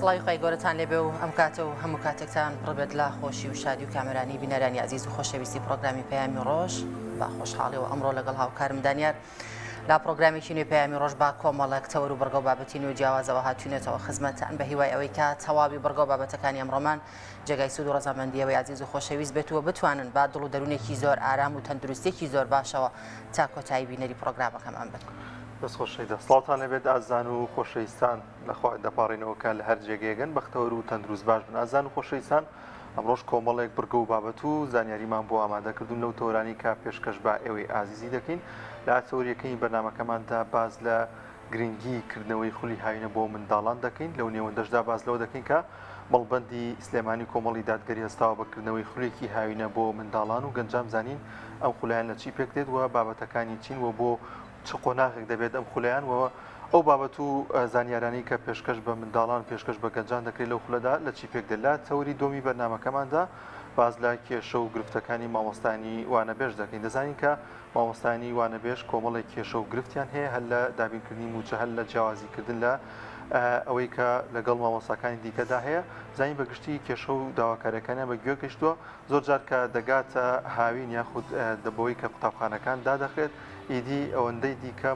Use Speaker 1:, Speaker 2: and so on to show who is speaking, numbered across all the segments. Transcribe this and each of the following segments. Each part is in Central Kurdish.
Speaker 1: سڵاوی خۆی گەورەتان لێبێ و ئەم کاتە و هەموو کاتێکتان پڕبێت لە خۆشی و شادی و کامەرانی بینەرانی عزیز و خۆشەویستی پرۆگرامی پەیامی ڕۆژ با خۆشحاڵیەوە ئەمڕۆ لەگەڵ هاوکارم دانیار لا پرۆگرامێکی نوێ پەیامی ڕۆژ با کۆمەڵێک تەوەر و بەرگە و بابەتی نوێ جیاوازەوە هاتوونێتەوە خزمەتتان بە هیوای ئەوەی کە تەواوی بەرگە و بابەتەکانی ئەمڕۆمان جێگای سود و ڕەزامەندیەوەی عزیز و خۆشەویست بێتەوە بتوانن با دڵ و دەروونێکی زۆر ئارام و تەندروستێکی زۆر باشەوە تا کۆتایی بینەری پرۆگرامەکەمان بن.
Speaker 2: بەس خۆشەویستە سڵاتان لەبێت ئازان و خۆشەویستان لەخوا دەپاڕێنەوەکە لە هەر جێگەیەکەن بەختەوەر و تەندروست باش بن. ئازان و خۆشەویستان ئەمڕۆژ کۆمەڵێک بڕگە و بابەت و زانیاریمان بۆ ئامادەکردون لەو تۆرانی کە پێشکەش بە ئێوەی ئازیزی دەکەین. لە ئاتۆریەکەی بەرنامەکەماندا باز لە گرنگیکردنەوەی خولی هاوینە بۆ منداڵان دەکەین. لەو نێوەندەشدا باز لەوە دەکەین کە مەڵبەندی سلێمانی کۆمەڵی دادگەری هەستاوە بەکردنەوەی خولێکی هاوینە بۆ منداڵان و گەنجام زانین ئەم خولایان لە چی پێک دێت و بابەتەکانی چین و بۆ چ قۆناغێک دەبێت ئەم خولایان و ئەو بابەت و زانیارانی کە پێشکەش بە منداڵان پێشکەش بە گەنجان دەکرێت لەو خولەدا لە چی پێک دێت. لە تەوری دۆمی بەرنامەکەماندا باز لە کێشە و گرفتەکانی مامۆستانی وانەبێژ دەکەین. دەزانین کە مامۆستانی وانەبێژ کۆمەڵێک کێشە و گرفتیان هەیە هەر لە دابینکردنی موچە هەر لە جیاوازیکردن لە ئەوەی کە لەگەڵ مامۆستاکانی دیکەدا هەیە. زانین بەگشتی کێشە و داواکاریەکانیان بە گوێ گەشتووە زۆر جار کە دەگاتە هاوین یاخود دەبەوەی کە قوتابخانەکان دادەخرێت ئیدی ئەوەندەی دیکە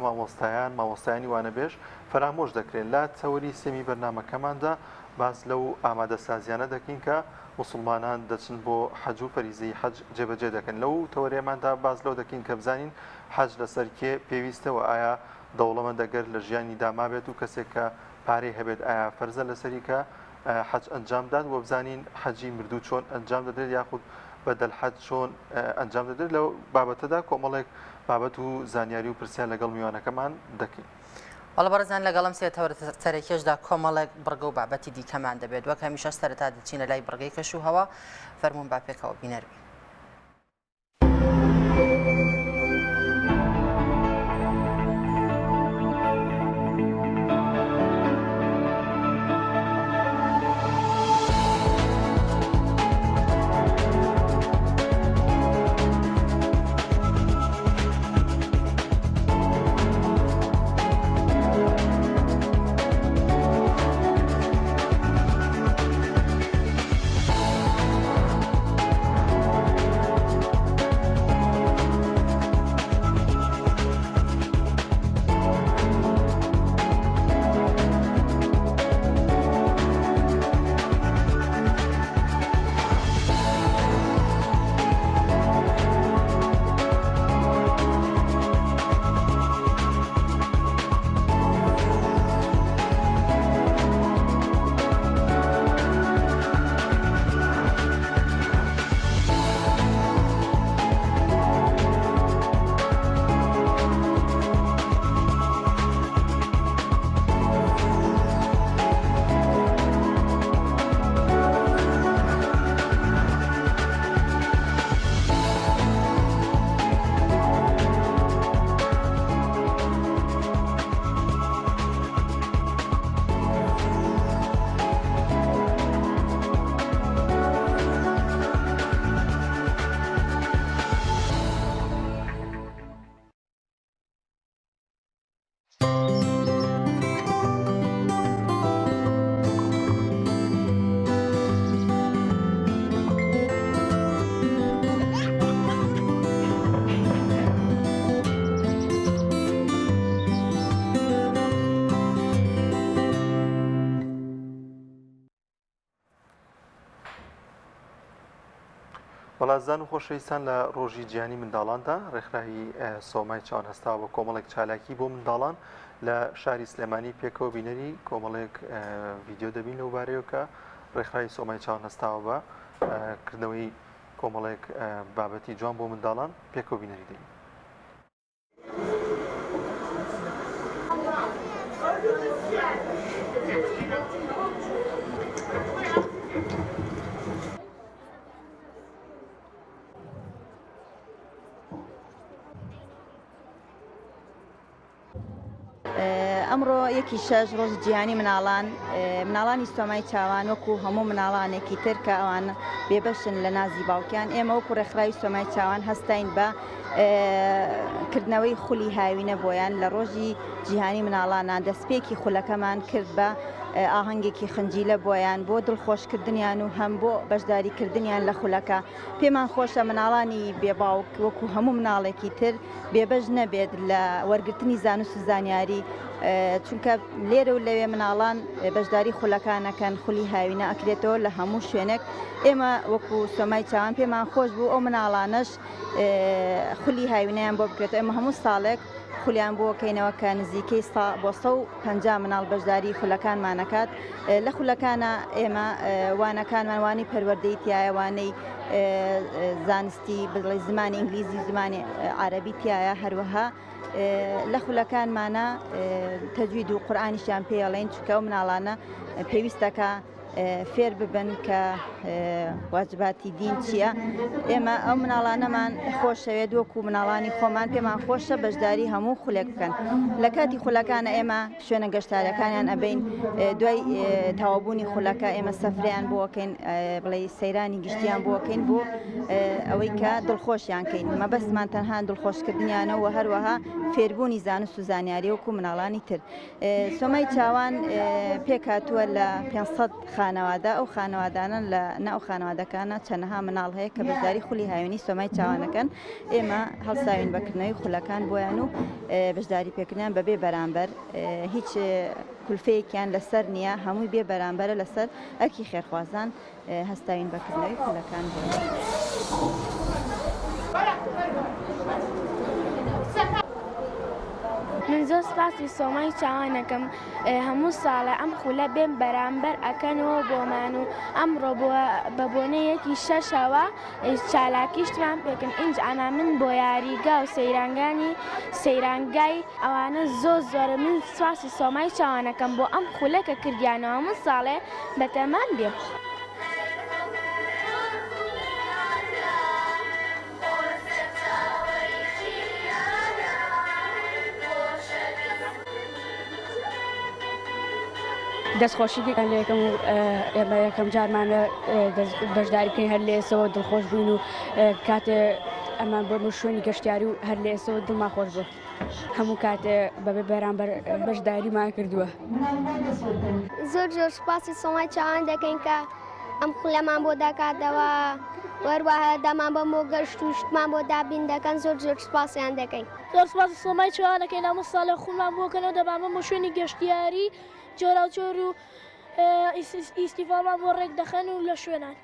Speaker 2: مامۆستایانی وانەبێژ فەرامۆش دەکرێت. لە تەوەری سێمی بەرنامەکەماندا باز لەو ئامادەسازیانە دەکەین کە مسلمانان دەچن بۆ حەج و فەریزەی حەج جێبەجێ دەکەن. لەو تەوەریەماندا باز لەو دەکەین کە بزانین حەج لەسەر کێ پێویستەوە، ئایا دەوڵەمەند ئەگەر لە ژیانی داما بێت و کەسێک کە پارەی هەبێت ئایا فەرزە لەسەری کە حەج ئەنجامدات و بزانین حەجی مردوو چۆن ئەنجام دەدرێت یاخود بەدەل حەج چۆن ئەنجام دەدرێت. لەو بابەتەدا کۆمەڵێک بابەت و زانیاری و پرسیار لەگەڵ میوانەکەمان دەکەین.
Speaker 1: وەڵە بەڕێزان لەگەڵم سەرەکیەشدا کۆمەڵێک بڕگە و بابەتی دیکەمان دەبێت وەک هەمیشە سەرەتا دەچینە لای بڕگەی کەشوهەوا فەرموون با پێکەوە بینەربین.
Speaker 2: بەڵازان و خۆشەویستان لە ڕۆژی جیهانی منداڵاندا ڕێکخراوی سۆمای چاوان هەستاوە بە کۆمەڵێک چالاکی بۆ منداڵان لە شاری سلێمانی پێکەوە بینەری کۆمەڵێک ڤیدیۆ دەبین لەو بارەیەوە کە ڕێکخراوی سۆمای چاوان هەستاوە بە کردنەوەی کۆمەڵێک بابەتی جوان بۆ منداڵان پێکەوە بینەری دەبین.
Speaker 3: ئەمڕۆ یەکی شەش ڕۆژ جیهانی مناڵانی سۆمای چاوان وەکو هەموو مناڵانێکی تر کە ئەوان بێبەشن لە نازی باوکیان ئێمە وەکو ڕێکخراوی سۆمای چاوان هەستین بە کردنەوەی خولی هاوینە بۆیان لە ڕۆژی جیهانی مناڵانە دەستپێکی خولەکەمان کرد بە ئاهەنگێکی خنجیلە بۆیان بۆ دڵخۆشکردنیان و هەم بۆ بەشداریکردنیان لە خولەکە پێمان خۆشە مناڵانی بێباوک وەکو هەموو مناڵێکی تر بێبەش نەبێت لە وەرگرتنی زانست و زانیاری چونکە لێرە و لەوێ مناڵان بەشداری خولەکانەکەن خولی هاوینە ئەکرێتەوە لە هەموو شوێنێک ئێمە وەکو سۆمای چاوان پێمان خۆش بوو ئەو مناڵانەش خولی هاوینەیان بۆ بکرێتەوە ئێمە هەموو ساڵێک خولیان بۆکەینەوە کە نزیکەی بۆ 150 مناڵ بەشداری خولەکانمانەکات لە خولەکانە ئێمە وانەکانمان وانی پەروەردەی تایە وانەی زانستی بڵێ زمانی ئینگلیزی زمانی عەرەبی تایە هەروەها لە خولەکانمانە تەجوید و قورئانیشیان پێڵێن چونکە ئەو مناڵانە پێویستەکە فێر ببن کە واجباتی دین چییە ئێمە ئەو مناڵانەمان خۆشەوێت وەکو مناڵانی خۆمان پێمان خۆشە بەشداری هەموو خولێک بکەن لە کاتی خولەکانە ئێمە شوێنە گەشتارەکانیان ئەبین دوای تەواوبوونی خولەکە ئێمە سەفرەیان بۆکەین بڵێ سەیرانی گشتیان بۆکەین بۆ ئەوەی کە دڵخۆشیان کەین مەبەستمان تەنها دڵخۆشکردنیانە و هەروەها فێربوونی زانست و زانیاری وەکو مناڵانی تر سۆمای چاوان پێکهاتووە لە 500 خانەوادە ئەو خانەوادانە لە ناو خانەوادەکانە چەندەها مناڵ هەیە کە بەشداری خولی هاوینی سۆمای چاوانەکەن ئێمە هەڵساوین بەکردنەوەی خولەکان بۆیان و بەشداری پێکردیان بەبێ بەرامبەر هیچ کولفەیەکیان لەسەر نییە هەمووی بێ بەرامبەرە لەسەر ئەرکی خێرخوازان هەستاوین بەکردنەوەی خولەکان بۆ
Speaker 4: من زۆر سپاسی سۆمای چاوانەکەم هەموو ساڵە ئەم خولە بێن بەرامبەر ئەکەنەوە بۆمان و ئەمڕۆ بە بۆنەیەکی شەشەوە چالاکیشتمان پێکن ئینج ئانا من بۆ یاریگا و سەیرانگای ئەوانە زۆرە من سپاسی سۆمای چاوانەکەم بۆ ئەم خولەکە کردیانەوە من ساڵێ بەتەمان بێم.
Speaker 5: دەستخۆشی لە یەکەم و ئێمە یەکەم جارمانە بەشداری بکەین هەر لە ئێسەوە دڵخۆش بووین و کاتێ ئەمان بۆ شوێنی گەشتیاری و هەر لە ئێسەوە دڵمان خۆش بوو هەموو کاتێ بەبێ بەرامبەر بەشداریمان کردووە.
Speaker 6: زۆر سوپاسی سۆمای چاوان دەکەین کە ئەم خولەمان بۆ دەکاتەوە وەروەها دامان بە مۆ گەشت و شتمان بۆ دابین دەکەن زۆر سوپاسیان دەکەین.
Speaker 7: زۆر سوپاسی سۆمای چاوان دەکەین هەموو ساڵە خولمان بۆکەنەوە دەبان بە شوێنی گەشتیاری جۆراوجۆر و ئیسیفاڵمان بۆ ڕێک دەخەن و لە شوێنان.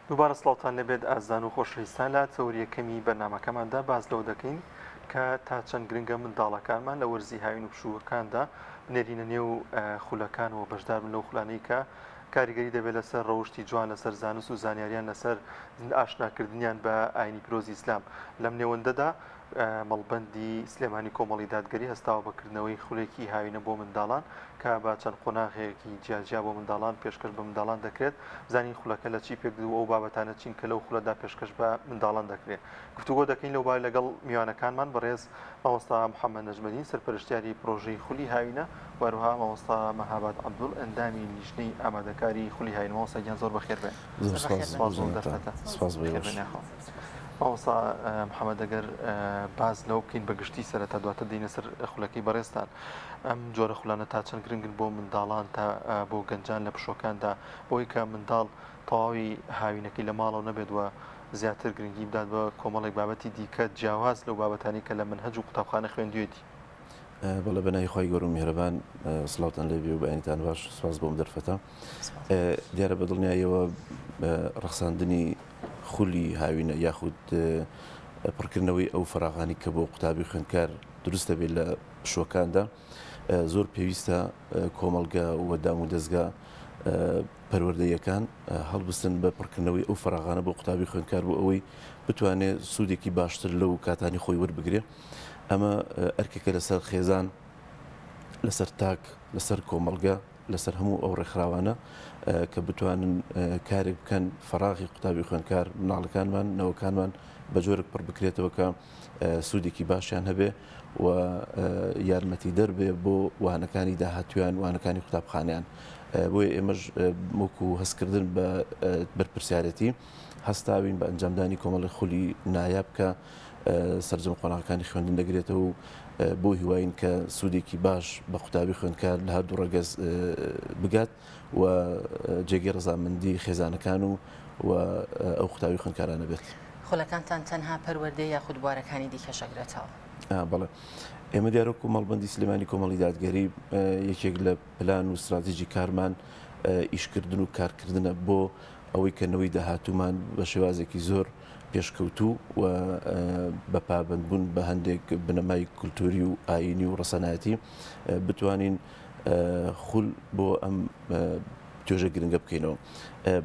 Speaker 2: دووبارە سڵاوتان لەبێت ئازان و خۆشەویستان لە چەوریەکەمی بەرنامەکەماندا باز لەو دەکەین کە تا چەند گرنگە منداڵەکانمان لە وەرزی هاوین و پشووەکاندا بنێرینە نێو خولەکانەوە بەشدار بن لەو خولانەی کە کاریگەری دەبێت لەسەر ڕەوشی جوان لەسەر زانست و زانیاریان لەسەر ئاشناکردنیان بە ئاینی پیرۆزی ئیسلام لەم نێوەندەدا مەڵبەندی سلێمانی کۆمەڵی دادگەری هەستاوە بەکردنەوەی خولێکی هاوینە بۆ منداڵان کە با چەند قۆناغەیەکی جیاجیا بۆ منداڵان پێشکەش بە منداڵان دەکرێت زانین خولەکە لە چی پێکدو ئەو بابەتانە چین کە لەو خولەدا پێشکەش بە منداڵان دەکرێت گفتوگۆ دەکەین لەو بای لەگەڵ میوانەکانمان بەڕێز مامۆستا محەممەد نەجمەدین سەرپەرشتیاری پرۆژەی خولی هاوینە وەروها مامۆستا مەهاباد عەبدوڵ ئەندامی لیژنەی ئامادەکاری خولی هاوین مامۆستا گیان زۆر بەخێر بێن. مامۆستا محەممەد ئەگەر باز لەو بکەین بەگشتی سەرەتا دواتە دێنە سەر خولەکەی بەڕێستان ئەم جۆرە خولانە تا چەند گرنگن بۆ منداڵان تا بۆ گەنجان لە پشۆکاندا بۆی کە منداڵ تەواوی هاوینەکەی لە ماڵەوە نەبێت وە زیاتر گرنگی بدات بە کۆمەڵێک بابەتی دیکە جیاواز لەو بابەتانی کە لە منهەج و قوتابخانە خوێندوێتی.
Speaker 8: بەڵێ بەنای خۆی گەورە و میهرەبان سڵاوتان لێبێ و بەعینیتان باش سپاس بۆم دەرفەتە دیارە بە دڵنیاییەوە ڕەخساندنی خولی هاوینە یاخود پڕکردنەوەی ئەو فراغانی کە بۆ قوتابی خوێندکار دروستە بێت لە پشۆکاندا زۆر پێویستە کۆمەڵگە و دام و دەستگا پەروەردەیەکان هەڵبستن بە پڕکردنەوەی ئەو فراغانە بۆ قوتابی خوێندکار بۆ ئەوەی بتوانێت سوودێکی باشتر لەو کاتانی خۆی وەربگرێ. ئەمە ئەرکێکە لەسەر خێزان، لەسەر تاک، لەسەر کۆمەڵگە، لەسەر هەموو ئەو ڕێکخراوانە کە بتوانن کارێک بکەن فراغی قوتابی خوێندکار مناڵەکانمان نەوەکانمان بە جۆرێک پڕ بکرێتەوە کە سوودێکی باشیان هەبێ و یارمەتی دەربێ بۆ وانەکانی داهاتویان وانەکانی قوتابخانیان. بۆیە ئێمەش وەکو هەستکردن بە بەرپرسیارەتی هەستاوین بە ئەنجامدانی کۆمەڵی خولی نایاب کە سەرجەم قۆناغەکانی خوێندن دەگرێتەوە و بۆ هیواین کە سوودێکی باش بە قوتابی خوێندکار لە هەردوو ڕەگەز بگات و جێگەی ڕەزامەندی خێزانەکان و ئەو قوتابی خوێندکارانە بێت.
Speaker 1: خۆلەکانتان تەنها پەروەردەی یاخود بوارەکانی دیکەشەگرێتەوە؟
Speaker 8: بەڵێ، ئێمە دیارۆکو مەڵبەندی سلێمانی کۆمەڵی دادگەری یەکێک لە پلان و استراتیژی کارمان ئیشکردن و کارکردنە بۆ ئەوەی کەنەوەی داهاتوومان بە شێوازێکی زۆر پێشکەوتوو و بە پابندبوون بە هەندێک بنەمای کولتوری و ئاینی و ڕەسەنایەتی بتوانین خول بۆ ئەم توێژە گرنگە بکەینەوە.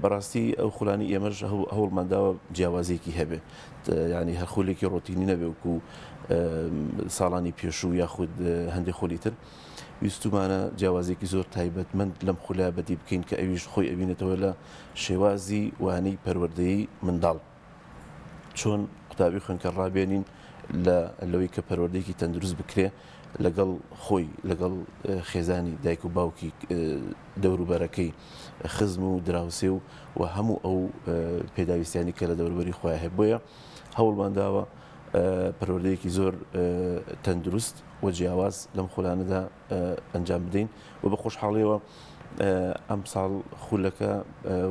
Speaker 8: بەڕاستی ئەو خولانی ئێمەش هەوڵمانداوە جیاوازێکی هەبێ، ینی هەر خولێکی ڕۆتینی نەبێ وکو ساڵانی پێشوو یاخود هەندێک خۆلی تر. ویستمانە جیاوازێکی زۆر تایبەتمەند لەم خولە بەدی بکەین کە ئەویش خۆی ئەبینێتەوە لە شێوازی وانەی پەروەردەیی منداڵ، چۆن قوتابی خوێندکار ڕابێنین لەوەی کە پەروەردەیەکی تەندروست بکرێ لەگەڵ خۆی، لەگەڵ خێزانی دایک و باوکی دەوروبەرەکەی، خزم و دراوسێ و هەموو ئەو پێداویستیانی کە لە دەوروبەری خۆیان هەیە. بۆیە هەوڵمانداوە پەروەردەیەکی زۆر تەندروست و جیاواز لەم خولانەدا ئەنجام بدەین و بە خۆشحاڵیەوە ئەم ساڵ خولەکە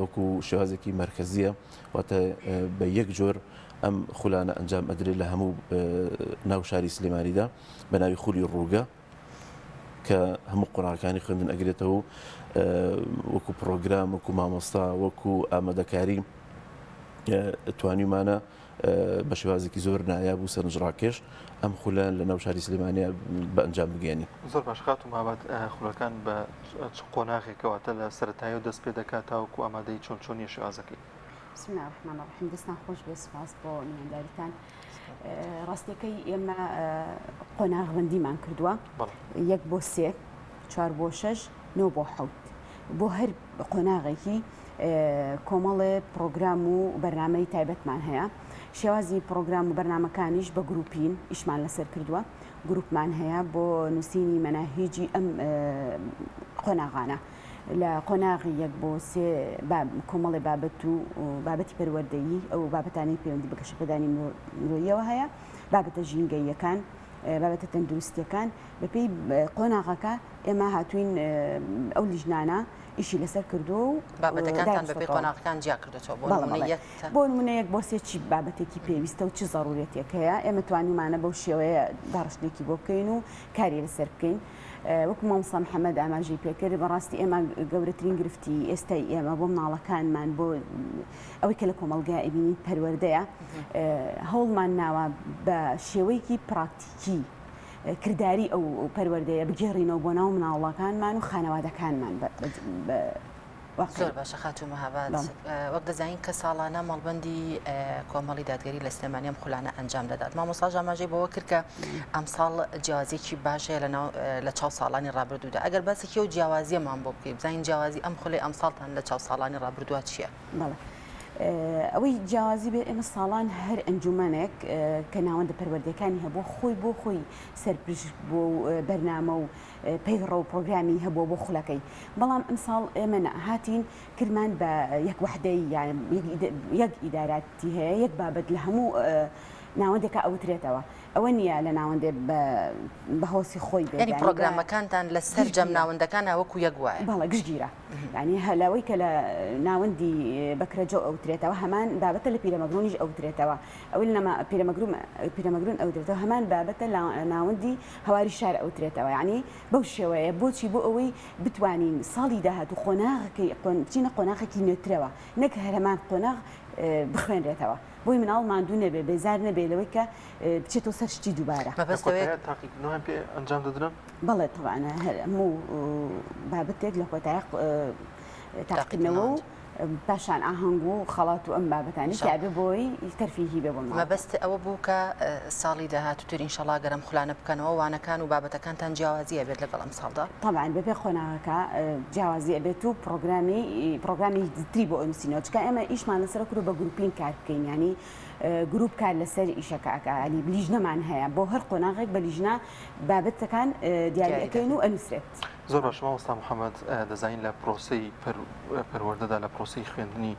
Speaker 8: وەکو شێوازێکی مرکزیە، واتە بە یەک جۆر ئەم خولانە ئەنجام ئەدرێت لە هەموو ناو شاری سلێمانیدا بە ناوی خولی ڕووگە کە هەموو قۆناغەکانی خوێندن ئەگرێتەوە وەکو پرۆگرام، وەکو مامۆستا، وەکو ئامادەکاری توانیمانە بە شێوازێکی زۆر نایاب و سەرنجڕاکێش ئەم خولان لە ناو شاری سلێمانیا بە ئەنجام بگەێنین.
Speaker 2: زۆر باش خات و مابەت خولەکان بە قۆناغێکەوەتە لە سەرەتایی و دەست پێ دەکات تاوەکو ئامادەی چۆن چۆنیە شێوازەکەی.
Speaker 5: بسم الله الرحمن الرحیم. دەستان خۆش بێ، سپاس بۆ میوانداریتان. ڕاستیەکەی ئێمە قۆناغبەندیمان کردووە، 1 بۆ 3، 4 بۆ 6، 9 بۆ 7 بۆ هەر قۆناغێکی کۆمەڵێ پرۆگرام و بەرنامەی تایبەتمان هەیە. شێوازی پرۆگرام و بەرنامەکانیش بە گروپین ئیشمان لەسەر کردووە. گروپمان هەیە بۆ نووسینی مەناهیجی ئەم قۆناغانە. لە قۆناغی 1 بۆ 3 کۆمەڵی بابەت و بابەتی پەروەردەیی ئەو بابەتانی پەیوەندی بە گەشەپێدانی مرۆییەوە هەیە، بابەتە ژینگەییەکان، بابەتە تەندروستیەکان. بەپێی قۆناغەکە ئێمە هاتوین ئەو لیژنانە ئیشی لەسەر کردو و
Speaker 1: بابەتەکانتان بەپێی قۆناغەکان جیا کردوەوە.
Speaker 5: بۆ نمونە 1 بۆ 3 چی بابەتێکی پێویستە و چی زەڕوریەتێک هەیە، ئێمە توانیمانە بەو شێوەیە داڕشتێکی بۆ بکەین و کاری لەسەر بکەین. وەکو مامۆستا محەممەد ئاماژەی پێکرد، بەڕاستی ئێمە گەورەترین گرفتی ئێستای ئێمە بۆ مناڵەکانمان، بۆ ئەوەی کە لە کۆمەڵگای ئەبینین پەروەردەیە، هەوڵمان ناوە بە شێوەیەکی پراکتیکی کردداری ئەو پەروەردەیە بگێڕینەوە بۆ ناو مناڵەکانمان و خانەوادەکانمان.
Speaker 1: زۆر باشە خاتوو مەهاباد. وەک دەزانین کە ساڵانە مەڵبەندی کۆمەڵی دادگەری لە سلێمانی ئەم خولانە ئەنجام دەدات. مامۆستا ئاماژەی بەوە کرد کە ئەم ساڵ جیاوازێکی باشەیە لە چاو ساڵانی ڕابردوودا. ئەگەر باسێکی ئەو جیاوازیەمان بۆ بکەین، بزانین جیاوازی ئەم خولەی ئەم ساڵتان لە چاو ساڵانی ڕابردووە چییە؟
Speaker 5: ئەوەی جیاوازی بێت، ئێمە ساڵان هەر ئەنجومەنێک کە ناوەندە پەروەردەکانی هەبوو خۆی سەرپرش بۆ بەرنامە و پەیڕە و پرۆگرامی هەبووە بۆ خولەکەی. بەڵام ئەم ساڵ ئێمە هاتین کردمان بە یەک وحدەی، یەک ئیداراتی هەیە، یەک بابەت لە هەموو ناوەندێکە ئەوترێتەوە. ئەوە نییە لە ناوەندێ بە هۆسی خۆی بێت،
Speaker 1: ینی پرۆگرامەکانتان لە سەر جەم ناوەندەکانە وەکو یەک وایە.
Speaker 5: بەڵێ گشتگیرە، ینی هەلاوەی کە لە ناوەندی بەکرەجە ئەوترێتەوە هەمان بابەتە لە پیرەمەگرونیش ئەوترێتەوە، ئەوەی لەما پیرەمەگرون ئەوترێتەوە هەمان بابەتە لە ناوەندی هەواری شار ئەوترێتەوە. ینی بەو شێوەیە بۆچی بۆ ئەوەی بتوانین ساڵی داهات و قۆناغەکەی بچینە قۆناغێکی نوێترەوە، نەک هەرمان قۆناغ بخوێنرێتەوە، بۆی مناڵ ماندوو نەبێ، بێزار نەبێ لەوەی کە بچێتەوە سەر شتی دووبارە.
Speaker 2: تاقیکردنەوەیان پێ ئەنجام دەدرن؟
Speaker 5: بەڵێ تەوانە هەموو بابەتێک لە کۆتایە
Speaker 9: تاقیکردنەوە و پاشان ئاهەنگ و خەڵات و ئەم بابەتانی کابێ بۆی تەرفیهی بێ بۆ
Speaker 1: مەبەست ئەوە بوو کە ساڵی داهاتووتر ئینشەڵا گەرم خولانە بکەنەوە وانەکان و بابەتەکانتان جیاوازیە بێت لەگەڵ ئەم ساڵدا
Speaker 9: طبعاً بەبێ خۆناغەکە جیاوازی ئەبێت و پرۆگرامی تری بۆ ئەنووسینەوە چکە ئێمە ئیشمان لەسەر کرد بە گروپین کار بکەین ینی گروپ کار لەسەر ئیشەکەکە ینی لیژنەمان هەیە بۆ هەر قۆناغێک بە لیژنە بابەتەکان دیاری ئەەکەین و ئەنووسێت
Speaker 2: زۆر باش مامۆستا محەممەد دەزانین لە پرۆسی پەروەردەدا لە پرۆسی خوێندنی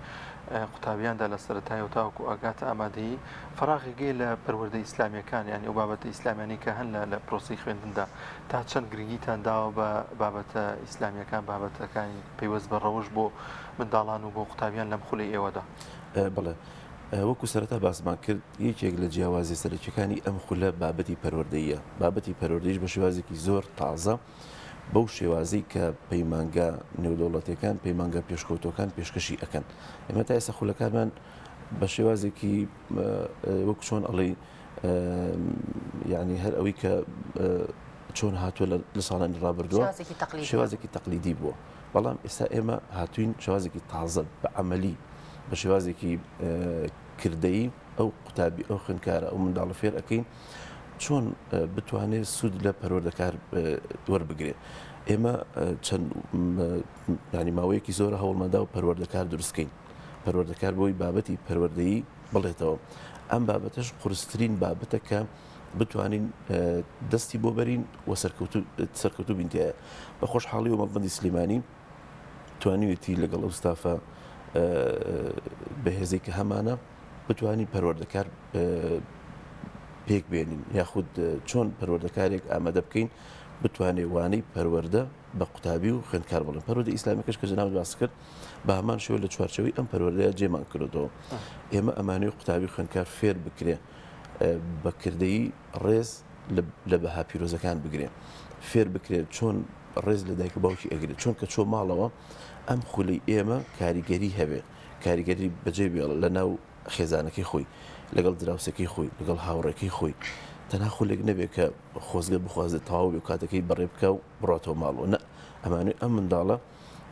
Speaker 2: قوتابیاندا لە سەرەتای و تاوەکو ئاگاتە ئامادەیی فراغێگەی لە پەروەردەی ئیسلامیەکان یانی ئەو بابەتە ئیسلامیانی کە هەن لە پرۆسی خوێندندا تا چەند گرنگیتان داوە بە بابەتە ئیسلامیەکان بابەتەکانی پەیوەست بە ڕەوش بۆ منداڵان و بۆ قوتابیان لەم خولەی ئێوەدا
Speaker 8: بڵێ وەکو سەرەتا باسمان کرد یەکێک لە جیاوازی سەرچەکانی ئەم خولە بابەتی پەروەردەیە بابەتی پەروەردەیش بە شێوازێکی زۆر تازە بەو شێوازی کە پەیمانگە نێودەوڵەتیەکان پەیمانگە پێشکەوتەکان پێشکەشی ئەەکەن ئێمە تا ئێستا خولەکانمان بە شێوازێکی وەکو چۆن ئەڵێ یعنی هەر ئەوەی کە چۆن هاتووە لە ساڵانی ڕابردووە شێوازێکی تەقلیدی بووە بەڵام ئێستا ئێمە هاتوین شێوازێکی تازە بە عەمەلی بە شێوازێکی کردەیی ئەو قوتابی ئەو خوێندکارە ئەو منداڵە فێر ئەەکەین چۆن بتوانێت سوود لە پەروەردەکار وەربگرێت ئێمە چەند ینی ماوەیەکی زۆرە هەوڵمەدا و پەروەردەکار دروستکەین پەروەردەکار بۆی بابەتی پەروەردەیی بڵێتەوە ئەم بابەتەش قورسترین بابەتە کە بتوانین دەستی بۆ بەرین و سەرکەوتوو بینتیایە بە خۆشحاڵی و مەڵبەندی سلێمانی توانیوێتی لەگەڵ ئەو ستافە بەهێزەی کە هەمانە بتوانین پەروەردەکار پێک بێنین یاخود چۆن پەروەردەکارێک ئامادە بکەین بتوانێت وانەی پەروەردە بە قوتابی و خوێندکار بڵێن پەروەردەی ئیسلامیەکەش کە جەناب باس کرد بە هەمان شێوە لە چوارچەوەی ئەم پەروەردەیە جێمان کردەوە ئێمە ئەمانەی قوتابی خوێندکار فێر بکرێ بەکردەیی ڕێز لە بەها پیرۆزەکان بگرێ فێر بکرێت چۆن ڕێز لە دایک و باوکی ئەگرێت چۆن کە چۆ ماڵەوە ئەم خولەی ئێمە کاریگەری هەبێ کاریگەری بەجێ بێڵە لە ناو خێزانەکەی خۆی لەگەڵ دراوسەکەی خۆی لەگەڵ هاوڕێکی خۆی تەنها خولێک نەبێت کە خۆزگە بخوازێت تەواو بێ و کاتەکەی بەڕێ بکە و بڕاتەوە ماڵەوە نە ئەمانوێ ئەم منداڵە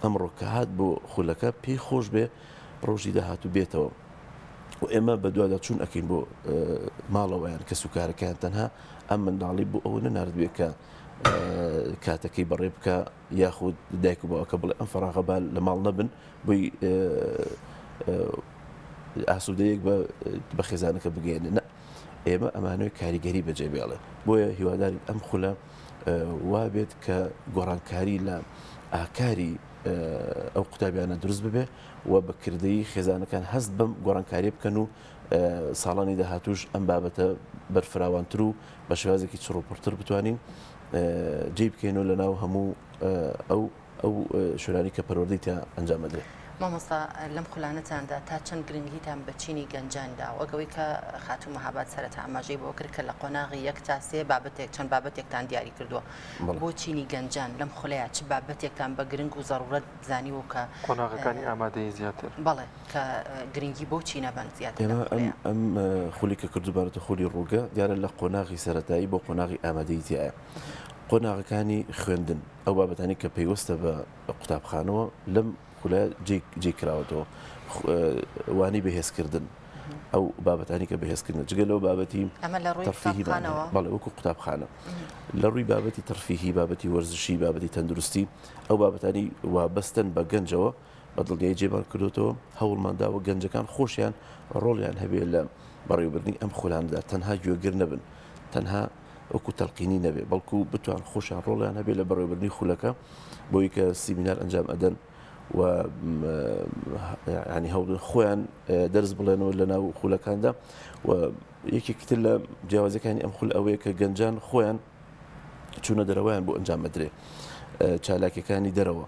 Speaker 8: ئەمڕۆ کە هات بۆ خولەکە پێی خۆش بێ ڕۆژی داهاتوو بێتەوە و ئێمە بە دووادا چوون ئەکەین بۆ ماڵەوەیان کە سوکارەکەیان تەنها ئەم منداڵی بۆ ئەوە نەناردوێت کە کاتەکەی بەڕێ بکە یاخود دایک و باوکە بڵێ ئەم فەراغەبا لە ماڵ نەبن بۆی ئاسوودەیەک بە خێزانەکە بگەێنێ نە ئێمە ئەمانەوەی کاریگەری بەجێ بێڵێ بۆیە هیواداری ئەم خولە وابێت کە گۆڕانکاری لە ئاکاری ئەو قوتابیانە دروست ببێ و بەکردەی خێزانەکان هەست بەم گۆڕانکاری بکەن و ساڵانی داهاتوش ئەم بابەتە بەرفراوانتر و بە شێوازێکی چڕۆپڕتر بتوانین جێ بکەینەوە لە ناو هەموو ئەو شوێنانی کە پەروەردەی تا ئەنجامەدرێت
Speaker 1: مامۆستا لەم خولانەتاندا تا چەند گرنگیتان بە چینی گەنجاندا وەگەوەی کە خاتوو مەهاباد سەرەتا ئاماژەی بۆ کرد کە لە قۆناغی یەک تا سێ بابەتێک چەند بابەتێکتان دیاری کردووە بۆ چینی گەنجان لەم خولەیە چ بابەتێکتان بە گرنگ و زەڕورەت بزانیوە کە
Speaker 2: قۆناغەکانی ئامادەی زیاتر
Speaker 1: بەڵێ کە گرنگی بۆ چینە بن زیاتر
Speaker 8: ئەم خولی کە کردوبارەتە خولی ڕووگە دیارە لە قۆناغی سەرەتایی بۆ قۆناغی ئامادەیتیایە قۆناغەکانی خوێندن ئەو بابەتانی کە پەیوەستە بە قوتابخانەوە لەم خولە جێکراوەتەوە وانی بەهێزکردن ئەو بابەتانی کە بەهێزکردن جگە لەو بابەتی تەرفیهی بەڵێ وەکو قوتابخانە لە ڕووی بابەتی تەرفیهی بابەتی وەرزشی بابەتی تەندروستی ئەو بابەتانی وابەستن بە گەنجەوە بە دڵنیایی جێبان کردوتەوە هەوڵمانداوە گەنجەکان خۆشیان ڕۆڵیان هەبێت لە بەڕێوەبردنی ئەم خولاندا تەنها گوێگر نەبن تەنها وەکو تەلقینی نەبێت بەڵکو بتوان خۆشیان ڕۆڵیان هەبێت لە بەڕێوەبردنی خولەکە بۆی کە سیمینار ئەنجام ئەدەن و ینی هەوڵ خۆیان دەرز بڵێنەوە لە ناو خولەکاندا و یەکێکتر لە جیاوازەکانی ئەم خول ئەوەیە کە گەنجان خۆیان چوونە دەرەوەیان بۆ ئەنجام بدرێ چالاکیەکانی دەرەوە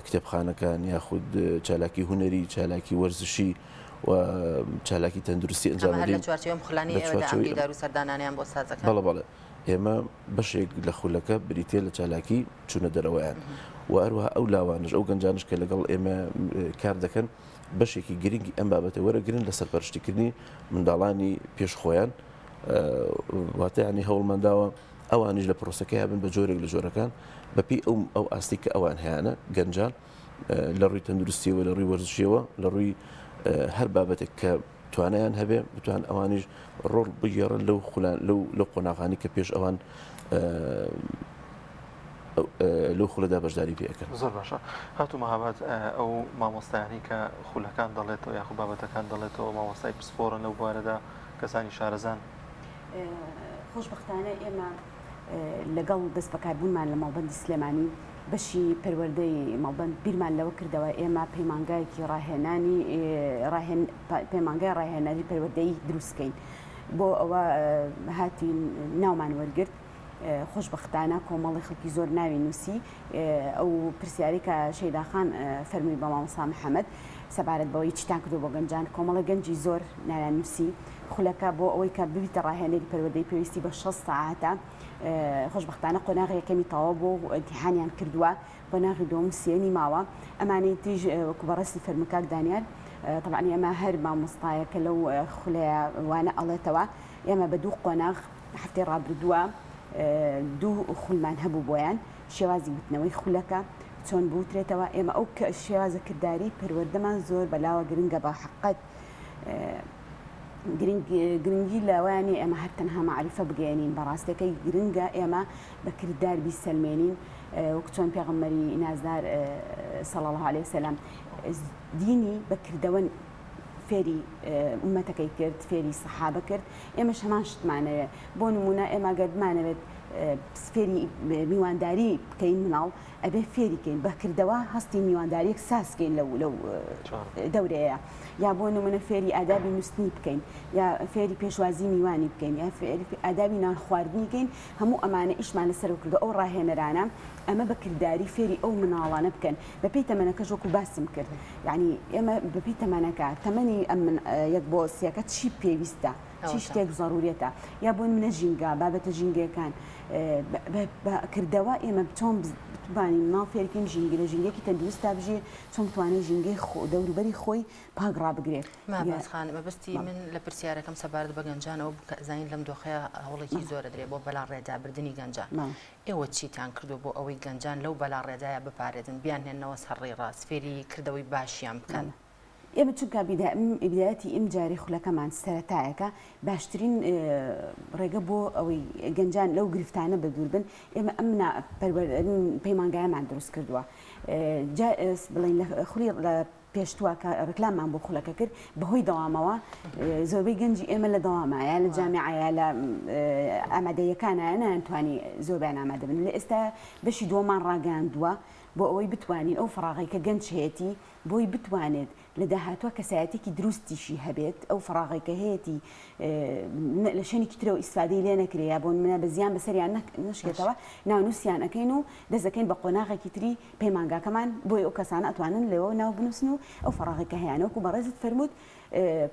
Speaker 8: کتێبخانەکان یاخود چالاکی هونەری چالاکی وەرزشی و چالاکی تەندروستی ئەنجامدەین بەڵێ ئێمە بەشێک لە خولەکە بریتێ لە چالاکی چوونە دەرەوەیان و هەروەها ئەو لاوانش ئەو گەنجانش کە لەگەڵ ئێمە کار دەکەن بەشێکی گرنگی ئەم بابەتە وەرەگرن لە سەرپەرشتیکردنی منداڵانی پێشخۆیان واتە ینی هەوڵمەنداوە ئەوانیش لە پرۆسەکەی هەبن بە جۆرێک لە جۆرەکان بەپی ئەو ئاستی کە ئەوان هەیەە گەنجان لە ڕووی تەندروستیەوە لە ڕووی وەرزشیەوە لە ڕووی هەر بابەتێک کە توانیان هەبێ بتوان ئەوانیش ڕۆڵ بگێڕن لەو قۆناغانی کە پێش ئەوان لەو خولەدا بەشداری پێەکەن.
Speaker 2: زۆر باشە هاتو مەهاباد ئەو مامۆستایانی کە خولەکان دەڵێتەوە یاخو بابەتەکان دەڵێتەوە مامۆستای پسپۆرن لەو بوارەدا کەسانی شارەزان
Speaker 9: خۆشبەختانە ئێمە لەگەڵ دەست بەکاربوونمان لە ماڵبەندی سلێمانی بەشی پەروەردەی ماڵبەند بیرمان لەوە کردەوە ئێمە پەیمانگایەکی ڕاهێنانی پەیمانگای ڕاهێنانی پەروەردەی دروستکەین بۆ ئەوە هاتین ناومان وەرگرت خۆشبەختانە کۆمەڵی خەڵکی زۆر ناوی نووسی ئەو پرسیاری کە شەیداخان فەرمووی بە مامۆستا محەممەد سەبارەت بەوەی چیتان کردو بۆ گەنجان کۆمەڵە گەنجی زۆر ناویان نووسی خولەکە بۆ ئەوەی کە ببیتە ڕاهێنەری پەروەردەی پێویستی بە 6 ساعاتە خۆشبەختانە قۆناغی یەکەمی تەواو بۆ ئیمتیحانیان کردووە قۆناغی دووەم سێنی ماوە ئەمانەی تیژ وەکو بەڕاستی فەرموکاک دانیار طبعا ئێمە هەر مامۆستایەکە لەو خولەیە وانە ئەڵێتەوە ئێمە بە دوو قۆناغ هەفتەی ڕابردووە دوو خولمان هەبوو بۆیان شێوازی وتنەوەی خولەکە چۆن بوترێتەوە ئێمە ئەو شێوازە کردداری پەروەردەمان زۆر بەلاوە گرنگە بە حقت گرنگی لەوانی ئێمە هەر تەنها معریفە بگەێنین بەڕاستەکەی گرنگە ئێمە بە کرددار بیسەلمێنین وەک چۆن پێغەمبەری نازدار صلی الله عليه وسلم دینی بەکردەوە فێری ئومەتەکەی کرد فێری سەحابە کرد ئێمەش هەمان شتمانەوێت بۆ نمونە ئێمە گەردمانەوێت فێری میوانداری بکەین مناڵ ئەبێ فێریکەین بەکردەوە هەستی میوانداریەک ساسکەین لەو دەورەیە یا بۆ نمونە فێری ئادابی نووسنی بکەین یا فێری پێشوازی میوانی بکەین یا ئادابی نان خواردنی بکەین هەموو ئەمانە ئیشمان لەسەر کردو ئەو ڕاهێنەرانە ئەمە بەکردداری فێری ئەو مناڵانە بکەن بەپێی تەمەنەکە ژۆک و باسم کرد یعنی ئێمە بەپێی تەمەنەکە تەمەنی ئەم یەک بۆ سیەکە چی پێویستە چی شتێک ضرورێتە یا بۆ منە ژینگە بابەتە ژینگەکان بەکردەوە ئێمە چۆن بتوانین ماڵ فێرکەین ژینگە لە ژینگەیەکی تەندروستە بژێ چۆن بتوانێت ژینگەی دەوروبەری خۆی پاگڕا بگرێت.
Speaker 1: مابەستخان مەبەستی من لە پرسیارەکەم سەبارەت بە گەنجانەوە زانین لەم دۆخەیە هەوڵێکی زۆرە درێ بۆ بەلا ڕێدابردننی گەنجان ئێوە چیتان کردو بۆ ئەوەی گەنجان لەو بەلا ڕێدایە بپارێزن بیان هێنەوە سەرڕێی ڕاست فێری کردەوەی باشیان بکەن.
Speaker 9: ئێمە چونکە بیدایەتی ئیم جاری خولەکەمان سەرەتایەکە باشترین ڕێگە بۆ ئەوەی گەنجان لەو گرفتانە بەدوور بن ئێمە ئەم پەیمانگایەمان دروست کردووە بڵین خولی لە پێشتووە کە ڕکلاممان بۆ خولەکە کرد بەهۆی دەوامەوە زۆربەی گەنجی ئێمە لە دەوامایە لە جامیعەیە لە ئامادەیەکانە نەتوانی زۆربیان ئامادە بن لە ئێستا بەشی دووەمان ڕاگەاندووە بۆ ئەوەی بتوانین ئەو فراغی کە گەنج هەیەی بۆی بتوانێت لە داهاتوە کەسایەتێکی دروستیشی هەبێت ئەو فراغی کە هەیەی لە شوێنێکی ترەوە ئیسفادەی لێ نەکرێ بۆ منە بە زیان بەسەریان نشکێتەوە ناونووسیان ئەەکەین و دەستەکەین بە قۆناغێکی تری پەیمانگاکەمان بۆی ئەو کەسانە ئەتوانن لەوە ناو بنووسن و ئەو فراغی کە هەیەەوەکو بەڕێزت فەرمووت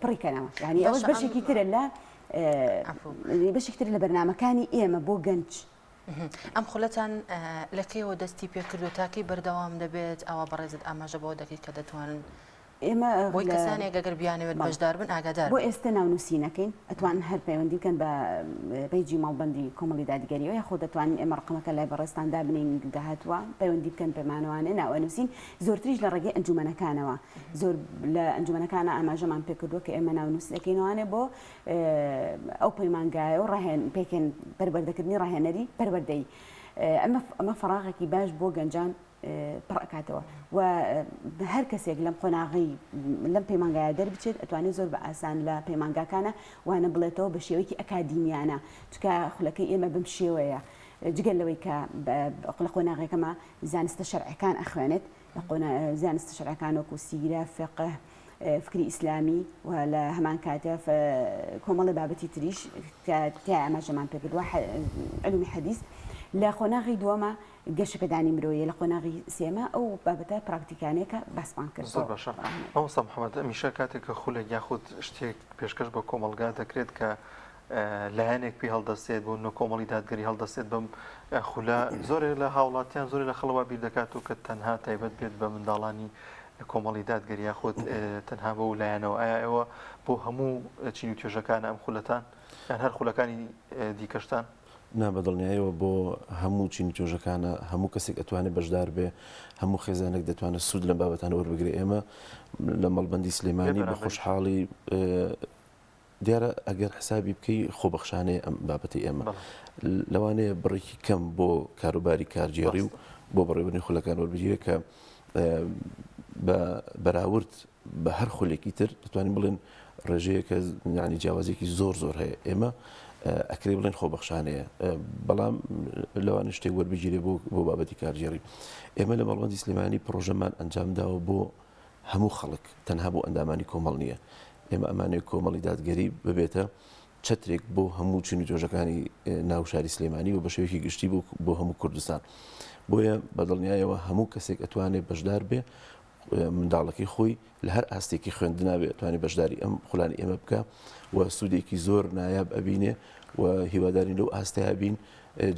Speaker 9: پڕیکەنەوە یعنی ئەوەش بەشێکی ترە لە بەشێک تر لە بەرنامەکانی ئێمە بۆ گەنج.
Speaker 1: ئەم خولەتان لەکەیەوە دەستی پێکردو تاکەی بەردەوام دەبێت ئەوە بەڕێزت ئاماژە بۆ دەکەیت کە دەتوانن
Speaker 9: ئێمە
Speaker 1: بۆی کەسانێک گەگەر بیانەوێت بەشدار بن ئاگادار
Speaker 9: بۆ ئێستا ناونووسینەکەین ئەتوانن هەر پەیوەندی بکەن بە پەیجی ماڵبەندی کۆمەڵی دادگەریەوە یا خۆ دەتوانین ئێمە ڕقمەکە لای بەڕێستاندا بنین داهاتوە پەیوەندی بکەن پەیمانەوانێ ناوەنووسین زۆرتریش لە ڕێگەی ئەنجومەنەکانەوە زۆر لە ئەنجومەنەکانە ئاماژەمان پێکردووە کە ئێمە ناونووسەکەینەوەوانێ بۆ ئەو پەیمانگایە و پێکەن پەروەردەکردنی ڕاهێنەری پەروەردەی ئەمە فراغێکی باش بۆ گەنجان پڕکاتەوە و هەر کەسێک لەم قۆناغی لەم پەیمانگایە دەربچێت ئەتوانێت زۆر بە ئاسان لە پەیمانگاکانە وانە بڵێتەوە بە شێوەیەکی ئەکادیمیانە چکە خولەکەی ئێمە بم شێوەیە جگەل لەوەی کە لە قۆناغەکەمە زانستە شەرعەکان ئەخوێنێت لە زانستە شەرعەکان وەکو سیرە فقه فکری ئیسلامی و لە هەمان کاتە کۆمەڵی بابەتی تریش کە ئاماژەمان پێکردووە علومی حەدیث لە قۆناغی دووەمە گەشە پێدانی مرۆیە لە قۆناغی سێمە ئەو بابەتە پراکتیکانەیە کە باسمان کرد.
Speaker 2: زۆر باشە مامۆستا محەممەد ئەمیشە کاتێک کە خولێک یاخود شتێک پێشکەش بە کۆمەلگا دەکرێت کە لایەنێک پێی هەڵدەستێت بۆ نە کۆمەڵی دادگەری هەڵدەستێت بەم خولە زۆرێک لە هاوڵاتیان زۆری لە خەڵەوە بیر دەکات و کە تەنها تایبەت بێت بە منداڵانی کۆمەڵی دادگەری یاخود تەنها بە لایەنەوە ئایا ئێوە بۆ هەموو چین و توێژەکانە ئەم خولەتان یان هەر خولەکانی دیکەشتان
Speaker 8: نابەدڵنیایەوە بۆ هەموو چینی تۆژەکانە هەموو کەسێک ئەتوانێت بەشدار بێ هەموو خێزانێک دەتوانێت سوود لە بابەتان وەربگرێ ئێمە لە مەڵبەندی سلێمانی بە خۆشحاڵی دیارە ئەگەر حسابی بکەی خۆبەخشانەیە ئەم بابەتی ئێمە لەوانەیە بڕێکی کەم بۆ کاروباری کارجێڕی و بۆ بەڕێوەبردنی خولەکان وەربگیرە کە بەراورد بە هەر خولێکی تر دەتوانین بڵێن ڕێژەیەکە ینی جیاوازێکی زۆر هەیە ئێمە ئەکرێ بڵێن خۆبەخشانەیە بەڵام لەوانە شتێک وەربگیرێ بۆ بابەتی کارجێڕی ئێمە لە مەڵبەندی سلێمانی پرۆژەمان ئەنجامداوە بۆ هەموو خەڵک تەنها بۆ ئەندامانی کۆمەڵ نییە ئێمە ئەمانەیە کۆمەڵی دادگەری ببێتە چەترێک بۆ هەموو چینی تۆژەکانی ناو شاری سلێمانی و بە شێوەیەکی گشتی بۆ هەموو کوردستان بۆیە بەدڵنیایەوە هەموو کەسێک ئەتوانێت بەشدار بێ منداڵەکەی خۆی لە هەر ئاستێکی خوێندنابێ ئەتوانێت بەشداری ئەم خوڵانی ئێمە بکە و سوودێکی زۆر نایاب ئەبینێ و هیوادارین لەو ئاستەیە بین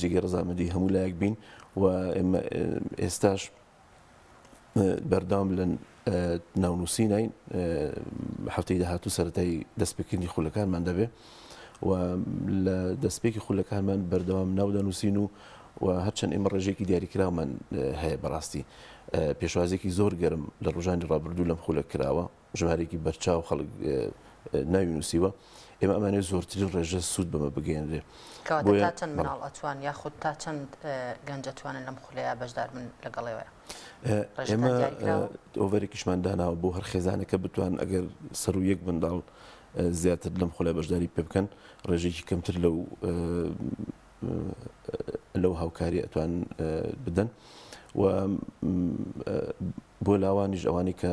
Speaker 8: جێگەی ڕەزامەندی هەموو لایەک بین و ئێمە ئێستاش بەردام لە ناونووسینین هەفتەی داهاتوو سەرەتای دەستپێکردنی خولەکانمان دەبێ و لە دەستپێکی خولەکانمان بەردەوام ناودەنووسین و هەرچەند ئێمە ڕێژێکی دیاریکراومان هەیە بەڕاستی پێشوازێکی زۆر گەرم لە ڕۆژانی ڕابردوو لەم خولە کراوە ژمارێکی بەرچاو خەڵک ناوی نووسیوە ئێمە ئەمانێت زۆرترین ڕێژە سوود بەمە بگەێنرێ
Speaker 1: تا چەند مناڵ ئەتوان یاخود تا چەند گەنج ئەتوانن لەم خولەیە بەشدار من لەگەڵێوە
Speaker 8: ئێمە ئۆڤەرێکیشمان داناوە بۆ هەر خێزانەکە بتوان ئەگەر سەر و یەک منداڵ زیاتر لەم خولە بەشداری پێ بکەن ڕێژێکی کەمتر لەو هاوکاری ئەتوان بدەن و بۆ لاوانیش ئەوانی کە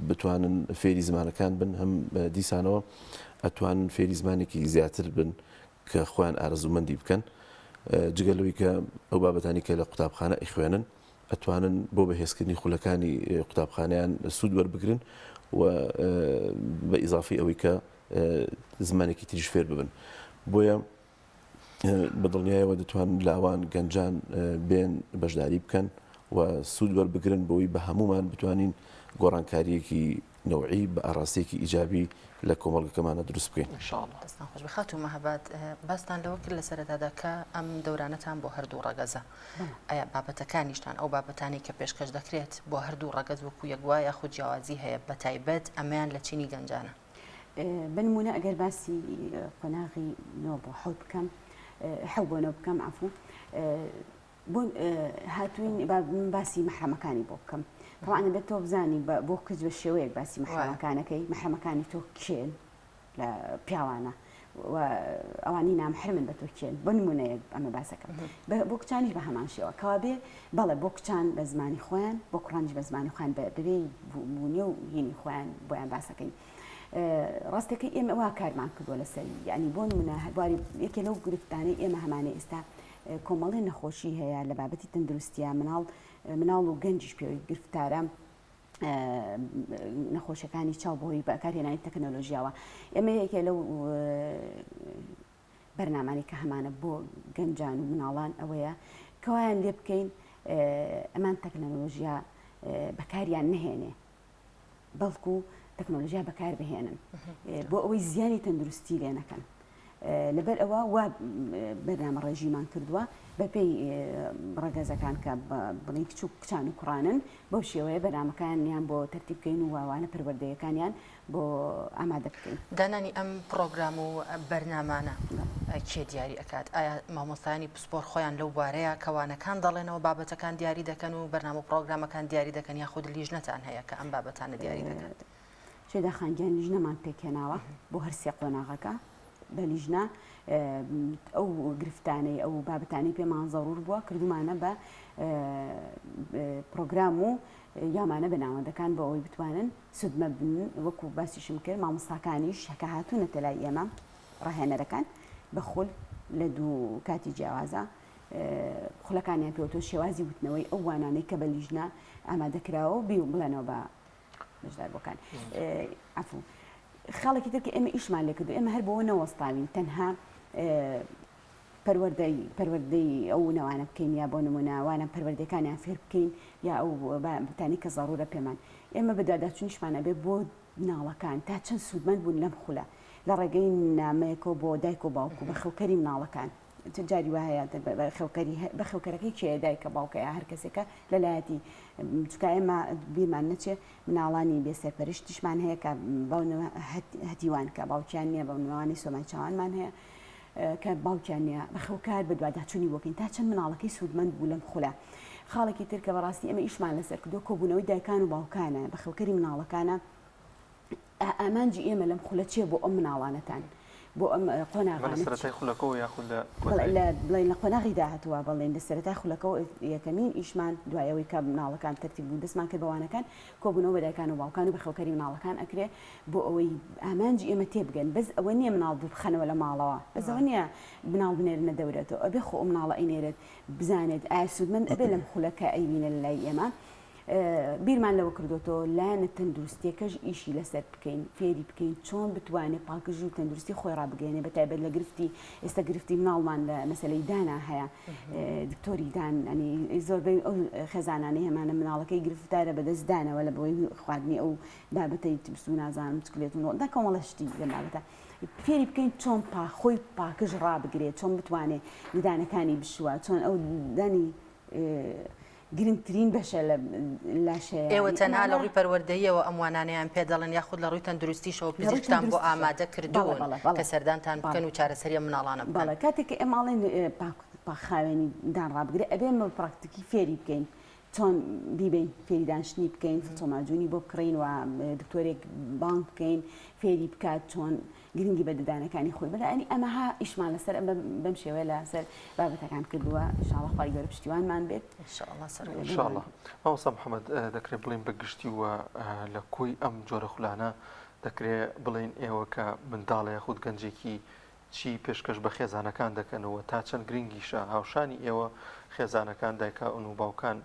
Speaker 8: بتوانن فێری زمانەکان بن هەم دیسانەوە ئەتوان فێری زمانێکی زیاتر بن کە خۆیان ئارەزومەندی بکەن جگەلەوەی کە ئەو بابەتانی کە لە قوتابخانە ئیخوێنن ئەتوانن بۆ بەهێزکردنی خولەکانی قوتابخانیان سوود وەربگرن و بە ئیزافی ئەوەی کە زمانێکی تریش فێر ببن بۆیە بەدڵنیایەوە دەتوان لاوان گەنجان بێن بەشداری بکەن و سوود وەربگرن بۆی بە هەمومان بتوانین گۆڕانکاریەکی نەوعی بە ئاراستێکی ئیجابی لە کۆمەڵگەکەمانە دروست بکەین
Speaker 1: دەستان خۆش بخات و مەهەبات باستان لەوە کرد لە سەرەتادا کە ئەم دەورانەتان بۆ هەردوو ڕەگەزە ئایا بابەتەکانیشتان ئەو بابەتانی کە پێشکەش دەکرێت بۆ هەردوو ڕەگەز وەکو یەکوا یاخود جیاوازی هەیە بە تایبەت ئەمەیان لە چینی گەنجانە
Speaker 9: بنمونە ئەگەر باسی قۆناغی نۆ بۆ حەوت بکەم حەو بۆ نۆ بکەم عەفو بۆ هاتوین باسی محرەمەکانی بۆ بکەم طبعا بێت تۆ بزانی بۆ کەس بە شێوەیەک باسی محرەمەکانەکەی محرەمەکانی تۆ کێن لە پیاوانە و ئەوانی نامحرمن بە تۆ کێن بۆ نمونەیەک ئەمە باسەکەم بۆ کچانیش بە هەمان شێوە کەوابێ بەڵێ بۆ کچان بە زمانی خۆیان بۆ کوڕانیش بە زمانی خۆیان بەبێ بوونیە و هینی خۆیان بۆیان باسەکەین ڕاستەکەی ئێمە وا کارمان کردووە لەسەر ینی بۆ نمونە هەبواری یەکێ لەو گرفتانەی ئێمە هەمانەی ئێستا کۆمەڵی نەخۆشی هەیە لە بابەتی تەندروستیە مناڵ و گەنجیش پێوەی گرفتارە نەخۆشیەکانی چاو بۆی بەکارهێنانی تەکنۆلۆژیاوە ئێمە یەکێ لەو بەرنامانی کە هەمانە بۆ گەنجان و مناڵان ئەوەیە کەوایان لێ بکەین ئەمان تەکنۆلۆژیا بەکاریان نهێنێ بەڵکو تەکنۆلۆژیا بەکار بهێنن بۆ ئەوەی زیانی تەندروستی لێ نەکەن لەبەر ئەوە وا بەرنامە ڕێژیمان کردووە بەپێی ڕەگەزەکان کە بڵین کچوو کچان و کوڕانن بەو شێوەیە بەرنامەکانیان بۆ تەرتیب بکەین و واوانە پەروەردەیەکانیان بۆ ئامادە بکەین
Speaker 1: دانانی ئەم پرۆگرام و بەرنامانە کێ دیاری ئەکات ئایا مامۆستایانی پسپۆر خۆیان لەو بارەیە کەوانەکان دەڵێنەوە بابەتەکان دیاری دەکەن و بەرنامە و پرۆگرامەکان دیاری دەکەن یاخود لیژنەتان هەیە کە ئەم بابەتانە دیاری دەکات
Speaker 9: شێدا خانگیان لیژنەمان پێکێناوە بۆ هەر سێ قۆناغەکە بە لیژنە ئەو گرفتانەی ئەو بابەتانی پێمان زەڕور بووە کردومانە بە پرۆگرام و یامانە بەناوەندەکان بە ئەوەی بتوانن سودمە بن وەکو باسیشم کرد مامۆستاکانیش هەکە هاتوونەتە لای ئێمە ڕاهێنەرەکان بە خول لە دوو کاتی جیاوازە خولەکانیان پێوتۆ شێوازی وتنەوەی ئەو وانانەی کە بە لیژنە ئامادەکراوە و بی و بڵێنەوە بە بەشدار بۆکان عەفو خاڵێکی تر کە ئێمە ئیشمان لێ کردو ئێمە هەر بۆەوە نەوەستاوین تەنها پەروەردەی ئەو نەوانە بکەین یا بۆ نمونەوانە پەروەردەکانیان فێر بکەین یا ئەو بتانی کە زەڕورە پێمان ئێمە بەداداچوونیشمانە بێ بۆ مناڵەکان تا چەند سوودمەند بوون لەم خولە لە ڕێگەی نامەیەکەوە بۆ دایک و باوکو بە خەوکەری مناڵەکان جاری وایە بە خێوکەرەکەی کێ دایکە باوکەیە هەر کەسێکە لەلایەتی چکە ئێمە بیرمان نەچێ مناڵانی بێسەرپەرشتیشمان هەیە کە باونەوە هەتیوان کە باوکیان نییە بە مناڵانی سۆمای چاوانمان هەیە کە باوکیان نییە بەخێوکار بە دواداچوونی بۆکەین تا چەند مناڵەکەی سوودمەند بوو لەم خولە خاڵێکی تر کە بەڕاستی ئێمە ئیشمان لەسەر کردو کۆبوونەوەی دایکان و باوکانە بەخێوکەری مناڵەکانە ئامانجی ئێمە لەم خولە چیە بۆ ئەم مناڵانەتان بۆ ئەم قۆناغانە بڵێن لە قۆناغی داهاتوە بەڵێن لە سەرەتای خولەکەەوە یەکەمین ئیشمان دوایەوەی کە مناڵەکان تەرتیب بوو دەستمان کرد بەوانەکان کۆبوونەوە بەدایکان و باوکان و بەخێوکەری مناڵەکان ئەکرێ بۆ ئەوەی ئامانجی ئێمە تێبگەن بەس ئەوە نییە مناڵ بخەنەوە لە ماڵەوە بەس ئەوە نییە مناڵ بنێرنە دەورێتەوە ئەبێ خۆ مناڵە ئەینێرێت بزانێت ئایا سوودمەند ئەبێ لەم خولەکە ئەیبینە لە لای ئێمە بیرمان لەوە کردوتەوە لایەنە تەندروستیەکەش ئیشی لەسەر بکەین فێری بکەین چۆن بتوانێت پاکژی و تەندروستی خۆی ڕابگەێنێ بەتایبەت لە گرفتی ئێستا گرفتی مناڵمان لە مەسلەی دانا هەیە دکتۆری دان ئەنی زۆربەی ئەو خێزانانەی هەمانە مناڵەکەی گرفتارە بەدەست دانەوە لە بەوەی خواردنی ئەو بابەتەی تبس و نازانم چکلێت و دا کۆمەڵەشتی لە بابەتە فێری بکەین چۆن خۆی پاکژ ڕابگرێت چۆن بتوانێت لەدانەکانی بشوە چۆن ئەو دانی گرنگترین بەشە لە لاشەیە
Speaker 1: ئێوە تەنها لە ڕووی پەروەردەییەوە ئەموانانیان پێ دەڵێن یاخود لە ڕووی تەندروستیشەوە پزیشکتان بۆ ئامادە کردوون کە سەردانتان بکەن و چارەسەریە مناڵانە بکەن
Speaker 9: بەڵێ کاتێک کە ئێماڵێن پاخاوێنی دان ڕابگرێت ئەبێمە پراکتیکی فێری بکەین چۆن بیبین فێری دانشتنی بکەین فۆماجوونی بۆ بکڕین و دکتۆرێک بانک بکەین فێری بکات چۆن گرنگی بە ددانەکانی خۆی بەلانی ئەمەها ئیشمان لەسەر بەم شێوەیە لەسەر بابەتەکان کردووە ئینشاڵڵا خوای گەورە پشتیوانمان بێت
Speaker 2: ئینشاڵڵا مامۆستا محەممەد دەکرێت بڵین بەگشتی وە لە کۆی ئەم جۆرە خولانە دەکرێت بڵین ئێوە کە منداڵە خود گەنجێکی چی پێشکەش بە خێزانەکان دەکەنەوە تا چەند گرنگیشە هاوشانی ئێوە خێزانەکان دایکان و باوکان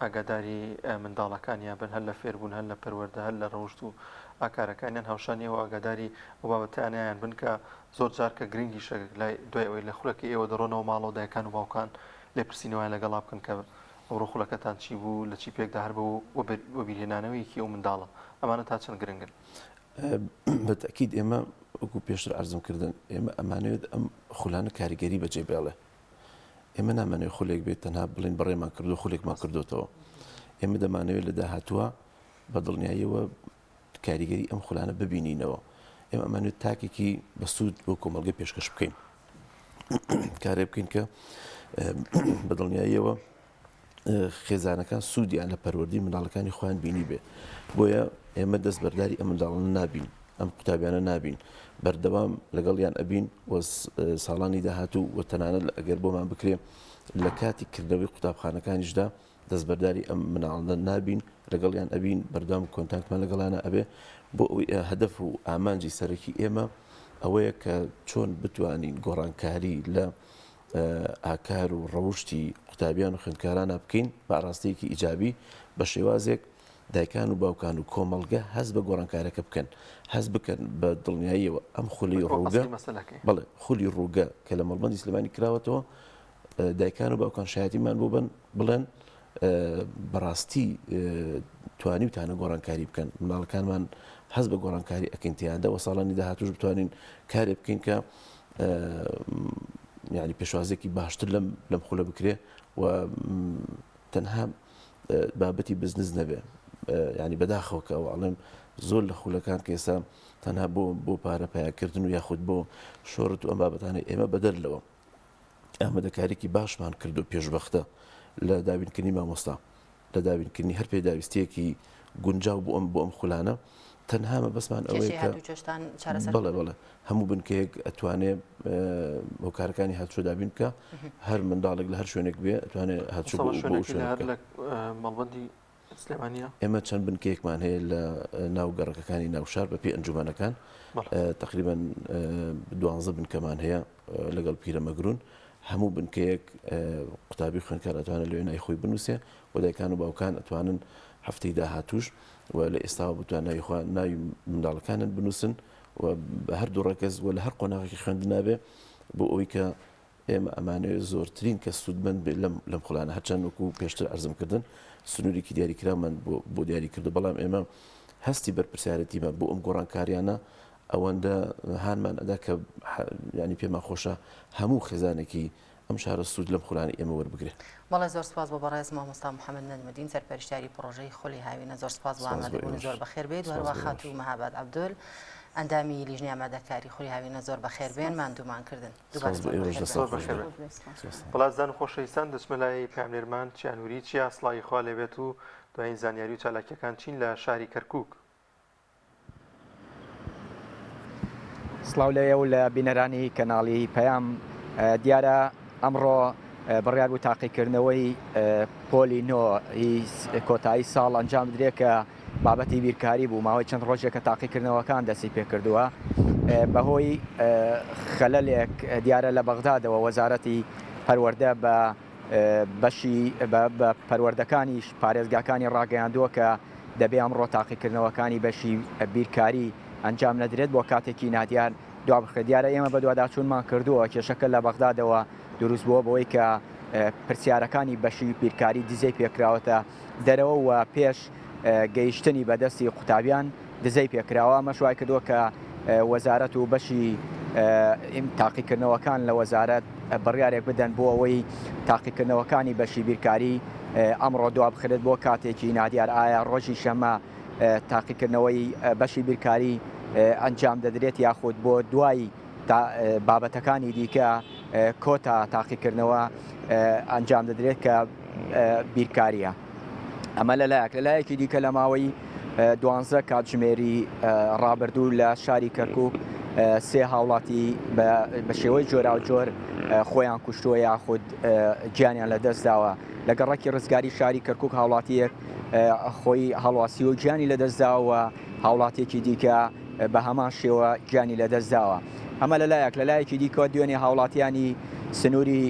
Speaker 2: ئاگاداری منداڵەکانیان بن هەر لە فێربوون هەر لە پەروەردە هەر لە ڕەوشت و ئاکارەکانیان هاوشانیەوە ئاگاداری و بابەتیانیان بن کە زۆر جار کە گرنگیشە لای دوای ئەوەی لە خولەکە ئێوە دەڕۆنەوە ماڵەوە دایکان و باوکان لێپرسینەوەیان لەگەڵا بکەن کە ئەوڕۆ خولەکەتان چی بوو لە چی پێکدا هەر بە بیرهێنانەوەیکی ئەو منداڵە ئەمانە تا چەند گرنگن
Speaker 8: بەتەکید ئێمە وەکو پێشتر عەرزم کردن ئێمە ئەمانەوێت ئەم خولانە کاریگەری بەجێ بێڵێ ئێمە نامانەوێت خولێک بێت تەنها بڵین بەڕێمان کردو خولێکمان کردوتەوە ئێمە دەمانەوێت لە داهاتووە بە دڵنیاییەوە کاریگەری ئەم خولانە ببینینەوە ئێمە ئەمانوێت تاکێکی بە سوود بۆ کۆمەڵگەی پێشکەش بکەین کارێ بکەین کە بە دڵنیاییەوە خێزانەکان سوودیان لە پەروەردی منداڵەکانی خۆیان بینی بێ بۆیە ئێمە دەست بەرداری ئەم منداڵانە نابین ئەم قوتابیانە نابین بەردەوام لەگەڵیان ئەبین و ساڵانی داهاتوو و تەنانەت ئەگەر بۆمان بکرێ لە کاتی کردنەوەی قوتابخانەکانیشدا دەستبەرداری ئەم مناڵانە نابین لەگەڵیان ئەبین بەردەوام کۆنتاکتمان لەگەڵانە ئەبێ بۆ ئەوەی هەدەف و ئامانجی سەرەکی ئێمە ئەوەیە کە چۆن بتوانین گۆڕانکاری لە ئاکار و ڕەوشتی قوتابیان و خوێندکارانە بکەین بە ئاراستەیەکی ئیجابی بە شێوازێک دایکان و باوکان و کۆمەڵگە هەست بە گۆڕانکارەکە بکەن هەست بکەن بە دڵنیاییەوە ئەم خولی ڕووگە بەڵێ خولی ڕووگە کە لە مەڵبەندی سلێمانی کراوەتەوە دایکان و باوکان شایەتیمان بۆ بن بڵێن بەڕاستی توانی وتانە گۆڕانکاری بکەن مناڵەکانمان هەست بە گۆڕانکاری ئەکەینتیاندا و ساڵانی داهاتوش بتوانین کارێ بکەین کە یعنی پێشوازێکی باشتر لەم خولە بکرێ و تەنها بابەتی بزنس نەبێ ینی بەداخەوە ئەڵێم زۆر لە خولەکان کە ئێستا تەنها بۆ پارە پیاکردن و یاخود بۆ شۆڕت و ئەم بابەتانە ئێمە بەدەرلەوە ئامادەکارێکی باشمان کرد و پێشبەختە لە دابینکردنی مامۆستا لە دابینکردنی هەر پێداویستەیەکی گونجاو بۆ ئەم خولانە تەنها بەسمان ئەوەیە بەڵێ بەڵێ هەموو بنکەیەک ئەتوانێت هۆکارەکانی هاتوچۆ دابین بکە هەر منداڵێک لە هەر شوێنێک بێ ئەتوانێت هاتوچۆ
Speaker 2: مەڵبەندی سلێمانیە
Speaker 8: ئێمە چەند بنکەیەکمان هەیە لە ناو گەڕەکەەکانی ناوشار بە پێی ئەنجومەنەکان تقریبان 12 بنکەمان هەیە لەگەڵ پیرەمەگرون هەموو بنکەیەک قوتابی خوێندکار ئەتوانێت لە وێنای خۆی بنووسێ و دایکان و باوکان ئەتوانن هەفتەی داهاتوش و لە ئێستاوە بتوان ناوی منداڵەکانن بنووسن و بە هەردوو ڕێکەس و لە هەر قۆناغێکی خوێندن نابێ بۆ ئەوەی کە ئێمە ئەمانەوێت زۆرترین کە سوودمەند بێ لەم خولانە هەرچەند وەکو پێشتر عەرزم کردن سنوورێکی دیاریکرامان بۆ دیاری کردو بەڵام ئێمە هەستی بەرپرسیارەتیمە بۆ ئەم گۆڕانکاریانە ئەوەندە هانمان ئەدا کە ینی پێمان خۆشە هەموو خێزانێکی ئەم شارە سوود لەم خولانی ئێمە وەربگرێت.
Speaker 1: بەڵێ زۆر سپاس بۆ بەڕێز مامۆستا محەممەد نەجمەدین سەرپەرشتیاری پرۆژەی خولی هاوینە زۆر سپاس بۆ ئامادەبوونی زۆر بەخێر بێت و هەروە خاتوو مەهاباد عەبدول ئەندامی لیژنەی ئامادەکاری خولی هاوینە زۆر بەخێر بێن ماندوومانکردن.
Speaker 2: بەڵازدان و خۆشەویستان دەچمە لای پامێرمان چیانوری چی ئاسڵی خوا لێبێت و دوایین زانیاری و چالاکیەکان چین لە شاری کەرکووک.
Speaker 10: سڵاو لێە و لە بینەرانی کەناڵی پەیام دیارە ئەمڕۆ بڕیار بوو تاقیکردنەوەی پۆلی نۆ کۆتایی ساڵ ئەنجام درێت کە بابەتی بیرکاری بوو ماوەی چەند ڕۆژێکە تاقیکردنەوەکان دەستی پێکردووە بەهۆی خەلەلێک دیارە لە بەغدادەوە وەزارەتی پەروەردە بە بەشی بە پەروەردەکانی پارێزگاکانی ڕاگەیاندووە کە دەبێ ئەمڕۆ تاقیکردنەوەکانی بەشی بیرکاری ئەنجام نەدرێت بۆ کاتێکی نادیار دوا بخرێت. دیارە ئێمە بە دوواداچوونمان کردووە کێشەکە لە بەغدادەوە دروست بووە بەوەی کە پرسیارەکانی بەشی بیرکاری دزەی پێکراوەتە دەرەوە و پێش گەیشتنی بەدەستی قوتابیان دزەی پێکراوە. ئەمە شوای کردووە کە وەزارەت و بەشی تاقیکردنەوەکان لە وەزارەت بڕیارێک بدەن بۆ ئەوەی تاقیکردنەوەکانی بەشی بیرکاری ئەمڕۆ دوا بخرێت بۆ کاتێکی نادیار. ئایا ڕۆژی شەمە تاقیکردنەوەی بەشی بیرکاری ئەنجام دەدرێت یاخود بۆ دوای بابەتەکانی دیکە کۆتا تاقیکردنەوە ئەنجام دەدرێت کە بیرکاریە. ئەمە لەلایەکی دیکە لە ماوەی 12 کاتژمێری ڕابردوو لە شاری کەرکووک سێ هاوڵاتی بە شێوەی جۆرا و جۆر خۆیان کوشتووە یاخود گیانیان لە دەستداوە. لە گەڕێکی ڕزگاری شاری کەرکووک هاوڵاتیەک خۆی هەڵواسی و گیانی لە دەستداوە هاوڵاتێکی دیکە بە هەمان شێوە گیانی لە دەستداوە. ئەمە لەلایەکی دیکە دوێنێ هاوڵاتیانی سنووری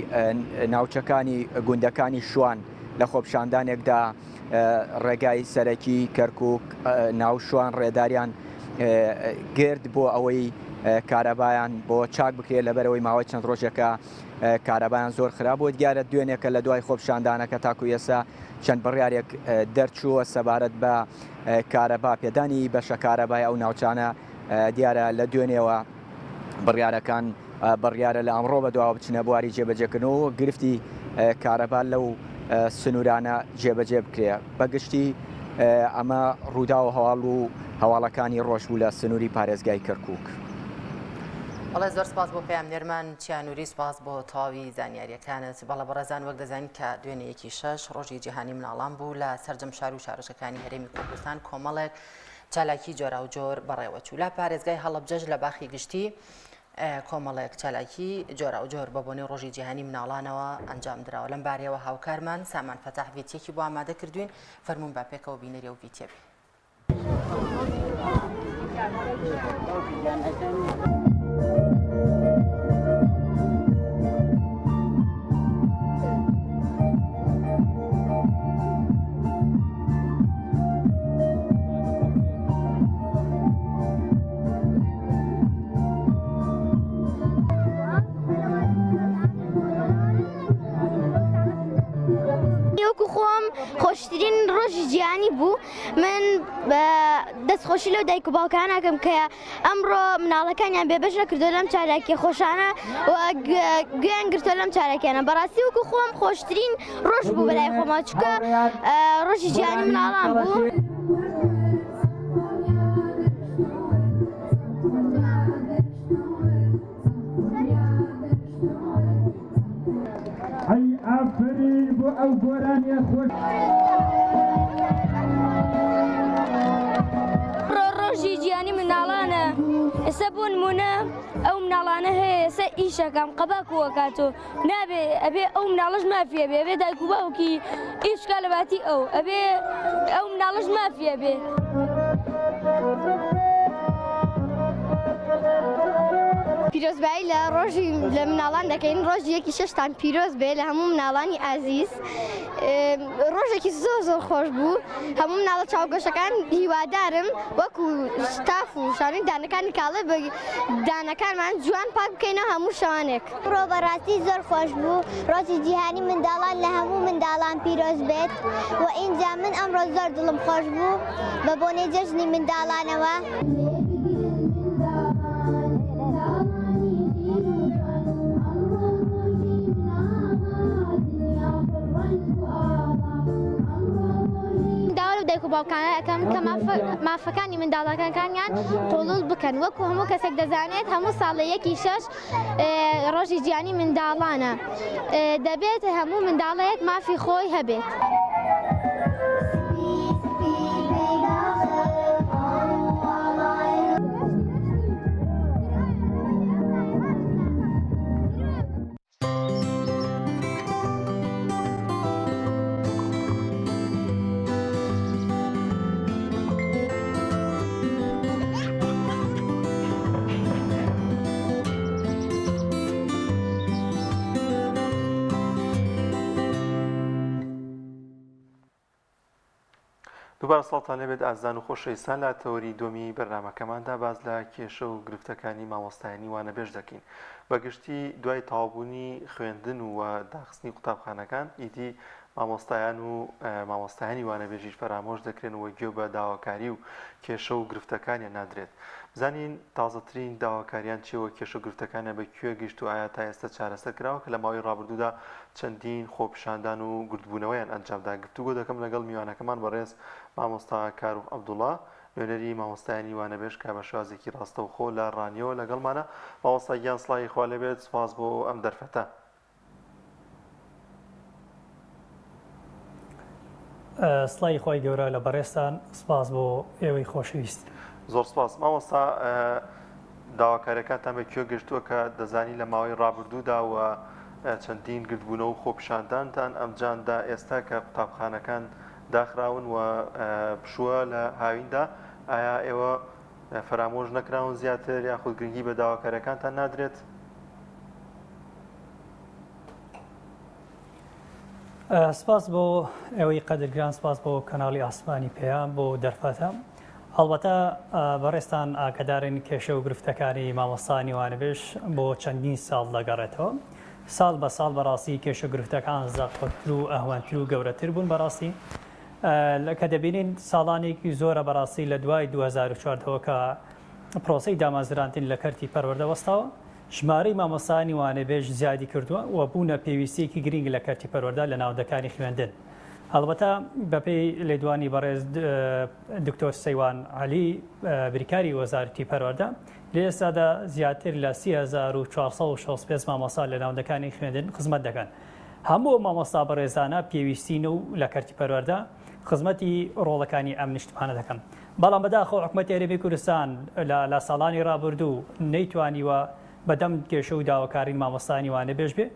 Speaker 10: ناوچەکانی گوندەکانی شوان لە خۆپشاندانێکدا ڕێگای سەرەکی کەرکووک ناو شوان ڕێداریان گرد بۆ ئەوەی کارەبایان بۆ چاک بکرێت لەبەرەوەی ماوەی چەند ڕۆژێکە کارەبایان زۆر خراپ بۆ دیارە دوێنێکە لە دوای خۆپشاندانەکە تاکو ئێستا چەند بڕیارێک دەرچووە سەبارەت بە کارەبا پێدانی بەشە کارەبای ئەو ناوچانە دیارە لە دوێنێەوە بڕیارەکان بڕیارە لە ئەمڕۆ بە دواوە بچنە بواری جێبەجێکردنەوە گرفتی کارەبا لەو سنوورانە جێبەجێ بکرێ. بەگشتی ئەمە ڕوودا و هەواڵ و هەواڵەکانی ڕۆژ بوو لە سنووری پارێزگای کەرکووک.
Speaker 1: بەڵێ زۆر سپاس بۆ پامێرمان چیانوری سپاس بۆ تەواوی زانیاریەکانت. بەڵە بەڕێزان وەک دەزانین کە دوێنەیەکی 6 ڕۆژی جیهانی مناڵان بوو لە سەرجەم شار و شارۆچەکانی هەرێمی کوردستان کۆمەڵێک چالاکی جۆرا و جۆر بەڕێوەچوو لە پارێزگای هەڵەبجەش لە باخی گشتی کۆمەڵێک چالاکی جۆرا و جۆر بە بۆنەی ڕۆژی جیهانی مناڵانەوە ئەنجام درراوە. لەم بارەیەوە هاوکارمان سامان فەتاح ڤیدیۆیەکی بۆ ئامادە کردوین فەرموون با پێکەوە بینەریە و ڤیدیۆ.
Speaker 6: خۆشترین ڕۆژی گیانی بوو من دەستخۆشی لەو دایک و باوکانەکەم کە ئەمڕۆ مناڵەکانیان بێبەش نەکردو لەم چالاکی خۆشانە و گوێیان گرتۆ لەم چالاکیانە. بەڕاستی وەکو خۆم خۆشترین ڕۆژ بوو بەلای خۆما چکە ڕۆژی گیانی مناڵان بوو.
Speaker 11: ئافرین بۆ ئەو گۆرانیە خۆش
Speaker 7: ڕۆژی گیانی مناڵانە ئێستا بۆ نمونە ئەو مناڵانە هەیە ئێستا ئیشەکەم قەباکووەکاتۆ نابێ ئەبێ ئەو مناڵەش مافیە بێ ئەبێ دایک و باوکی ئیشکا لە باتی ئەو ئەبێ ئەو مناڵەش مافیە بێ.
Speaker 6: پیرۆزبایی لە ڕۆژی لە مناڵان دەکەین ڕۆژی یەکی شەشتان پیرۆز بێ لە هەموو مناڵانی ئازیز. ڕۆژێکی زۆر خۆش بوو هەموو مناڵە چاوگۆشەکان هیوادارم وەکو شتاف و شانوی دانەکانی کاڵە بە دانەکانمان جوان پاک بکەینەوە هەموو شەوانێک.
Speaker 12: ڕۆ بەڕاستی زۆر خۆش بوو ڕۆژی جیهانی منداڵان لە هەموو منداڵان پیرۆز بێت و ئینجا من ئەمڕۆ زۆر دڵم خۆش بوو بە بۆنەی جەژنی منداڵانەوە. وەکو باوکانە ئەەکەم کە مافەکانی منداڵەکانیان قوڵڵ بکەن وەکو هەموو کەسێک دەزانێت هەموو ساڵەیەکی شەش ڕۆژی گیانی منداڵانە دەبێت هەموو منداڵەیەک مافی خۆی هەبێت.
Speaker 2: دووبارە سڵاتان لەبێت ئازان و خۆشەویستان لە تەوەری دومی بەرنامەکەماندا باز لە کێشە و گرفتەکانی مامۆستایانی وانە بێژ دەکەین بەگشتی دوای تەواوبوونی خوێندن و داخستنی قوتابخانەکان ئیدی مامۆستایان و مامۆستایانی وانەبێژیش فەرامۆش دەکرێن و گوێ بە داواکاری و کێشە و گرفتەکانیان نادرێت. بزانین تازەترین داواکاریان چیەوە کێشە و گرفتەکانە بە کوێ گەیشت و ئایا تا ئێستا چارەسەر کراوە کە لە ماوەی ڕابردوودا چەندین خۆپیشاندان و گردبوونەوەیان ئەنجامدا. گفتوگۆ دەکەم لەگەڵ میوانەکەمان بەڕێز مامۆستا کاروف عەبدوڵڵا نوێنەری مامۆستایانی وانەبێژ کە بە شێوازێکی ڕاستەوخۆ لە ڕانیەوە لەگەڵمانە. مامۆستا گیان سڵاوی خوا لەبێت، سوپاس بۆ ئەم دەرفەتە.
Speaker 13: سڵاوی خۆی گەورە لە بەڕێستان، سپاس بۆ ئێوەی خۆشەویست.
Speaker 2: زۆر سپاس. مامۆستا داواکاریەکانتان بە کوێ گەشتووە کە دەزانی لە ماوەی ڕابردوودا و چەندین گردبوونەوە و خۆپیشاندانتان ئەمجاندا ئێستا کە قوتابخانەکان داخراون و پشووە لە هاویندا ئایا ئێوە فەرامۆژ نەکراون زیاتر یاخود گرنگی بە داواکاریەکانتان نادرێت؟
Speaker 13: سپاس بۆ ئێوەی قەدرگران، سپاس بۆ کەناڵی ئاسمانی پێیان بۆ دەرفەتە. هەڵبەتە بەڕێستان ئاگادارین کێشە و گرفتەکانی مامۆستانی وانەبێژ بۆ چەندین ساڵ دەگەڕێتەوە. ساڵ بە ساڵ بەڕاستی کێشە و گرفتەکان زەقتر و ئەهوانتر و گەورەتر بوون. بەڕاستی کە دەبینین ساڵانێکی زۆرە بەڕاستی لە دوای 2014 کە پرۆسەی دامازراندن لە کەرتی پەروەردە وەستاوە، ژمارەی مامۆستانی وانەبێژ زیادی کردووە و بوونە پێویستیەکی گرنگ لە کەرتی پەروەردە لە ناودەکانی خوێندن. هەڵبەتە بەپێی لێدوانی بەڕێز دکتۆر سەیوان عەلی بریکاری وەزارەتی پەروەردە لە ئێستادا زیاتر لە 3465 مامۆستا لە ناودەکانی خوێندن خزمەت دەکەن. هەموو مامۆستا بەڕێزانە پێویستین و لە کەرتی پەروەردە خزمەتی ڕۆڵەکانی ئەم نیشتمانە دەکەن. بەڵام بەداخەوە حکومەتی هەرێمی کوردستان لە ساڵانی ڕابردوو نەیتوانیوە بەدەم کێشە و داواکاری مامۆستانی وانەبێژ بێ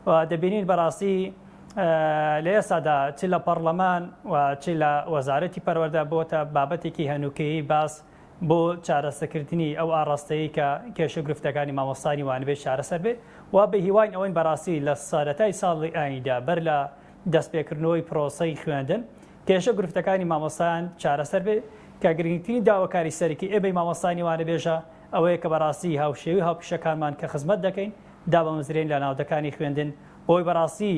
Speaker 13: و دەبینین بەڕاستی لە ئێستادا چ لە پەرلەمان و چ لە وەزارەتی پەروەردە بۆتە بابەتێکی هەنووکەیی باس بۆ چارەسەرکردنی ئەو ئاڕاستەیە کە کێشە و گرفتەکانی مامۆستانی وانەبێژ چارەسەر بێ و بە هیوای ئەوەی بەڕاستی لە سەرەتای ساڵی ئایندا بەر لە دەستپێکردنەوەی پرۆسەی خوێندن کێشە و گرفتەکانی مامۆستایان چارەسەر بێ کە گرنگترین داواکاری سەرەکی ئێبەی مامۆستانی وانەبێژە ئەوەیە کە بەڕاستی هاوشێوی هاوپیشەکانمان کە خزمەت دەکەین دابەمزرێن لە ناودەکانی خوێندن بۆی بەڕاستی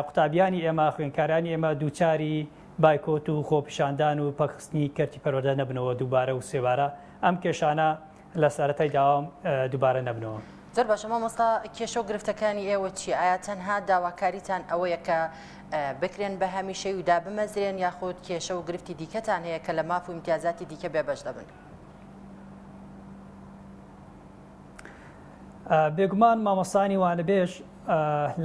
Speaker 13: قوتابیانی ئێمە خوێندکارانی ئێمە دووچاری بایکۆت و خۆپیشاندان و پەخستنی کەرتی پەروەردە نەبنەوە دووبارە و سێبارە ئەم کێشانە لە سەرەتای داوام دووبارە نەبنەوە.
Speaker 1: زۆر باشە مامۆستا، کێشە و گرفتەکانی ئێوە چی؟ ئایا تەنها داواکاریتان ئەوەیە کە بکرێن بە هەمیشەی و دابمەزرێن یاخود کێشە و گرفتی دیکەتان هەیە کە لە ماف و امتیازاتی دیکە بێبەش دەبن؟
Speaker 13: بێگومان مامۆستانی وانەبێژ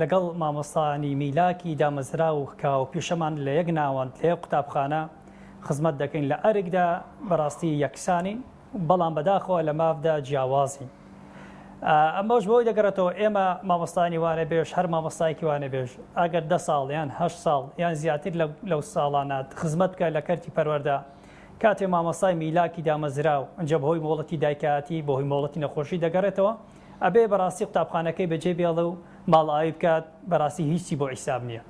Speaker 13: لەگەڵ مامۆستانی میلاکی دامەزرا و کاو پیشەمان لە یەک ناوەند لە قوتابخانە خزمەت دەکەین لە ئەرێکدا بەڕاستی یەکسانین، بەڵام بەداخەوە لە مافدا جیاوازین. ئەمەش بۆی دەگەڕێتەوە ئێمە مامۆستانی وانەبێژ هەر مامۆستایەکی وانەبێژ ئەگەر 10 ساڵ یان 8 ساڵ یان زیاتر لەو ساڵانات خزمەت بکە لە کەرتی پەروەردە کاتێ مامۆستای میلاکی دامەزرا و ئەنجە بەهۆی مۆڵەتی دایکاتی بەهۆی مۆڵەتی نەخۆشی دەگەڕێتەوە ئەبێ بەڕاستی قوتابخانەکەی بەجێ بێڵە و ماڵاوی بکات بەڕاستی هیچی بۆ حیساب نییە.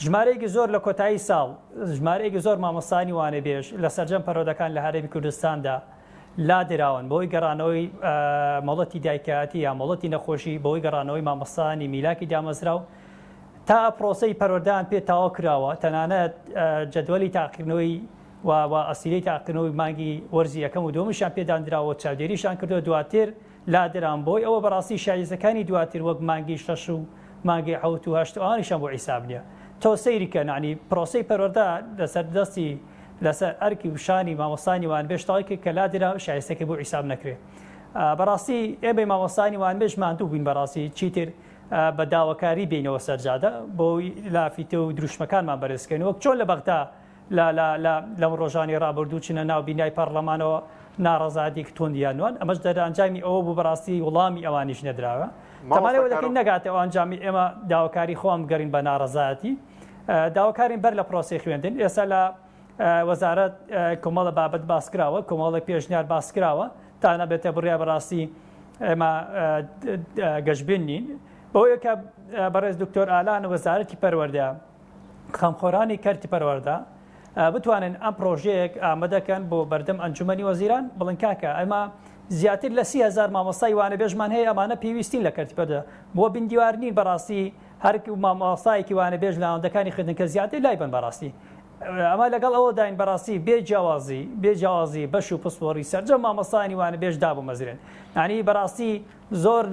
Speaker 13: ژمارەیەکی زۆر لە کۆتایی ساڵ ژمارەیەکی زۆر مامۆستانی وانەبێژ لە سەرجەم پەرۆدەکان لە هەرێمی کوردستاندا لا دراون بۆی گەڕانەوەی مۆڵەتی دایکاتی یا مۆڵەتی نەخۆشی بۆی گەڕانەوەی مامۆستانی میلاکی دامەزرا و تا پرۆسەی پەروەردەیان پێ تاوا کراوە تەنانەت جەدوەلی تاقیکردنەوەی و ئەسیرەی تاقیکردنەوەی مانگی وەرزی یەکەم و دووەمیشیان پێدانراوە چاودێریشان کردووە دواتر لادران بۆی ئەوە بەڕاستی شایزەکانی دواتر وەک مانگی 6 و مانگی 7 و 8 ئەوانیشان بۆ حیساب نییە. تۆ سەیری کە نانی پرۆسەی پەروەردە لەسەر دەستی لەسەر ئەرکی و شانی مامۆستانی وانبێژ تاڵێکی کە لادرا شایستەکە بۆ حیساب نەکرێت. بەڕاستی ئێمە مامۆستانی وانبێژ ماندوو بووین بەڕاستی چیتر بە داواکاری بینەوە سەرجادە بۆی لافیتە و دروشمەکانمان بەرزکەین وەک چۆن لە بەغدا لەم ڕۆژانی ڕابردوو چنە ناو بینای پەرلەمانەوە ناڕەزادێک تۆندیانوان ئەمەش دەرانجامی ئەوە بوو بەڕاستی وڵامی ئەوانیش نەدراوە تەمانەوە دەکەین نەگاتەوە ئەنجامی ئێمە داواکاری خۆم گەڕین بە ناڕەزایەتی داواکارین بەر لە پرۆسی خوێندن ئێستا لە وەزارەت کۆمەڵە بابەت باسکراوە کۆمەڵی پێشنیار باسکراوە تا نەبێتە بڕیا بەڕاستی ئێمە گەشتبین نین بەوەیە کە بەڕێز دکتۆر ئالان وەزارەتی پەروەردە خەمخۆرانی کەرتی پەروەردە بتوانن ئەم پرۆژەیەک ئامادەکەن بۆ بەردەم ئەنجومەنی وەزیران بڵین کاکە ئەمە زیاتر لە 30,000 مامۆستای وانەبێژمان هەیە ئەمانە پێویستین لە کەرتی پەروەردە بۆ بندیوار نین بەڕاستی هەر مامۆستایەکی وانەبێژ لە ئەوەندەکانی خوێندنکە زیاتر لای بن بەڕاستی ئەمە لەگەڵ ئەوە داین بەڕاستی بێجیاوازی بەش و پسپۆڕی سەرجەم مامۆستانی وانەبێژ دابوومەزرێن ینی بەڕاستی زۆر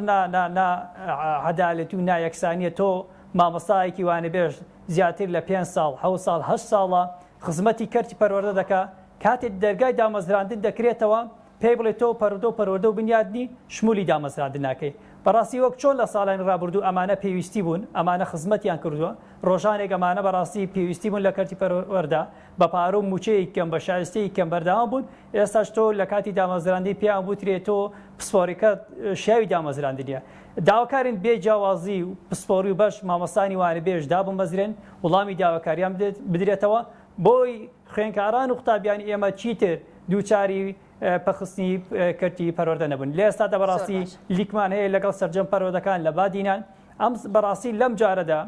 Speaker 13: عەدالەتی و نایەکسانیە تۆ مامۆستایەکی وانەبێژ زیاتر لە 5 ساڵ 7 ساڵ 8 ساڵە خزمەتی کەرتی پەروەردە دەکا کاتێک دەرگای دامەزراندن دەکرێتەوە پێی بڵێت تۆ پەروەردە و بنیادنی شمولی دامەزراندن ناکەی بەڕاستی وەک چۆن لە ساڵانی ڕابردوو ئەمانە پێویستی بوون ئەمانە خزمەتیان کردووە ڕۆژانێک ئەمانە بەڕاستی پێویستی بوون لە کەرتی پەروەردە بە پارە و موچەیەک کەم بە شایستەی کەم بەردەوام بوون ئێستاش تۆ لە کاتی دامەزراندنی پێیان بوترێت تۆ پسپۆڕیکە شیاوی دامەزراندنیە داواکارین بێجیاوازی و پسپۆڕی و بەش مامۆستانی وانەبێژ دابوومەزرێن وڵامی داواکاریان بدرێتەوە بۆی خوێنکاران و قوتابیانی ئێمە چیتر دووچاری پەخستنی کەرتی پەروەردە نەبوون لە ئێستادا بەڕاستی لیکمان هەیە لەگەڵ سەرجەم پەروەردەکان لە بادینان ئەم بەڕاستی لەم جارەدا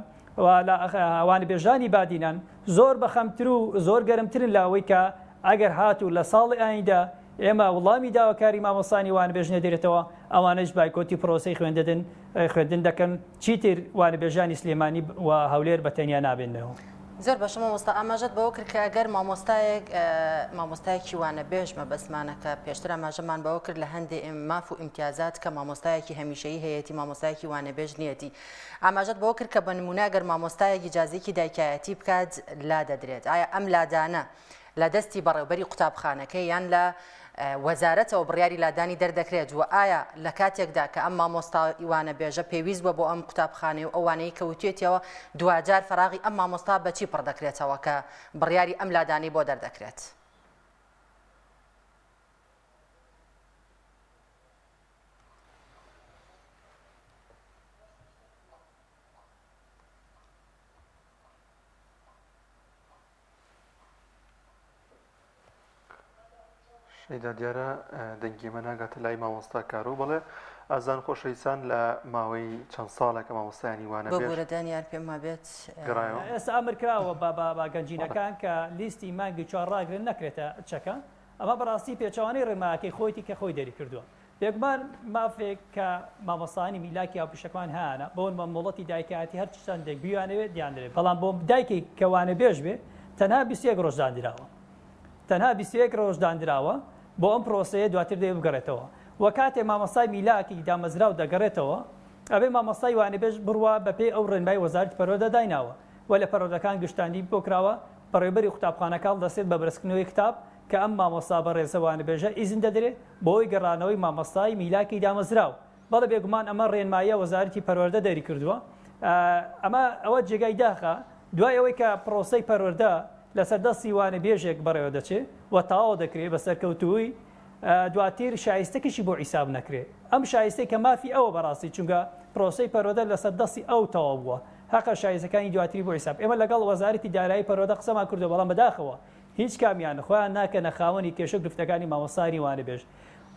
Speaker 13: وانەبێژانی بادینان زۆر بەخەمتر و زۆر گەرمترن لاوەی کە ئەگەر هاتوو لە ساڵی ئایندا ئێمە وڵامی داواکاری مامۆستانی وانەبێژ نەدێرێتەوە ئەوانش بایکۆتی پرۆسەی خوێندن دەکەن چیتر وانەبێژانی سلێمانی و هەولێر بەتەنیا نابێنەوە
Speaker 1: زۆر بەشە مامۆستا ئاماژەت بەوە کرد کە ئەگەر مامۆستایەکی وانەبێژ مەبەسمانەکە پێشتر ئاماژەمان بەوە کرد لە هەندێک ماف و ئیمتیازات کە مامۆستایەکی هەمیشەیی هەیەی مامۆستایەکی وانەبێژ نیەتی ئاماژەت بەوە کرد کە بە نمونە ئەگەر مامۆستایەکی جازێکی دایکایەتی بکات لا دەدرێت ئایا ئەم لادانە لە دەستی بەڕێوبەری قوتابخانەکەی یان لە وەزارەتەوە بڕیاری لادانی دەردەکرێت و ئایا لە کاتێکدا کە ئەم مامۆستا وانەبێژە پێویست بە بۆ ئەم قوتابخانەی و ئەوانەی کەوتێتەوە دوجار فراغی ئەم مامۆستا بەچی پڕ دەکرێتەوە کە بڕیاری ئەم لادانی بۆ دەردەکرێت
Speaker 2: شەیدا دیارە دەنگیمە ناگاتە لای مامۆستا کارۆ بڵێ ئازان خۆشەویستان لە ماوەی چەند ساڵێکە مامۆستایانی وانەبێژ
Speaker 1: بۆ دانیار پێم وابێت
Speaker 13: ئێستا ئەمرکراوە بە گەنجینەکان کە لیستی مانگی چوارڕاگرن نەکرێتە چەکە ئەمە بەڕاستی پێچوانەی ڕێماکەی خۆیتی کە خۆی دەری کردووە بێگومان مافێک کە مامۆستانی میلاکی هاوپشەکان هەیەە بۆن مەموڵەتی دایکاتی هەر چەندێک بیانەوێت دیاندرێت بەڵام بۆ دایکی کە وانەبێژ بێ تەنها 21 ڕۆژ دانراوە تەنها 21 ڕۆژ دانراوە بۆ ئەم پرۆسەیە دواتر دێ بگەڕێتەوە وە کاتێ مامۆستای میلاکی دامەزراو دەگەڕێتەوە ئەبێ مامۆستای وانەبێژ بڕوە بەپێی ئەو ڕێنمای وەزارەتی پەروەردە دایناوە و لە پەروەردەکان گشتاندی بۆکراوە بەڕێوەبەری قوتابخانەکان دەستێت بە بەرزکردنەوەی کتاب کە ئەم مامۆستا بەڕێزە وانەبێژە ئیزن دەدرێت بۆی گەڕانەوەی مامۆستای میلاکی دامەزراو بەڵێ بێگومان ئەمە ڕێنمایە وەزارەتی پەروەردە دەری کردووە ئەمە ئەوە جێگای داخە دوای ئەوەی کە پرۆسەی پەروەردە لەسەر دەستی وانەبێژێک بەڕێوە دەچێت و تەواو دەکرێت بە سەرکەوتووی دواتر شایستەکەشی بۆ حیساب نەکرێت ئەم شایستەی کە مافی ئەوە بەڕاستی چونکە پرۆسەی پەروەردە لەسەر دەستی ئەو تەواو بووە هەقە شایستەکانی دواتری بۆ حیساب ئێمە لەگەڵ وەزارەتی دارایی پەروەردە قسەمان کردو بەڵام بەداخەوە هیچ کامیان خۆیان ناکەنە خاوەنی کێشە گرفتەکانی مامۆستانی وانەبێژ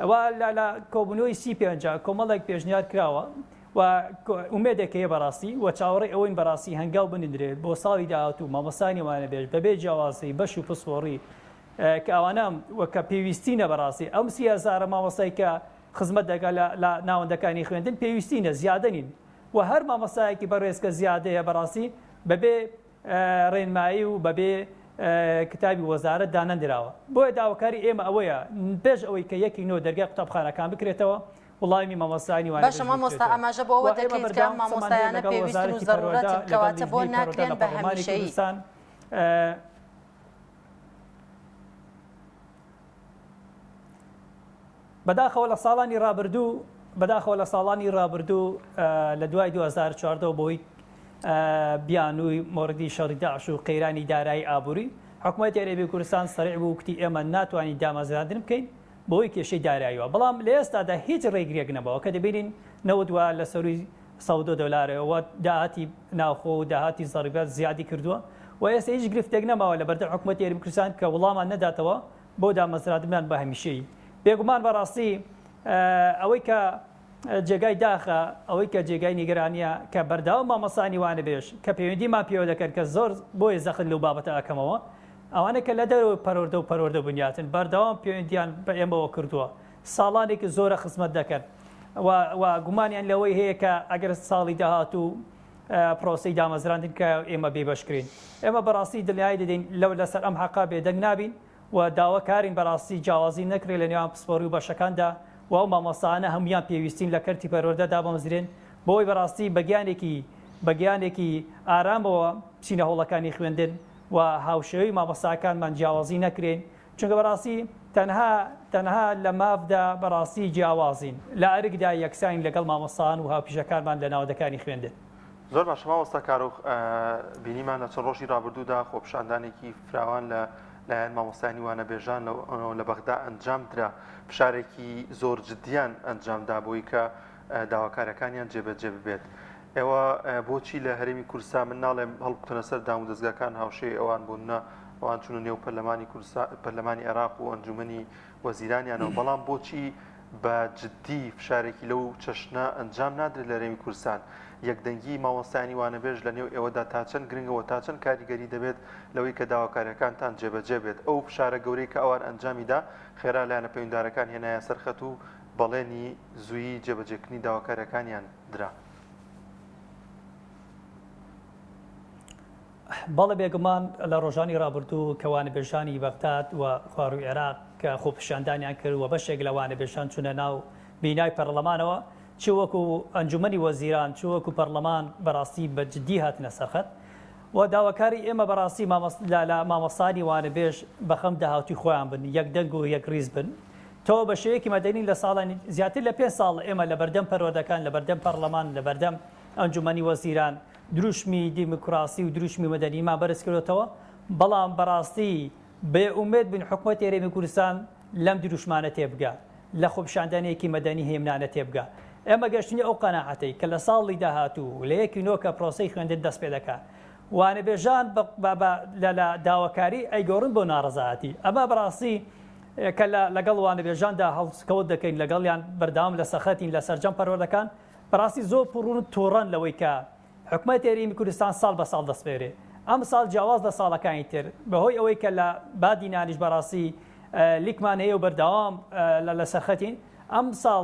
Speaker 13: ئەوە لە کۆبوونەوەی 35 کۆمەڵێک پێشنیار کراوە و ئومێدێک هەیە بەڕاستی و چاوەڕێی ئەوەی بەڕاستی هەنگاو بنیندرێت بۆ ساڵی داهاتوو مامۆستانی وانەبێژ بەبێ جیاوازی بەش و پسپۆڕی کە ئەوانە وەکە پێویستینە بەڕاستی ئەم 30,000 مامۆستای کە خزمەت دەکا لە ناوەندەکانی خوێندن پێویستینە زیادە نین و هەر مامۆستایەکی بەڕێزکە زیادەیە بەڕاستی بەبێ ڕێنمایی و بەبێ کتابی وەزارەت دانەندراوە بۆیە داواکاری ئێمە ئەوەیە پێش ئەوەی کە یەکی نۆ دەرگای قوتابخانەکان بکرێتەوە وڵامی مامۆستانی وانەبێژ
Speaker 1: باشە مامۆستا ئاماژە بۆ ئەوە دەکەیت کە مامۆستایانە پێویستن و زەڕورەتن کەواتە بۆ ناکرێن بە هەمیشەیی
Speaker 13: بەداخەوە لە ساڵانی ڕابردوو لە دوای 2014 بۆی بیانووی مۆردی شەڕی داعش و قەیرانی دارایی ئابووری حکوومەتی عەرەبی کوردستان سەریع بوو وتی ئێمە ناتوانین دامەزراندن بکەین بۆی کێشەی داراییەوە بەڵام لە ئێستادا هیچ ڕێگرێک نەبەوە کە دەبینین نەوەدووە لە سەروی $100 داهاتی ناوخۆ و داهاتی زەڕیبەت زیادی کردووە و ئێستا هیچ گرفتێک نەماوە لە بەردەم حکوومەتی عەرەبی کوردستان کە وەڵامان نەداتەوە بۆ دامەزراندنیان بە هەمیشەیی بێگومان بەڕاستی ئەوەی کە جێگای داخە ئەوەی کە جێگای نیگەرانیە کە بەرداوام مامەسانی وانە بێش کە پەیوەندیمان پێوە دەکەن کە زۆر بۆیە زەخت لەو بابەتە ئەکەمەوە ئەوانە کە لە دەرەوە پەروەردە بنیاتن بەرداوام پەیوەندیان بە ئێمەوە کردووە ساڵانێکی زۆرە خزمەت دەکەن و گومانیان لەوەی هەیە کە ئەگەر ساڵی داهاتوو پرۆسەی دامەزراندن کە ئێمە بێبەشکرین ئێمە بەڕاستی دڵنیایی دەدەین لەو لەسەر ئەم حەقا بێدەنگ نابین و داواکارین بەڕاستی جیاوازی نەکرێت لە نێوان پسپۆڕی و بەشەکاندا و ئەو مامۆستایانە هەمویان پێویستین لە کەرتی پەروەردەدا بەمەزرێن بۆی بەڕاستی بەگیانێکی ئارامەوە بچینە هەوڵەکانی خوێندن و هاوشێوەی مامۆستاکانمان جیاوازی نەکرێن چونکە بەڕاستی تەنها لە مافدا بەڕاستی جیاوازین لە ئەرگدا یەکسانی لەگەڵ مامۆستایان و هاوپیشەکانمان لە ناودەکانی خوێندن
Speaker 2: زۆر باش مامۆستا کارۆخ بینیمان لە چەند ڕۆژی ڕابردوودا خۆپیشاندانێکی فراوان لە لایەن مامۆستانی وانە بێژان لە بەغدا ئەنجام درا فشارێکی زۆر جدیان ئەنجامدا بۆی کە داواکارەکانیان جێبەجێ ببێت ئێوە بۆچی لە هەرێمی کوردستان من ناڵێم هەڵبکەنە سەر دام و دەستگاکان هاوشێ ئەوان بوونە ئەوان چونە نێو پەرلەمانی عێراق و ئەنجومەنی وەزیرانیانەوە بەڵام بۆچی بە جددی فشارێکی لەو چەشنە ئەنجام نادرێت لە هەرێمی کوردستان یەکدەنگی مامۆستانی وانەبێژ لە نێو ئێوەدا تا چەند گرنگەوە تا چەند کاریگەری دەبێت لەوەی کە داواکاریەکانتان جێبەجێ بێت ئەو فشارە گەورەی کە ئەوان ئەنجامیدا خێرا لایەنە پەیوەنددارەکان هێنایە سەرخەت و بەڵێنی زوویی جێبەجێکردنی داواکاریەکانیان درا
Speaker 13: بەڵێ بێگومان لە ڕۆژانی ڕابردوو کەوانە بێژانی بەغداد و خواروی عێراق کە خۆپیشاندانیان کرد و بەشێک لەوانە بێژان چونە ناو بینای پەرلەمانەوە چ وەکو ئەنجومەنی وەزیران چ وەکو پەرلەمان بەڕاستی بە جددی هاتنە سەرخەت و داواکاری ئێمە بەڕاستی لە مامۆستانی وانەبێژ بەخەم داهاوتی خۆیان بن یەک دەنگ و یەک ڕیز بن تۆ بە شێوەیەکی مەدەنی لە ساڵانی زیاتر لە 5 ساڵ ئێمە لە بەردەم پەروەردەکان لە بەردەم پەرلەمان لە بەردەم ئەنجومەنی وەزیران دروشمی دیموکراسی و دروشمی مەدەنیمان بەرز کردوتەوە بەڵام بەڕاستی بێئومێد بن حکوومەتی هەرێمی کوردستان لەم دروشمانە تێبگا لە خۆپیشاندانێکی مەدەنی هێمنانە تێبگا ئێمە گەشتنی ئەو قەناعەتەی کە لە ساڵی داهاتوو لە یەکی نۆکە پرۆسەی خوێندن دەست پێ دەکات وانەبێژان لە داواکاری ئەیگۆڕن بۆ ناڕەزایەتی ئەمە بەڕاستی کە لەگەڵ وانەبێژاندا هەڵسکەوت دەکەین لەگەڵیان بەردەوام لە سەخەتین لە سەرجەم پەروەردەکان بەڕاستی زۆر پڕون تۆڕەن لەوەی کە حکوومەتی هەرێمی کوردستان ساڵ بە ساڵ دەستپێرێ ئەم ساڵ جیاواز لە ساڵەکانی تر بەهۆی ئەوەی کە لە بادینانیش بەڕاستی لیکمان هەیە و بەردەوام لە سەرخەتین ئەم ساڵ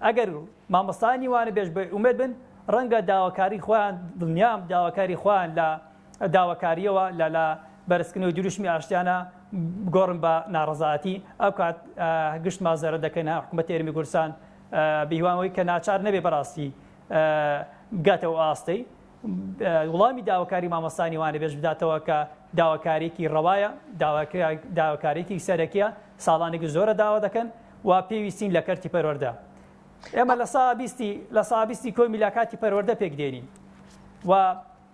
Speaker 13: ئەگەر مامۆستانی وانە بێژ بە ئومێد بن ڕەنگە داواکاری خۆیان دڵنیام داواکاری خۆیان لە داواکاریەوە لە بەرزکردنەوەی دروشمی ئاشتیانە گۆڕن بە ناڕەزایەتی ئەو کات گشت مازەرە دەکەن حکوومەتی هەرێمی کوردستان بەهیوانەوەی کە ناچار نەبێ بەڕاستی بگاتەوە ئاستەی وڵامی داواکاری مامۆستانی وانەبێژ بداتەوە کە داواکاریکی ڕەوایە داواکاریکی سەرەکیە ساڵانێکی زۆرە داوا دەکەن و پێویستین لە کەرتی پەروەردە ئێمە لە سابیستی کۆی میلاکاتی پەروەردە پێک دێنین و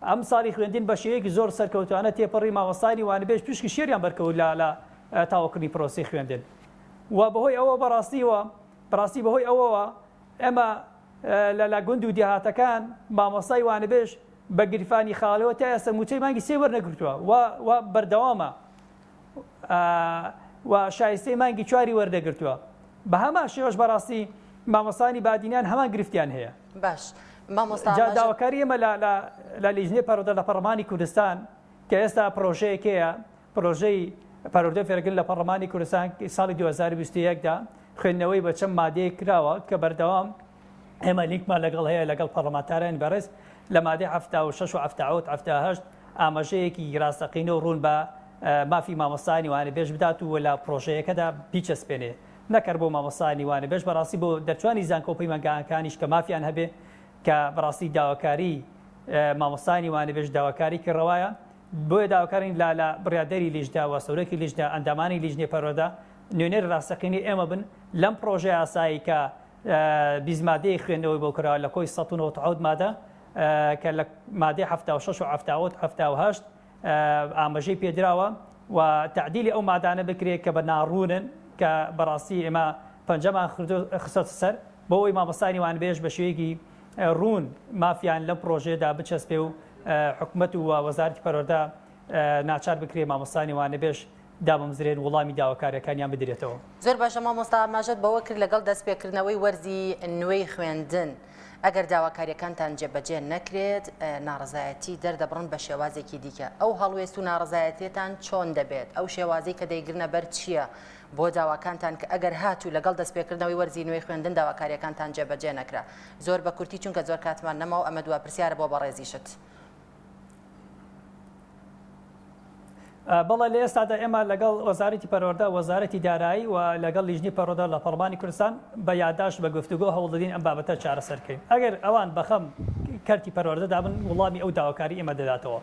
Speaker 13: ئەم ساڵی خوێندن بە شێوەیەکی زۆر سەرکەوتوانە تێپەڕی مامۆستانی وانەبێژ پشکی شێریان بەرکەوت لە تاواکردنی پرۆسی خوێندن و بەهۆی ئەوە بەڕاستی بەهۆی ئەوەوە ئێمە لە گوند و دیهاتەکان مامۆستای وانەبێژ بە گریفانی خاڵەوە تا ئێستا موچەی مانگی 3 وەرنەگرتووە و بەردەوامە و شایستەی مانگی 4 وەردەگرتووە بە هەمان شێوەش بەڕاستی مامۆستانی بادینیان هەمان گرفتیان هەیە
Speaker 1: باش
Speaker 13: داواکاری ئێمە لە لیژنەی پەروەردە لە پەرلەمانی کوردستان کە ئێستا پرۆژەیەکەیە پرۆژەی پەروەردە فێرگرتن لە پەرلەمانی کوردستان ساڵی 2021دا خوێندنەوەی بە چەند مادەیە کراوە کە بەردەوام ئێمە لیکمان لەگەڵ هەیە لەگەڵ پەرلەمانتاران بەڕێز لە مادەی 76 و 78 78 ئاماژەیەکی ڕاستەقینە و ڕوون بە مافی مامۆستانی وانەبێژ بدات و لە پرۆژەیەکەدا بیچەسپێنێ نەکرد بۆ مامۆستانی وانەبێژ بەڕاستی بۆ دەرچوانی زانکۆپی مەنگانەکانیش کە مافیان هەبێ کە بەڕاستی داواکاری مامۆستانی وانەبێژ داواکاری کردڕەوایە بۆیە داواکارین لە بڕیادەری لیژدا و سەورەکی لیژدا ئەندامانی لیژنەی پەروەردە نوێنەر ڕاستەقینی ئێمە بن لەم پرۆژه ئاسایی کە بیزمادەی خوێندنەوەی بۆ کراوە لە کۆی 1970 مادە کە لە مادەی 76 و 78 ئاماژەی پێدراوە و تعدیلی ئەو مادانە بکرێت کە بە ناڕوونن کە بەڕاستی ئێمە پەنجەمان خستە سەر بۆ ئەوی مامۆستانی وانبێژ بە شێوەیەکی ڕوون مافیان لەم پرۆژێدا بچەسپێ و حکوومەت و وەزارەتی پەروەردە ناچار بکرێ مامۆستانی وانەبێژ دابمزرێن وڵامی داواکاریەکانیان بدرێتەوە.
Speaker 1: زۆر باشە مامۆستا ئاماژەت بەوە کرد لەگەڵ دەستپێکردنەوەی وەرزی نوێی خوێندن ئەگەر داواکاریەکانتان جێبەجێ نەکرێت ناڕزایەتی دەردەبڕن بە شێوازێکی دیکە ئەو هەڵوێست و ناڕزایەتێتان چۆن دەبێت ئەو شێوازەی کە دەیگرنە بەر چییە بۆ داواکانتان کە ئەگەر هاتوو لەگەڵ دەستپێکردنەوەی وەرزی نوێی خوێندن داواکاریەکانتان جێبەجێ نەکرا زۆر بە کورتی چونکە زۆر کاتمان نەماوە ئەمە دووە پرسیارە بۆ بەڕێزیشت.
Speaker 13: بەڵێ لە ئێستادا ئێمە لەگەڵ وەزارەتی پەروەردە وەزارەتی دارایی و لەگەڵ لیژنی پەروەردە لە پەرلەمانی کوردستان بە یادداشت بە گفتوگۆ هەوڵ دەدەین ئەم بابەتە چارەسەرکەین ئەگەر ئەوان بەخەم کەرتی پەروەردەدا بن وڵامی ئەو داواکاری ئێمە دەداتەوە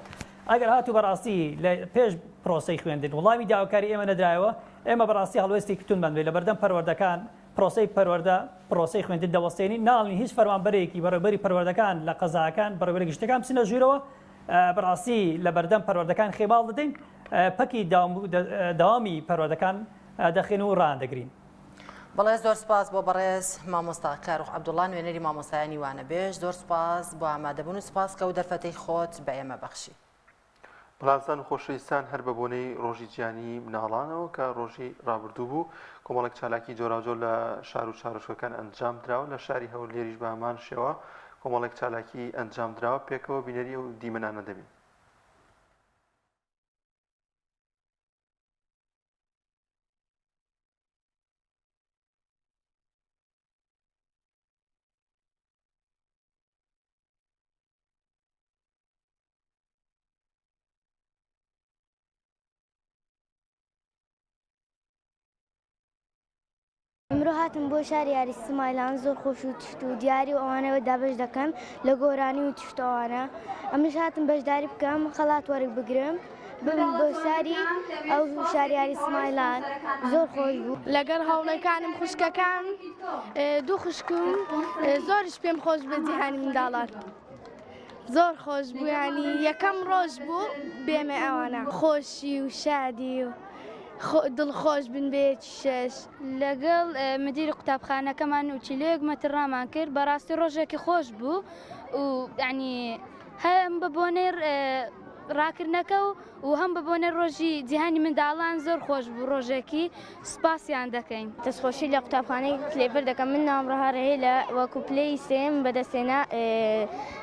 Speaker 13: ئەگەر هاتوو بەڕاستی لە پێش پرۆسەی خوێندن وڵامی داواکاری ئێمە نەدرایەوە ئێمە بەڕاستی هەڵوێستی کتونمان بێت لە بەردەم پەروەردەکان پرۆسەی پەروەردە پرۆسەی خوێندن دەوەستێنی ناڵنی هیچ فەرمانبەرێکی بەڕێوەبەری پەروەردەکان لە قەزاکان بەڕێوەبەری گشتەکان بچنە ژوورەوە بەڕاستی لە بەردەم پەروەردەکان خێماڵ دەدەین پەکی داوامی پەروەردەکان دەخێن و ڕاندەگرین.
Speaker 1: بەڵێ زۆر سپاس بۆ بەڕێز مامۆستا کاروخ عەبدوڵڵا نوێنەری مامۆستایانی وانەبێژ زۆر سپاس بۆ ئامادەبوون و سپاس کە و دەرفەتەی خۆت بە ئێمە بەخشی.
Speaker 2: بەڵامزان و خۆشەویستان هەر بە بۆنەی ڕۆژی گیانی مناڵانەوە کە ڕۆژی ڕابردوو بوو کۆمەڵێک چالاکی جۆراوجۆر لە شار و چارەشەکان ئەنجام دراوە لە شاری هەولێریش بە هەمان شێوە کۆمەڵێک چالاکی ئەنجام دراوە پێکەوە بینەری و دیمەنانە دەبین.
Speaker 14: ئەمڕۆ هاتم بۆ شاری یاری سمایلان زۆر خۆش و تشت و دیاری و ئەوانەوە دابش دەکەن لە گۆرانی و تشتەوانە ئەمش هاتم بەشداری بکەم خەڵات وەرگ بگرم بم بۆ ساری ئەو شاری یاری سمایلان زۆر خۆش بوو
Speaker 4: لەگەڵ هەوڵەکانم خوشکەکان دوو خوشکم زۆرش پێم خۆش بە جیهانی منداڵان زۆر خۆش بوو ینی یەکەم ڕۆژ بوو بێمە ئەوانە خۆشی و شادی و دڵخۆش بن بێت شەش
Speaker 7: لەگەڵ مدیری قوتابخانەکەمان و چیلۆیەک مەترڕامان کرد بەڕاستی ڕۆژێکی خۆش بوو و ینی هەم بە بۆنەی ڕاکردنەکە و هەم بە بۆنەی ڕۆژی جیهانی منداڵان زۆر خۆش بوو ڕۆژێکی سوپاسیان دەکەین
Speaker 14: دەستخۆشی لە قوتابخانەی کلێڤەر دەکەم من نامڕەهارەیە لە وەکو پلەی سێم بەدەستێنا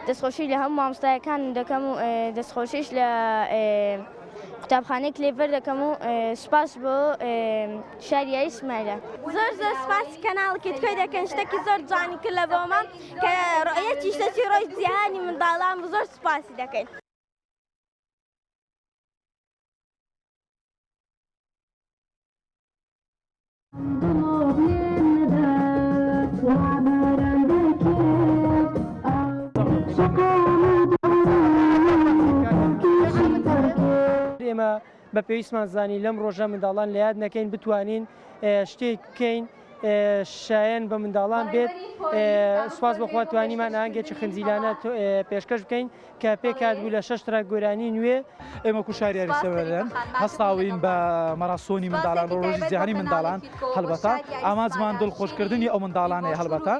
Speaker 14: دەستخۆشی لە هەموو مامۆستایەکان دەکەم و دەستخۆشیش لە قوتابخانەی کلێڤەر دەکەم و سپاس بۆ شاری یاری سمایلە
Speaker 6: زۆر زۆر سپاسی کەناڵەکەی تکۆی دەکەن شتێکی زۆر جوانی کرد لە بۆمە کە ڕۆیەتی شتێکی ڕۆژ جیهانی منداڵان زۆر سپاسی دەکەین.
Speaker 15: ئێمە بە پێویستمان زانی لەم ڕۆژە منداڵان لە یاد نەکەین بتوانین شتێک بکەین شایەن بە منداڵان بێت سوپاس بەخوا توانیمان ئاهەنگێکی خنجیلانە پێشکەش بکەین کە پێکات بوو لە 6 ترە گۆرانی نوێ
Speaker 16: ئێمە کو شاری یاری سەوەرن هەستاوین بە مەراسۆنی منداڵان ڕۆژی جیهانی منداڵان هەڵبەتە ئامانجمان دڵخۆشکردنی ئەو منداڵانەیە هەڵبەتە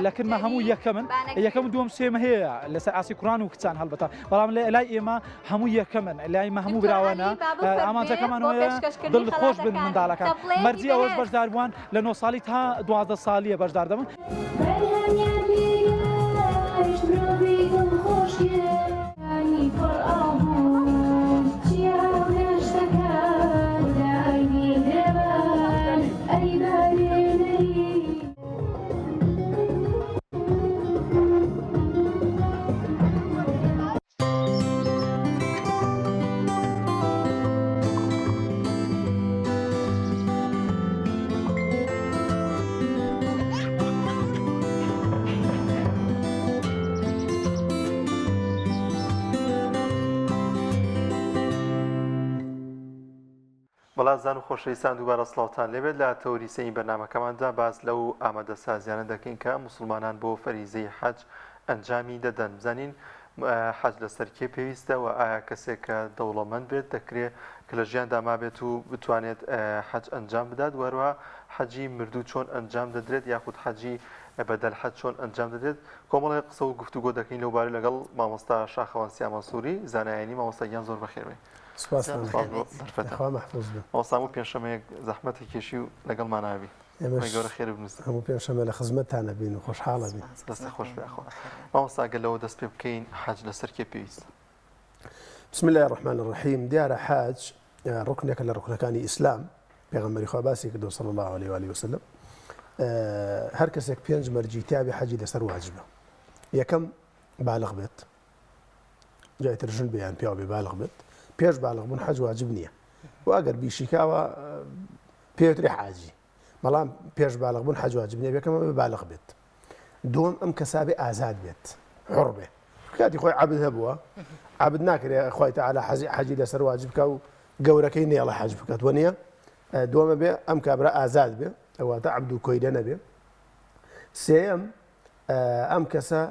Speaker 16: لەکردمە هەموو یەکەم دووەم سێمە هەیە لەسەر ئاسی قورآن و کچان هەڵبەتە بەڵام لای ئێمە هەموو یەکەمن لایمە هەموو براوانە ئامانجەکەمانەوە دڵخۆش بن منداڵەکان مەرجی ئەوەش بەشدار بووان لە 9 ساڵی تا 12 ساڵیە بەشدار دەبن.
Speaker 2: بەڵازان و خۆشەویستان دووبارە سڵاوتان لێبێت لە تەوریسەی بەرنامەکەماندا باس لەو ئامادە سازیانە دەکەین کە مسلمانان بۆ فەریزەی حەج ئەنجامی دەدەن بزانین حەج لەسەر کێ پێویستە و ئایا کەسێک کە دەوڵەمەند بێت دەکرێت کە لە ژیاندا مابێت و بتوانێت حەج ئەنجام بدات وەروە حەجی مردوو چۆن ئەنجام دەدرێت یاخود حەجی بەدەل حەج چۆن ئەنجام دەدرێت کۆمەڵی قسە و گفتوگۆ دەکەین لەوبارەی لەگەڵ مامۆستا شاخەوان سیامەسووری زانایانی مامۆستاییان زۆر بەخێربێ مامۆستام و پێنجشەمەیەک زەحمەتی کێشی و لەگەڵمان ناوی گەورە خێر بنووسن
Speaker 17: هەموو پێنجشەمە لە خزمەتتانە بین و خۆشحاڵە بین
Speaker 2: دەستە خۆش بێخۆ مامۆستا گەلەوە دەست پێ بکەین حەج لەسەر کێ پێویستە
Speaker 17: بسم الله الرحمن الرحیم دیارە حەج ڕوکنێکە لە ڕوکنەکانی ئیسلام پێغەمبەری خوا باسی کردو صلی الله عليه و آله وسلم هەر کەسێک پێنج مەرجی تیابی حەجی لەسەر واجبە یەکەم بالغ بێت جایتر ژن بێیان پیاو بێ بالغ بێت پێش بالغ بوون حەج واجب نییە و ئەگەر بیشیکاوە پێوتری حاجی بەڵام پێش بالغ بوون حەج واجب نییە یەکەمە بێ بالغ بێت دووەم ئەم کەسا بێ ئازاد بێت حڕ بێ کاتی خۆی عەبد هەبووە عەبد ناکرێ خۆی تەعالا حەجی لەسەر واجب بکە و گەورەکەی نێڵە حەج بکات وە نییە دووەمە بێ ئەم کابرا ئازاد بێ ئەواتە عەبد و کۆیدە نەبێ سێەم ئەم کەسە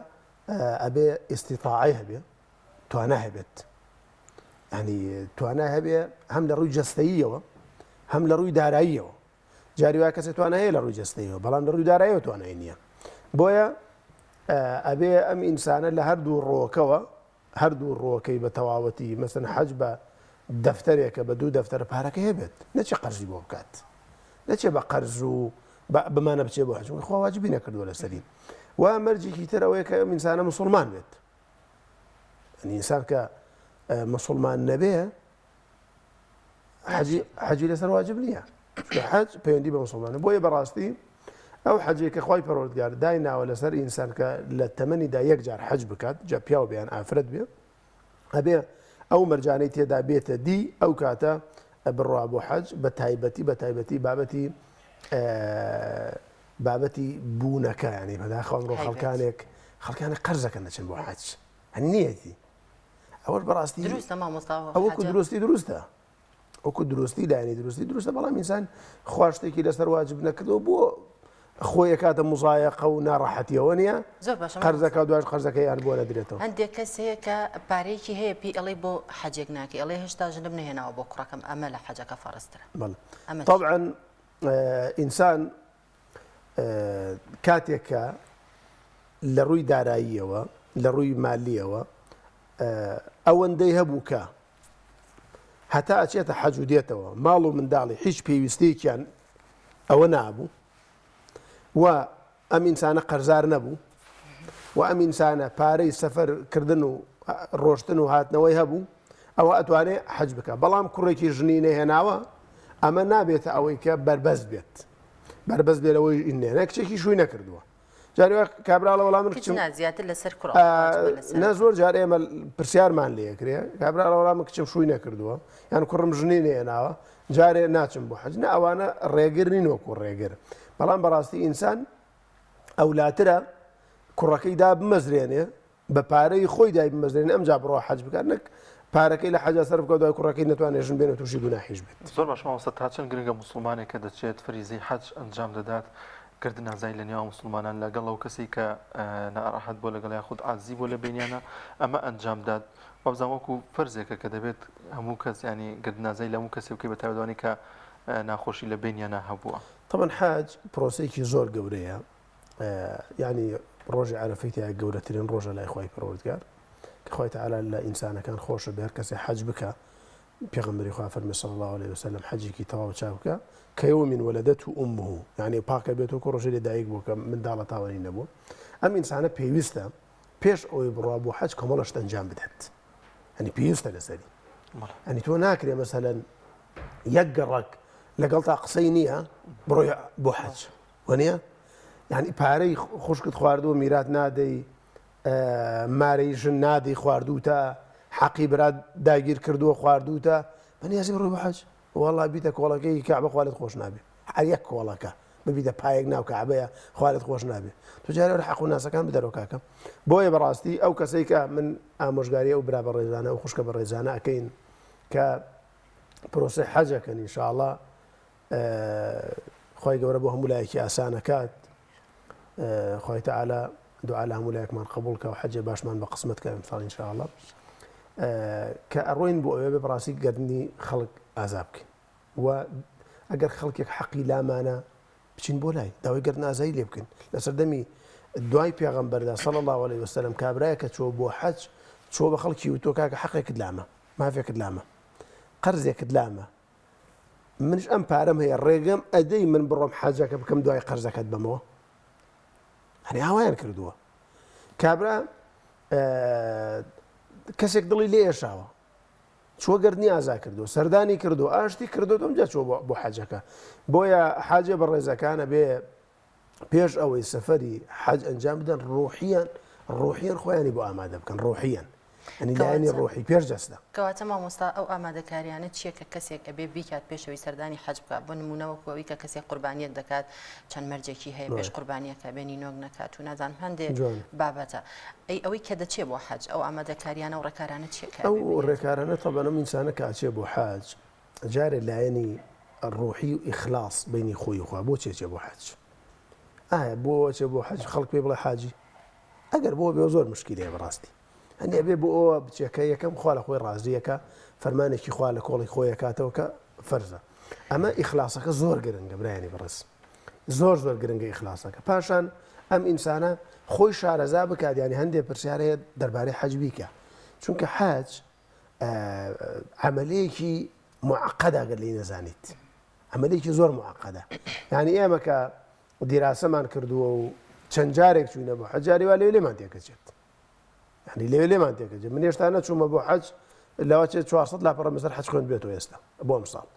Speaker 17: ئەبێ ئیستیطاعی هەبێ توانە هەبێت ینی توانە هەبێ هەم لە ڕووی جەستەییەوە هەم لە ڕووی داراییەوە جاری وایە کەسێک توانە هەیە لە ڕووی جەستەییەوە بەڵام لە ڕووی داراییەوە توانای نییە بۆیە ئەبێ ئەم ئینسانە لە هەردوو ڕۆکەوە هەردوو ڕۆکەی بە تەواوەتی مەسەن حەج بە دەفتەرێکە بە دوو دەفتەر پارەکە هەبێت نەچێ قەرزی بۆ بکات نەچێ بە قەرز و بمانە بچێ بۆ حەج خوا واجبی نەکردووە لەسەری و مەرجێکی تر ئەوەیە کە ئەم ئینسانە موسڵمان بێت ئینسان کە مسلمان نەبێ حەجی لەسەر واجب نییە حەج پەیوەندی بە مسلمانە بۆیە بەڕاستی ئەو حەجێک کە خوای پەروەردگار دایناوە لەسەر ئینسان کە لە تەمەنیدا یەک جار حەج بکات جا پیاو بێیان ئافرەت بێ ئەبێ ئەو مەرجانەی تێدا بێتە دی ئەو کاتە بڕوا بۆ حەج بە تایبەتی بابەتی بوونەکە ینی بەداخەوە ئەمڕۆ خەڵکانێک قەرزەکە نەچن بۆ حەج هەنی نیەتی ئەوەش بەڕاستی ئەوەکو دروستە وەکو دروستی لایەنی دروستە بەڵام ئینسان خوا شتێکی لەسەر واجب نەکردەوە بۆ خۆی کاتە مزایەقە و ناڕەحەتیەوە نییە قەرزەکە دوای قەرزەکەیان بۆ نەدرێتەوە
Speaker 1: هەندێک کەس هەیە کە پارەیەکی هەیە پێی ئەڵێ بۆ حەجێک ناکە ئەڵێ هێشتا ژنم نهێناوە بۆ کوڕەکەم ئەمە لە حەجەکە فەرزترە
Speaker 17: طبعا ئینسان کاتێکە لە ڕووی داراییەوە لە ڕووی مالیەوە ئەوەندەی هەبوو کە هەتا ئەچێتە حەج و دێتەوە ماڵ و منداڵی هیچ پێویستێکیان ئەوە نابوو و ئەم ئینسانە قەرزار نەبوو و ئەم ئینسانە پارەی سەفەرکردن و ڕۆشتن و هاتنەوەی هەبوو ئەوە ئەتوانێت حەج بکە بەڵام کوڕێکی ژنی نەهێناوە ئەمە نابێتە ئەوەی کە بربەست بێت بربەست بێت ئەوەی ئینێنە کچێکی شووی نەکردووە جاری کابراڵە وەڵام من کچم
Speaker 1: زیاتر لەسەر کوڕ
Speaker 17: نە زۆر جار ئێمە پرسیارمان لێکرێ کابراڵە وەڵام کچم شووی نەکردووە یان کوڕم ژنی نێناوە جارێ ناچم بۆ حەج نە ئەوانە ڕێگر نین وەکو ڕێگر بەڵام بەڕاستی ئینسان ئەولاترە کوڕەکەی دا بمەزرێنێ بە پارەی خۆی دای بمەزرێنێ ئەمجا بڕۆ حەج بکات نەک پارەکەی لە حەجا سەرف بکە دوای کوڕەکەی نەتوانێت ژن بێنێت تووشی گوناحیش بێت
Speaker 2: زۆر باش مامۆستا تا چەند گرنگە موسڵمانێک کە دەچێت فەریزەی حەج ئەنجام دەدات کردن نازای لە نێوان مسلمانان لەگەڵ ئەو کەسی کە ناڕەحەت بۆ لەگەڵ یاخود عازی بۆ لە بینیانە ئەمە ئەنجام داد وابزان وەکو فەرزێکە کە دەبێت هەموو کەس ینی گرد نازای لە هەموو کەسی وکەی بە تایبەتوانی کە ناخۆشی لە بینیانە هەبووە
Speaker 17: طبعا حاج پرۆسەیەکی زۆر گەورەیە ینی ڕۆژی عەرەفەی گەورەترین ڕۆژە لای خوای پەروەردگار کە خوای تەعالا لە ئینسانەکان خۆشە بێ هەر کەسێ حەج بکە پێغەمبەری خوا فەرمی صلی الله عليه وسلم حەجێکی تەواو چاو بکە کەیەومین وەلەدەتهو ئومه یعنی پاکە بێتەوە کە ڕۆژێ لێدایک بوو کە منداڵە تاوانی نەبوو ئەم ئینسانە پێویستە پێش ئەوەی بڕوا بۆ حەج کۆمەڵەشت ئەنجام بدات ینی پێویستە لەسەری ینی تۆ ناکرێ مەسەلەن یەک گەڕک لەگەڵ تا قسەی نییە بڕۆی بۆ حەج وەنیە یعنی پارەی خوشکت خواردووە میرات نادەی مارەی ژن نادەی خواردووتە حەقی برات داگیر کردووە خواردووتە بەنیازی بڕۆی بۆ حەج وەڵا بیتە کۆڵەکەی کەعبە خوالت خۆش نابێ هەر یەک کۆڵەکە ببیتە پایەک ناو کەعبەیە خوالت خۆش نابێ تو جارێ حەق و ناسەکان بدەرەوە کاکە بۆیە بەڕاستی ئەو کەسەی کە من ئامۆژگاری ئەو برا بە ڕێزانە ئەو خوشکە بە ڕێزانە ئەەکەین کە پرۆسی حەجەکەن ئینشاءڵڵا خۆی گەورە بۆ هەموو لایەکی ئاسانەکات خۆی تەعالا دوعا لە هەموو لایەکمان قبوڵکە و حەجێ باشمان بە قسمەت کە ئیمساڵ ئینشاءڵڵا کە ئەڕۆین بۆ ئەوێ بە بەڕاستی گەردنی خەڵک ئازا بکەین و ئەگەر خەڵکێک حەقی لامانە بچین بۆ لای داوای گەردن ئازایی لێ بکەین لە سەردەمی دوای پێغەمبەردا صلی الله عليه وسلم کابرایە کە چۆ بۆ حەج چۆ بە خەڵکی وتۆ کاکە حەقێکت لامە مافێکت لامە قەرزێکت لامە منش ئەم پارەم هەیە ڕێگەم ئەدەی من بڕۆم حەجەکە بکەم دوای قەرزەکەت بمەوە هەنی هاوایان کردووە کابرا کەسێک دڵی لێ ئێشاوە چۆ گەردنی ئازا کردو سەردانی کردو ئاشتی کردو دەمجا چۆ بۆ حەجەکە بۆیە حاجێ بە ڕێزەکانە بێ پێش ئەوەی سەفەری حەج ئەنجام بدەن ڕۆحیان خۆیانی بۆ ئامادە بکەن ڕۆحیان ئەنی لایەنی ڕۆحی پێش دەستە
Speaker 1: کەواتە مامۆستا ئەو ئامادەکاریانە چییە کە کەسێک ئەبێ بیکات پێشەوەی سەردانی حەج بکات بۆ نمونەوەکەوەی کە کەسێک قوربانیەک دەکات چەند مەرجێکی هەیە پێش قوربانیەکە بێنی نۆک نەکات و نازان هەندێک بابەتە ئەوەی کە دەچێت بۆ حەج ئەو ئامادەکاریانە و ڕێکارانە چییە
Speaker 17: ئەو ڕێکارانە تەبەنە ئینسانە کە ئاچێ بۆ حەج جارێ لایەنی ڕۆحی و ئیخلاص بینی خۆی خوا بۆ چێ بۆ حەج ئایا بۆ چێ بۆ حەج خەڵک پێ بڵێ حاجی ئەگەر بۆ بێ زۆر مشکلەیە بەڕاستی هەندێ بێ بۆ ئەوە بچێکە یەکەم خوا لە خۆی ڕازیەکە فەرمانێکی خوا لە کۆڵی خۆی کاتەوە کە فەرزە ئەمە ئیخلاسەکە زۆر گرنگە برایانی بەڕێز زۆر گرنگە ئیخلاسەکە پاشان ئەم ئینسانە خۆی شارەزا بکات ینی هەندێک پرسیارەیە دەربارەی حەج بیکە چونکە حەج عملەیەکی معقەدە گەر لی نەزانیت عملەیەکی زۆر معقەدە یعنی ئێمە کە دیراسەمان کردووە و چەند جارێک چوینە بۆ حەجاری وا لێمان تێکەچێت يعني لێمان تێکەچێت من هێشتا نەچوومە بۆ حەج لەوە چێت 400 لاپەڕە مەسەر حەج خوێن بێتەوە ئێستا بۆ ئەمساڵ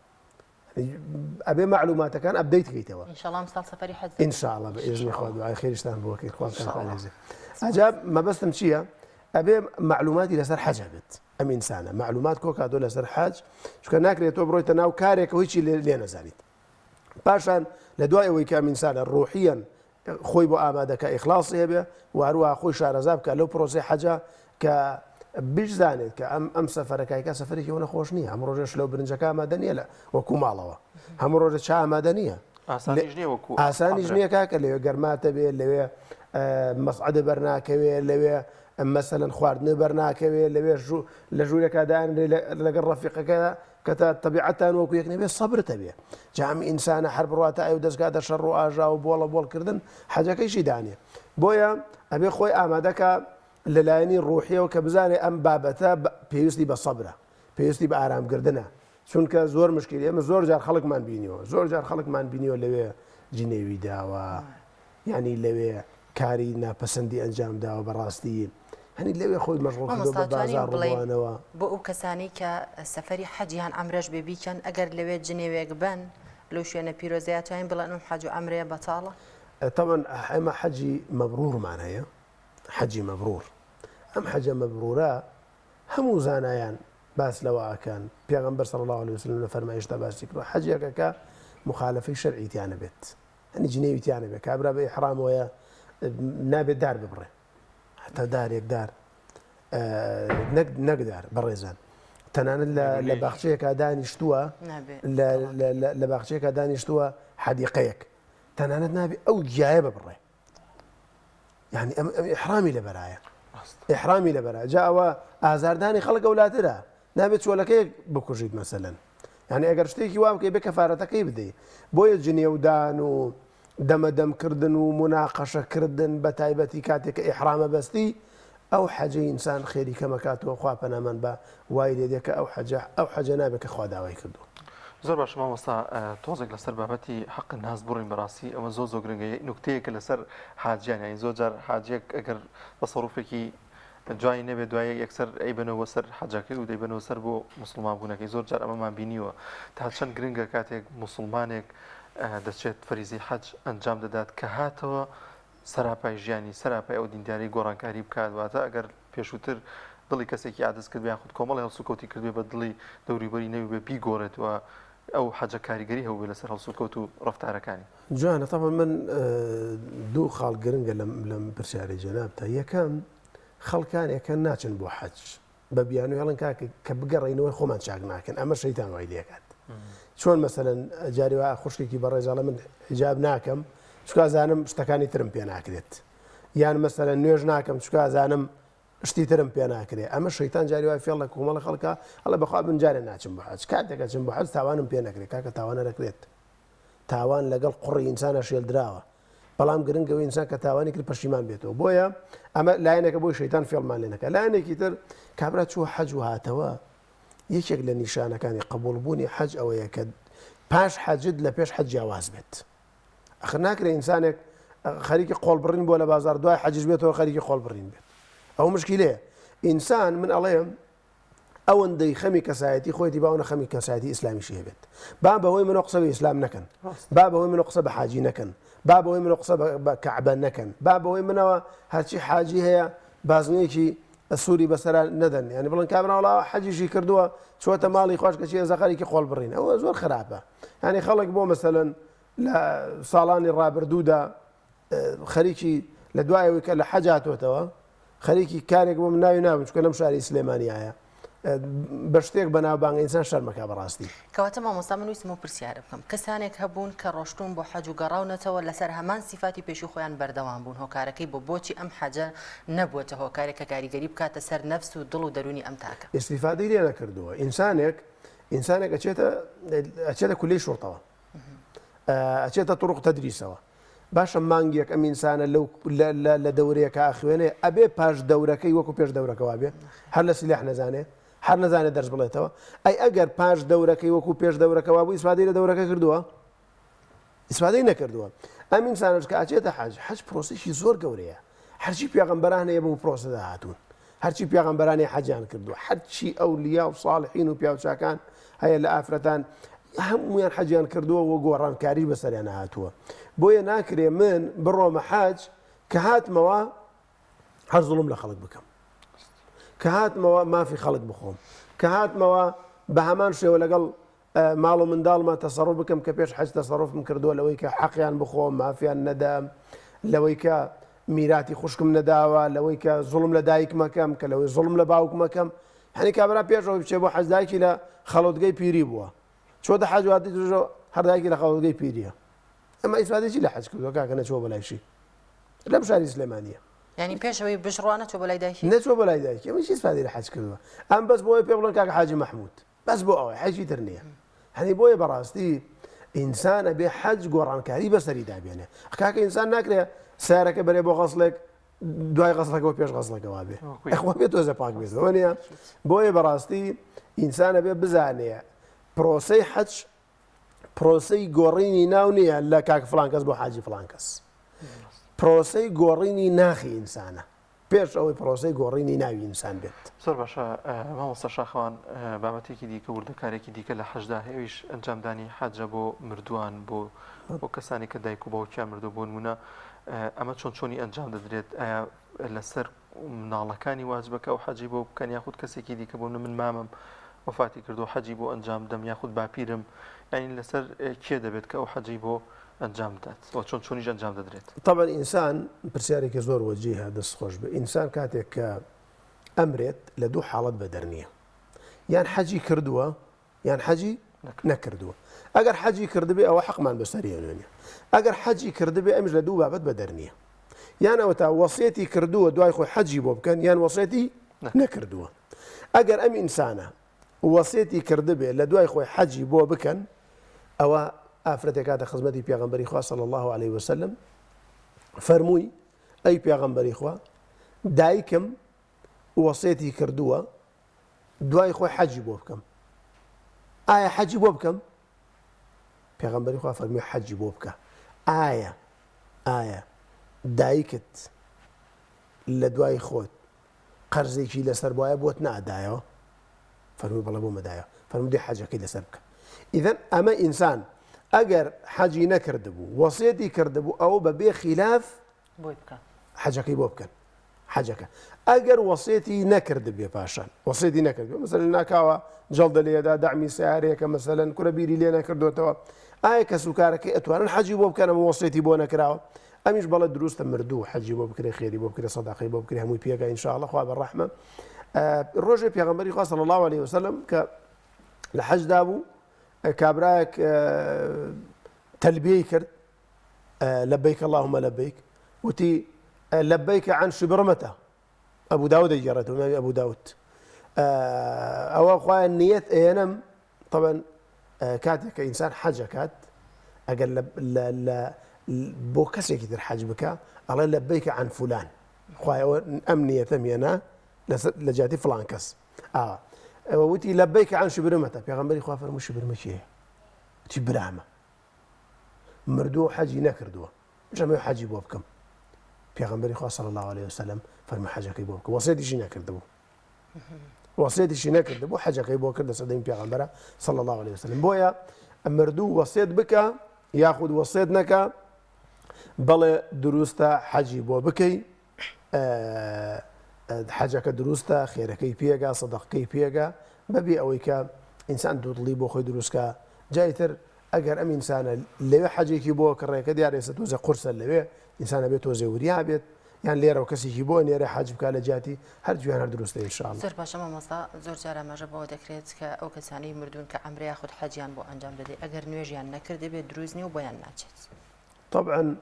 Speaker 17: ئەبێ معلوماتەکان ئەبدەیت بکەیتەوە
Speaker 1: ئینشاءڵڵا ئەمساڵ سەفەری حەج
Speaker 17: ئینشاءڵڵا بإذن خوا دوعای خێریشتان بۆ بکەیت خوا بکاتانێزێ ئەجا مەبەستم چییە ئەبێ معلوماتی لەسەر حەج بێت ئەم ئینسانە معلومات کۆکاتۆ لەسەر حەج چونکە ناکرێت تۆ بڕۆیتە ناو کارێکە هیچی لێ نەزانیت پاشان لە دوای ئەوەی کە ئەم ئینسانە ڕۆحیەن خۆی بۆ ئامادەکە ئیخلاصی هەبێ و هەروەها خۆی شارەزا بکە لەو پرۆسەی حەجە کە بزانێت کە ئەم سەفەرەکەیکە سەفەرێکی ئەوە نەخۆش نییە هەموو ڕۆژێش لەو برنجەکە ئامادە نییە لە وەکو ماڵەوە هەموو ڕۆژە چا ئامادە نییە ئاسانیش نییە کاکە لەوێ گەرماتە بێت لەوێ مەسعەدە بەرناکەوێ لەوێ مەسەلەن خواردنە بەرناکەوێ لەوێ لە ژوورێکدان لەگەڵ ڕەفیقەکە کە تا تەبیعەتان وەکو یەک نەبێ سەبرتە بێ جامی ئینسانە هەر بڕاتە ئەو دەستگاتە شەڕ و ئاژا و بۆڵە بۆڵکردن حەجەکەیشی دانێ بۆیە ئەبێ خۆی ئامادەکە لەلایەنی ڕۆحیەوە کە بزانێ ئەم بابەتە پێویستی بە سەبرە پێویستی بە ئارامکردنە چونکە زۆر مشکلی ئێمە زۆر جار خەڵکمان بینیەوە زۆر جار خەڵکمان بینیەوە لەوێ جنێوی داوە ینی لەوێ کاری ناپەسەندی ئەنجام داوە بەڕاستی هەنی لەوێ خۆی مەشغوڵ کردووە بە بازاڕ ڕوانەوە
Speaker 1: بۆ ئەو کەسانی کە سەفەری حەجیان ئەمرەش بێ بیکەن ئەگەر لەوێ جنێوێک بن لەو شوێنە پیرۆزەیەتوانین بڵێن ئەم حەج و ئەمرەیە بەتاڵە
Speaker 17: طبعا ئێمە حەجی مەبرورمان هەیە حەجی مەبرور ئەم حەجە مەبرورە هەموو زانایان باس لەوەکان پێغەمبەر صلی الله عليه وسلم لە فەرمایشدا باسی کردووە حەجێکەکە مخالفەی شەرعیتیانە بێت هەنی جنێویتیانە بێت کابرا بە ئیحرامەوەیە نابێت دار ببڕێ حتا دارێک دار نەکدار بەڕێزان تەنانەت لە باخچەیەکە دانیشتووە لە باخچەیەکە دانیشتووە حەدیقەیەک تەنانەت نابێت ئەو گیایە ببڕێ یعنی ئەم ئیحرامی لەبەرایە ئیحرامی لەبەرە جا ئەوە ئازاردانی خەڵک ئەولاترە نابێت چۆلەکەیەک بکوژیت مەسەلەن یعنی ئەگەر شتێکی وا بکەی بێ کەفارەتەکەی بدەیت بۆیە جنێودان و دەمەدەمکردن و مناقەشەکردن بە تایبەتی کاتێک کە ئیحرامە بەستی ئەو حەجەی ئینسان خێری کەمەکاتەوە خوا پەنامان بە وای لێ دێکە ئەو حەجە نابێت کە خوا داوای کردو
Speaker 2: زۆر باش مامۆستا تۆزێک لەسەر بابەتی حەق ناز بڕین بەڕاستی ئەمە زۆر گرنگە نوکتەیەکە لەسەر حاجیان یانی زۆر جار حاجێک ئەگەر بەسەڕوفێکی جوای نەبێت دوای یەکسەر ئەیبنەوە سەر حەجەکەی و دەیبنەوە سەر بۆ مسلمان بوونەکەی زۆر جار ئەمەمان بینیوە تا چەند گرنگە کاتێک مسلمانێک دەچێت فەریزی حەج ئەنجام دەدات کە هاتەوە سەراپای ژیانی سەراپای ئەو دینداری گۆڕانکاری بکات واتە ئەگەر پێشووتر دڵی کەسێکی عادەست کرد بیان خود کۆمەڵی هەڵسوکەوتی کردوێ بە دڵی دەوریبەری نەوی بێ بیگۆڕێتەوە ئەو حەجە کاریگەری هەبوو لەسەر هەڵسوکەوت و ڕەفتارەکانی
Speaker 17: جوانە تەبەن من دوو خاڵ گرنگە لەم پرسیارەی جەناب تا یەکەم خەڵکانێکە ناچن بۆ حەج بە بیان و هێڵن کە بگەڕێنەوەی خۆمان چاک ناکەن ئەمە شەیتان وای لێکات چۆن مەسەلەن جاری وا خوشکێکی بەڕێزاڵە من حجاب ناکەم چکە زانم شتەکانی ترم پێ ناکرێت یان مەسەلەن نوێژ ناکەم چکە زانم شتی ترم پێ ناکرێت ئەمە شەیتان جاری وای فێڵ لە کۆمەڵە خەڵکە هەڵە بەخوا بنجارێ ناچم بە حەج کاتێکە چم بە حەج تاوانم پێ نەکرێت کاکە تاوانە دەکرێت تاوان لەگەڵ قوڕی ئینسانە شێلدراوە بەڵام گرنگەوەی ئینسان کە تاوانی کرد پەشیمان بێتەوە بۆیە ئەمە لایەنەکە بۆی شەیتان فێڵمان لێ نەکە لایەنێکی تر کابرا چوە حەج و هاتەوە یەکێک لە نیشانەکانی قبولبوونی حەج ئەوەیە کە پاش حەجد لە پێش حەج جیاواز بێت ئەخر ناکرێ ئینسانێک خەریکی قۆڵبڕین بۆ لە بازار دوای حەجش بێتەوە خەریکی قۆڵبڕین بێت ئەو مشکلەیە ئینسان من ئەڵێم ئەوەندەی خەمی کەسایەتی خۆیتی باوەنە خەمی کەسایەتی ئیسلامیشی هەبێت با بەهۆی منۆ قسە بە ئیسلام نەکەن با بەهۆی منۆ قسە بە حاجی نەکەن با بەهۆی منۆ قسە بە کەعبە نەکەن با بەهۆی منەوە هەرچی حاجی هەیە بازنەیەکی سووری بەسەرا نەدەن ینی بڵن کابراوەڵا حەجیشی کردووە چۆتە ماڵی خۆش کەچی زەخەرێکی خۆڵ بڕین ئەوە زۆر خراپە ینی خەڵک بۆ مەسەلەن لە ساڵانی ڕابردوودا خەریکی لە دوایەوەی کە لە حەجاتۆتەوە خەریکی کارێک بۆ من ناوی ناوم چکە لەم شاری سلێمانیایە بە شتێک بەناوبانگ ئینسان شەرمەکە بەڕاستی
Speaker 1: کەواتە مامۆستا من ویستم و پرسیارە بکەم کەسانێک هەبوون کە ڕۆشتون بۆ حەج و گەڕاونەتەوە لەسەر هەمان سیفاتی پێشی خۆیان بەردەوام بوون هۆکارەکەی بۆ بۆچی ئەم حەجە نەبووەتە هۆکارێک کە کاریگەری بکاتە سەر نەفس و دڵ و دەرونی ئەم تاکە
Speaker 17: ئیستیفادەی لێ نەکردووە ئینسانێک ئەچێتە کولەی شوڕتەوە ئەچێتە طرق تەدریسەوە باشە مانگێک ئەم ئینسانە لە دەورەیەکە ئاخوێنێ ئەبێ پاش دەورەکەی وەکو پێش دەورەکەەوە بێ هەر لە سیلاح نەزانێ هەر نەزانێت دەرس بڵێتەوە ئەی ئەگەر پاش دەورەکەی وەکو پێش دەورەکەەوە بوو ئیسفادەی لە دەورەکە کردووە ئیسفادەی نەکردووە ئەم ئینسانش کە ئاچێتە حەج پرۆسێکی زۆر گەورەیە هەرچی پێغەمبەران هەیە بۆ پرۆسەدا هاتوون هەرچی پێغەمبەرانی حەجیان کردووە هەرچی ئەولیا و ساڵحین و پیاوچاکان هەیە لە ئافرەتان هەمویان حەجیان کردووە وە گۆڕانکاری بەسەریان هاتووە بۆیە ناکرێ من بڕۆمە حەج کە هاتمەوە هەر زوڵم لە خەڵک بکەم کە هاتمەوە مافی خەڵک بخۆم کە هاتمەوە بە هەمان شێوە لەگەڵ ماڵ و منداڵمان تەسەڕف بکەم کە پێش حەج تەسەڕفم کردووە لەوەی کە حەقیان بخۆم مافیان نەدام لەوەی کە میراتی خوشکم نەداوە لەوەی کە زوڵم لە دایک مەکەم کە لەوەی زوڵم لە باوک مەکەم هەنی کابرا پێشەوە بچێ بۆ حەج دایکی لە خەڵوتگەی پیری بووە چۆتە حەج واتی توۆ هەردایکی لە خەڵوتگەی پیریە ئەمە ئیسفادێکی لە حەج کردووە کاکە نەچۆ بەلایشی لەم شاری سلێمانیە
Speaker 1: ینی پێشەوەی بژڕوانە چۆ بەلای دایکی
Speaker 17: نەچۆ بەلای دایکی ئەمە چی ئیسفادەی لە حەج کردووە ئەم بەس بۆی پێ بڵێن کاکە حاجی مەحموود بەس بۆ ئەوەی حەجی تر نییە هەنی بۆیە بەڕاستی ئینسان ئەبێ حەج گۆڕانکاری بەسەری دابێنێ کاکە ئینسان ناکرێ سارەکە بەرێ بۆ غەسڵێک دوای غەسڵەکەەوە پێش غەسڵەکەەوە بێ ئەخوا بێت تۆزە پاک بێتەوە نیە بۆیە بەڕاستی ئینسان ئەبێ بزانێ پرۆسەی حەج پرۆسەی گۆڕینی ناو نییە لە کاک فڵان کەس بۆ حاجی فڵان کەس پرۆسەی گۆڕینی ناخی ئینسانە پێش ئەوەی پرۆسەی گۆڕینی ناوی ئینسان بێت
Speaker 2: زۆر باشە مامۆستا شاخەوان بابەتێکی دیکە وردەکارێکی دیکە لە حەجدا هێویش ئەنجامدانی حەجە بۆ مردووان بۆ کەسانی کە دایک و باوکیان مردوو بۆ نمونە ئەمە چۆنی ئەنجام دەدرێت ئایا لەسەر مناڵەکانی واجبەکە و حەجی بۆ بکەن یاخود کەسێکی دیکە بۆ من مامم وفاتی کردو حەجی بۆ ئەنجام دەم یاخود باپیرم ینی لەسەر کێ دەبێت کە ئەو حەجی بۆ ئەنجام بدات چۆنیش ئەنجام دەدرێت
Speaker 17: طبعا ئینسان پرسیارێکی زۆر وەجیهە دەستخۆش بێ ئینسان کاتێک کە ئەمرێت لە دوو حاڵەت بەدەرنیە یان حەجی کردووە یان حەجی نەکردووە ئەگەر حەجی کردبێ ئەوە حەقمان بەسەریێنێ ئەگەر حەجی کردبێ ئەمش لە دوو بابەت بەدەرنیە یان ئەوە تا وەسیەتی کردووە دوای خۆی حەجی بۆ بکەن یان وەسیەتی نەکردووە ئەگەر ئەم ئینسانە وەسیەتی کردبێ لە دوای خۆی حەجی بۆ بکەن ئەوە ئافرەتێک کاتە خزمەتی پێغەمبەری خوا صلی الله عليه وسلم فەرمووی ئەی پێغەمبەری خوا دایکم وەسیەتی کردووە دوای خۆی حەجی بۆ بکەم ئایا حەجی بۆ بکەم پێغەمبەری خوا فەرمووی حەجی بۆ بکە ئایا دایکت لە دوای خۆت قەرزێکی لەسەر بۆیە بۆت نەئەدایەوە فەرمووی بەڵێ بۆ مەدایەوە فەرمووی حەجەکەی لەسەر بکە ئیدەن ئەمە ئینسان ئەگەر حەجی نەکردبوو وەسیەتی کردبوو ئەوە بەبێ خلاف حەجەکەی بۆ بکەن حەجەکە ئەگەر وەسیەتی نەکردبێ پاشان وەسیەتی نەکردبێ مەسەلەن ناکاوە جەڵدە لێدا داعمی سیارەیەکە مەسەلەن کورە بیری لێ نەکردوێتەوە ئایا کەس و کارەکەی ئەتوانن حەجی بۆ بکەن ئەمە وەسیەتی بۆ نەکراوە ئەمیش بەڵێ دروستە مردوو حەجی بۆ بکرێ خێری بۆ بکرێ سەداقەی بۆ بکرێ هەمووی پێگا ئینشاءڵڵا خوا بەڕەحمە ڕۆژێ پێغەمبەری خوا صلی الله عليه وسلم کە لە حەجدا بوو کابرایەک تەلبیەی کرد لبيك اللهم لبيك وتي لبيك عن شبرمته أبو داود يجرته أبو داود أو أخوة النية أينم طبعا كاتك إنسان حاجة كات أقل بو كسي كتير حاج بك الله لبيك عن فلان أخوة أمنية ثمينا لجاتي فلان كس وتي لبيك عن شبرمته بيغمبري أخوة فرمو شبرمتي تي برامة مردو حجي نكردوه جميع حجي بوبكم پیغمبری خدا صلی الله علیه وسلم فرمی حج کی بوبکم وصیتی شي نکرده بو وصیتی شي نکرده بو حج کی بو کرده صدیم پیغمبره صلی الله علیه وسلم بویا مردو وصیت بک یاخذ وصیت نکا بل درسته حجی بو بکی حجك دروسته خيركي بيجا صدقكي بيجا ببي اويكا انسان دوطلي بو خوي دروسكا جايتر اگر ام انسان لوي حاجيكي بو كريكا ديار يستوزا قرص لوي انسان بيتو زوريا بيت يعني ليره وكسي بو نيره حاج بكاله جاتي هر جوان هر دروسته ان شاء الله
Speaker 1: زور باشا مامسا زور جارا ما جبو دكريت ك او كساني مردون كعمري ياخذ حاجيان بو انجام بدي اگر نويجيان نكرد بي دروزني وبيان ناچت
Speaker 17: طبعا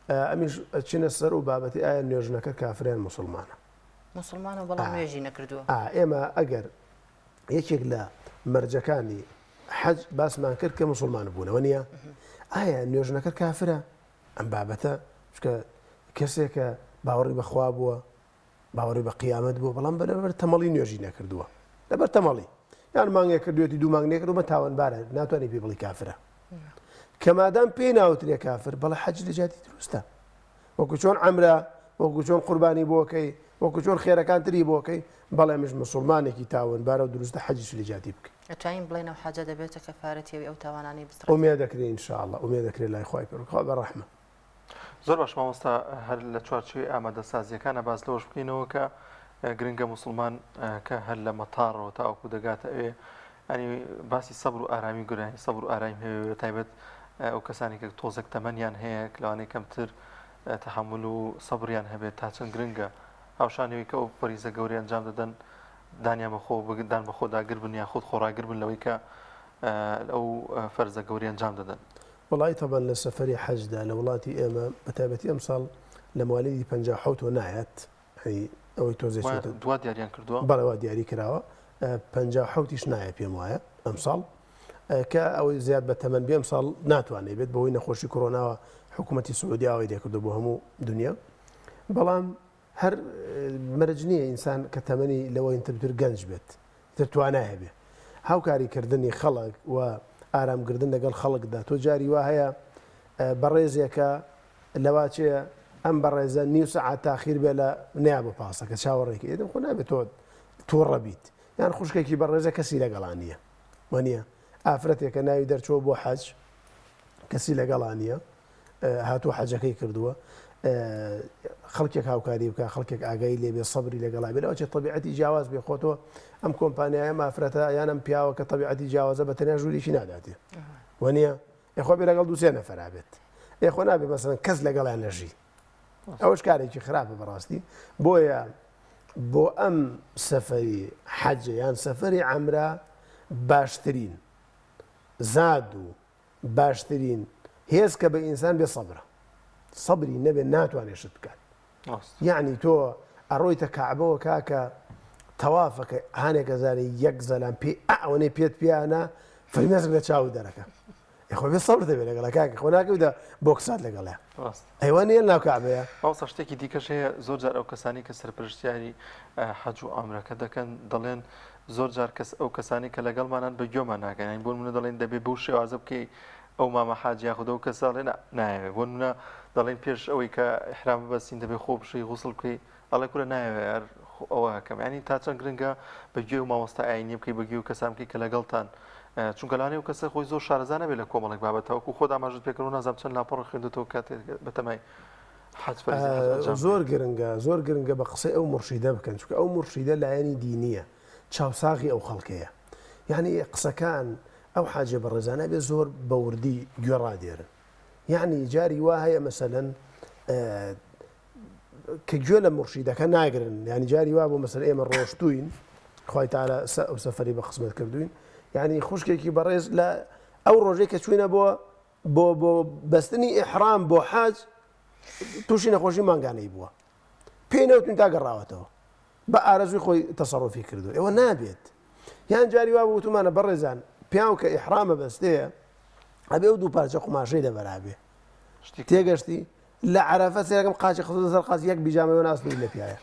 Speaker 17: امش تشين السر وبابتي اي نيوجنك كافرين مسلمان
Speaker 1: والله نويجي نكردو
Speaker 17: اما اگر يشيك لا مرجكاني حج باس ما كرك كمسلمان بونا ونيا نيوجنك كافره ام بابته كسيك باوري بخوا بووە باوەڕی بە قیامەت بووە بەڵام بەرەبەر تەمەڵی نوێژی نەکردووە لەبەر تەمەڵی یان مانگێک کردوێتی دوو مانگ نێکردومە تاوانبارە ناتوانێت پێ بڵی کافرە کە مادام پێی ناوترێ کافر بەڵێ حەج لە جاتی دروستە وەکو چۆن عەمرە وەکو چۆن قوربانی بۆکەی وەکو چۆن خێرەکان تری بۆکەی بەڵێ مش مسلمانێکی تاوانبارە و دروستە حەجیش لە جاتی بکەی
Speaker 1: ئەتوانین بڵێنەوە حەجە دەبێتە کەفارەتیەوەی ئەو تاوانانەی بستڕێت
Speaker 17: ئومێد دەکرێت ئینشاءڵڵا ئومێد دەکرێت لای خوای پێڕخوا بەڕەحمە
Speaker 2: زۆر باش مامۆستا هەر لە چوارچووی ئامادەسازیەکانە باز لەوەش بکەینەوە کە گرنگە مسلمان کە هەر لە مەتاڕەوە تاوەکو دەگاتە ئەوێ ینی باسی سەبر و ئارامی گورانی سەبر و ئارایم هەیە تایبەت ئەو کەسانی کە تۆزێک تەمەنیان هەیە لەوانەی کەمتر تەحمل و سەبریان هەبێت تا چەند گرنگە هاوشانەوەی کە ئەو پەریزە گەوری ئەنجام دەدەن دانیان بەخۆ بگدان بەخۆ داگر بن یاخود خۆڕاگر بن لەوەی کە ئەو فەرزە گەوری ئەنجام دەدەن
Speaker 17: وڵی تەبەن لە سەفەری حەجدا لە وڵاتی ئێمە بەتایبەتی ئەم ساڵ لە موالێدی 57 نایەت ئەوەی تۆزێ
Speaker 2: دوا دیاریان کردووە
Speaker 17: بەڵەوە دیاری کراوە 56 نایە پێم وایە ئەم ساڵ کە ئەوەی زیاد بە تەمەن بێ ئەم ساڵ ناتوانێت بێت بەهۆی نەخۆشی کۆرۆناوە حکوومەتی سعودیاوەی دێکردو بۆ هەموو دنیا بەڵام هەر مەرج نییە ئینسان کە تەمەنی لەوەی تر گەنج بێت تر توانایە بێ هاوکاریکردنی خەڵک و ئارامگردن لەگەڵ خەڵکدا تۆ جاری وا هەیە بەڕێزێکە لەواچەیە ئەم بەڕێزە نیو سەعات تاخیر بێ لە نیا بە پاسەکە چاوەڕێکی ئێدەم خۆ نابێت تۆ تووڕەبیت یان خوشکێکی بەڕێزە کەسی لەگەڵانیە وەنیە ئافرەتێکە ناوی دەرچۆ بۆ حەج کەسی لەگەڵانیە هاتووە حەجەکەی کردووە خەڵکێک هاوکاری بکە خەڵکێک ئاگایی لێبێ سەبری لەگەڵا بێت ئەوچێت طبیعەتی جیاواز بێ خۆتۆ ئەم کۆمپانیایە مافرەتە یان ئەم پیاوە کە طبیعەتی جیاوازە بە تەنیا ژووریشی ناداتێ وەنیە ئێخۆ بێ لەگەڵ دووسێ نەفەرا بێت ئێخۆ نابێ مەسەڵەن کەس لەگەڵیان نەژی ئەوەش کارێکی خراپە بەڕاستی بۆیە بۆ ئەم سەفەری حەجە یان سەفەری عەمرە باشترین زاد و باشترین هێز کە بە ئینسان بێ سەبرە سەبری نەبێ ناتوانێت شت بکات یعنی تۆ ئەڕۆیتە کەعبەوە کاکە تەوافەکە هەنێکە زاری یەک زەلام پێ ئەوەنەی پێت پیانە فەرمێسک لە چاو دەرەکە خۆ بێ سەبر دەبێت لەگەڵ کاکە خۆ ناکەوتە بۆکسات لەگەڵێ ئەیوانە ناو کەعبەیە
Speaker 2: ئەوسا شتێکی دیکەش هەیە زۆر جار ئەو کەسانی کە سەرپەرشتیاری حەج و عومرەکە دەکەن دەڵێن زۆر جار ئەو کەسانی کە لەگەڵمانان بە گوێمان ناکەن بۆ منە دەڵێن دەبێت بەو شێوازە بکەی ئەو مامە حاج یاخود ئەو کەسە دەڵێن نایەوێت بۆ منە دەڵێن پێش ئەوەی کە ئیحرام ببەستین دەبێت خۆ بشی غوسڵ بکەی ئەڵێ کورە نایەوێت ئەوە هەکەم ینی تا چەند گرنگە بەگوێ و مامۆستا ئاینی بکەی بەگوێ و کەسان بکەی کە لەگەڵتان چونکە لانێ و کەسە خۆی زۆر شارەزانە بێت لە کۆمەڵێک بابەتەوەکو خۆ داماژت پێکردن نازانم چەند لاپەڕ خوێندێتەوە کاتێک بەتەمای
Speaker 17: زۆر گرنگە بە قسەی ئەو مرشیدە بکەن چونکە ئەو مرشیدە لایەنی دینیە چاوساغی ئەو خەڵکەیە یعنی قسەکان ئەو حاجە بەڕێزانە بێ زۆر بەوردی گوێڕادێرن یعنی جاری وا هەیە مەسەلەن کە گوێ لە مرشیدەکە ناگرن ینی جاری وا بۆ مەسەر ئێمە ڕۆشتوین خی تاالە ئەو سەفەری بە قسمت کردوین ینی خوشکێکی بەڕێز لە ئەو ڕۆژێک کە چوینە بۆ بەستنی ئیحرام بۆ حاج تووشی نەخۆشی مانگانەی بووە پێی نەوتین تا گەڕاوەتەوە بە ئارەزوی خۆی تەسەڕۆفی کردو ئێوە نابێت یان جاری وا وتمانە بەڕێزان پیاو کە ئیحرامە بەستەیە ئەبێ و دوو پارچە قماشەی لەبەرابێ تێگەشتی لە عرفە سێرەکەم قاچی خزە سەر قاچ یەک بیجامەوە ناستوی لە پیاە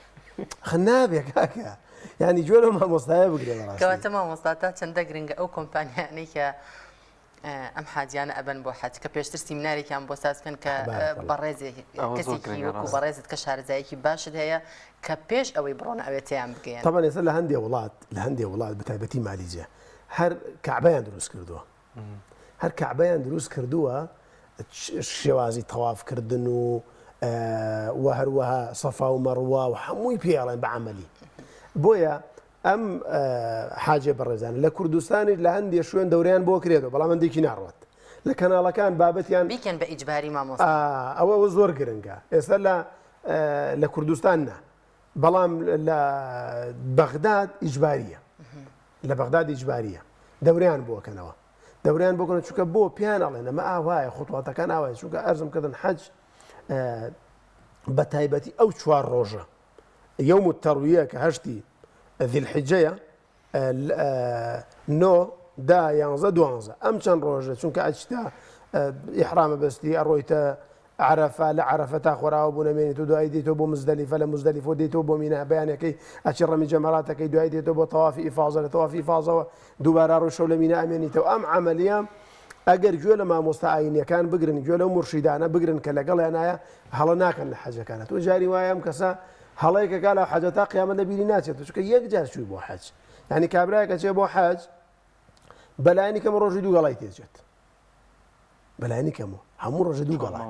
Speaker 17: نابێ کاکە ینی گوێ لەو مامۆستایە بگرێ
Speaker 1: کەواتە مامۆستاتا چەندە گرنگە ئەو کۆمپانیانەی کە ئەم حاجیانە ئەبەن بۆ حەج کە پێشتر سیمینارێکیان بۆ سازکەن کە بەڕێزێکی کەسێکی وەکو بەڕێزت کە شارەزایەکی باشت هەیە کە پێش ئەوەی بڕۆن ئەوێتیان بگەیان
Speaker 17: تەمان ێستا لە هەندێک وڵات بە تایبەتی مالیزیا هەر کەعبەیان دروست کردووە هەر کەعبەیان دروست کردووە شێوازی تەوافکردن و هەروەها سەفا و مەڕوا و هەمووی پێڵێن بە عەمەلی بۆیە ئەم حاجێ بەڕێزان لە کوردستانی لە هەندێک شوێن دەوریان بۆ کرێتەوە بەڵام هەندێکی ناڕوات لە کەناڵەکان بابەتیان
Speaker 1: بیکەن بە ئیجباری مامۆستا
Speaker 17: ئەوە زۆر گرنگە ئێستا لە کوردستان نا بەڵام لە بەغداد ئیجباریە لە بەغداد ئیجباریە دەوریان بۆکەنەوە دەوریان بۆکەن چونکە بۆ پیان ئەڵێن ئەمە ئاوایە خوتواتەکان ئاوایە چونکە ئەرزم کردن حەج بە تایبەتی ئەو چوار ڕۆژە یەوم التەڕویە کە هەشتی ذی الحجەیە 9 10 11 12 ئەم چەند ڕۆژە چونکە ئەچتا ئیحرامە بەستی ئەڕۆیتە عرفە لە عرفە تا خۆراوە بوو نەمێنیت و دوای دیتەوە بۆ مزدەلیفە لە مزدەلیفە دیتەوە بۆ مینە بەیانەکەی ئەچی ڕەمی جەمەراتەکەی دوای دیتەوە بۆ تەوافی ئیفاضە لە تەوافی ئیفاضەوە دووبارە ڕۆژ لە مینە ئەمێنیتەوە ئەم عەمەلیە ئەگەر گوێ لە مامۆستا ئاینیەکان بگرن گوێ لەو مرشیدانە بگرن کە لەگەڵیانایە هەڵە ناکەن لە حەجەکانە تۆ جاری وایە ئەم کەسە هەڵەیەکەکە لە حەجە تا قیامەت لە بیری ناچێت چونکە یەک جار چووی بۆ حەج ینی کابرایەکە چێ بۆ حەج بەلایانی کەم ڕۆژی دوو گەڵای تێچێت بەلایانی کەمەوە هەموو ڕۆژە دوو گەڵای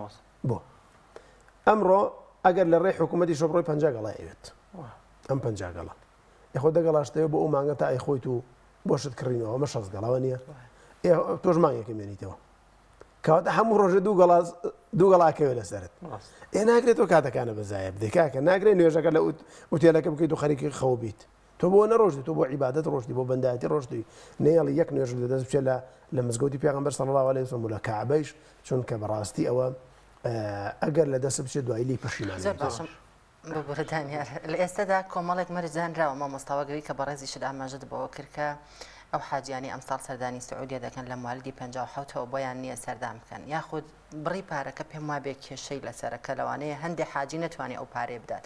Speaker 17: بۆ ئەمڕۆ ئەگەر لە ڕێی حکوومەتی شۆڕۆی 50 گەڵای ئەوێت ئەم 50 گەڵا یخۆ دەگەڵاشتەوە بۆ ئەو مانگە تا ئەی خۆیت و بۆشت کڕینەوە ئەمە 6 گەڵاوە نییە تۆش مانگێکە مێنیتەوە کەواتە هەموو ڕۆژە دوو گەڵاکەوێت لەسەرت ناگرێت تۆ کاتەکانە بەزایە بدەیت کاکە ناگرێت نوێژەکە لە ئوتێلەکە بکەیت و خەریکی خەو بیت تۆ بۆ نەڕۆژی تۆ بۆ عیبادەت ڕۆشتی بۆ بەندایەتی ڕۆشتی نێڵی یەک نوێژ دەست بچێت لە مزگەوتی پێغەمبەر صلی الله علیه وسلم و لە کەعبەیش چونکە بەڕاستی ئەوە ئەگەر لە دەست بچێت دوای لی پەشیمانی
Speaker 1: زۆر باشم بۆ دانیار لە ئێستادا کۆمەڵێک مەرجانراوە مامۆستاوەگەری کە بەڕێزیشت ئاماژەت بەوە کرد کە ئەو حاجیانی ئەمساڵ سەردانی سعودیە دەکەن لە موالیدی 57ەوە بۆیان نییە سەردام بکەن یاخود بڕی پارەکە پێم وابێ کێشەی لەسەرەکە لەوانەیە هەندێک حاجی نەتوانێت ئەو پارێ بدات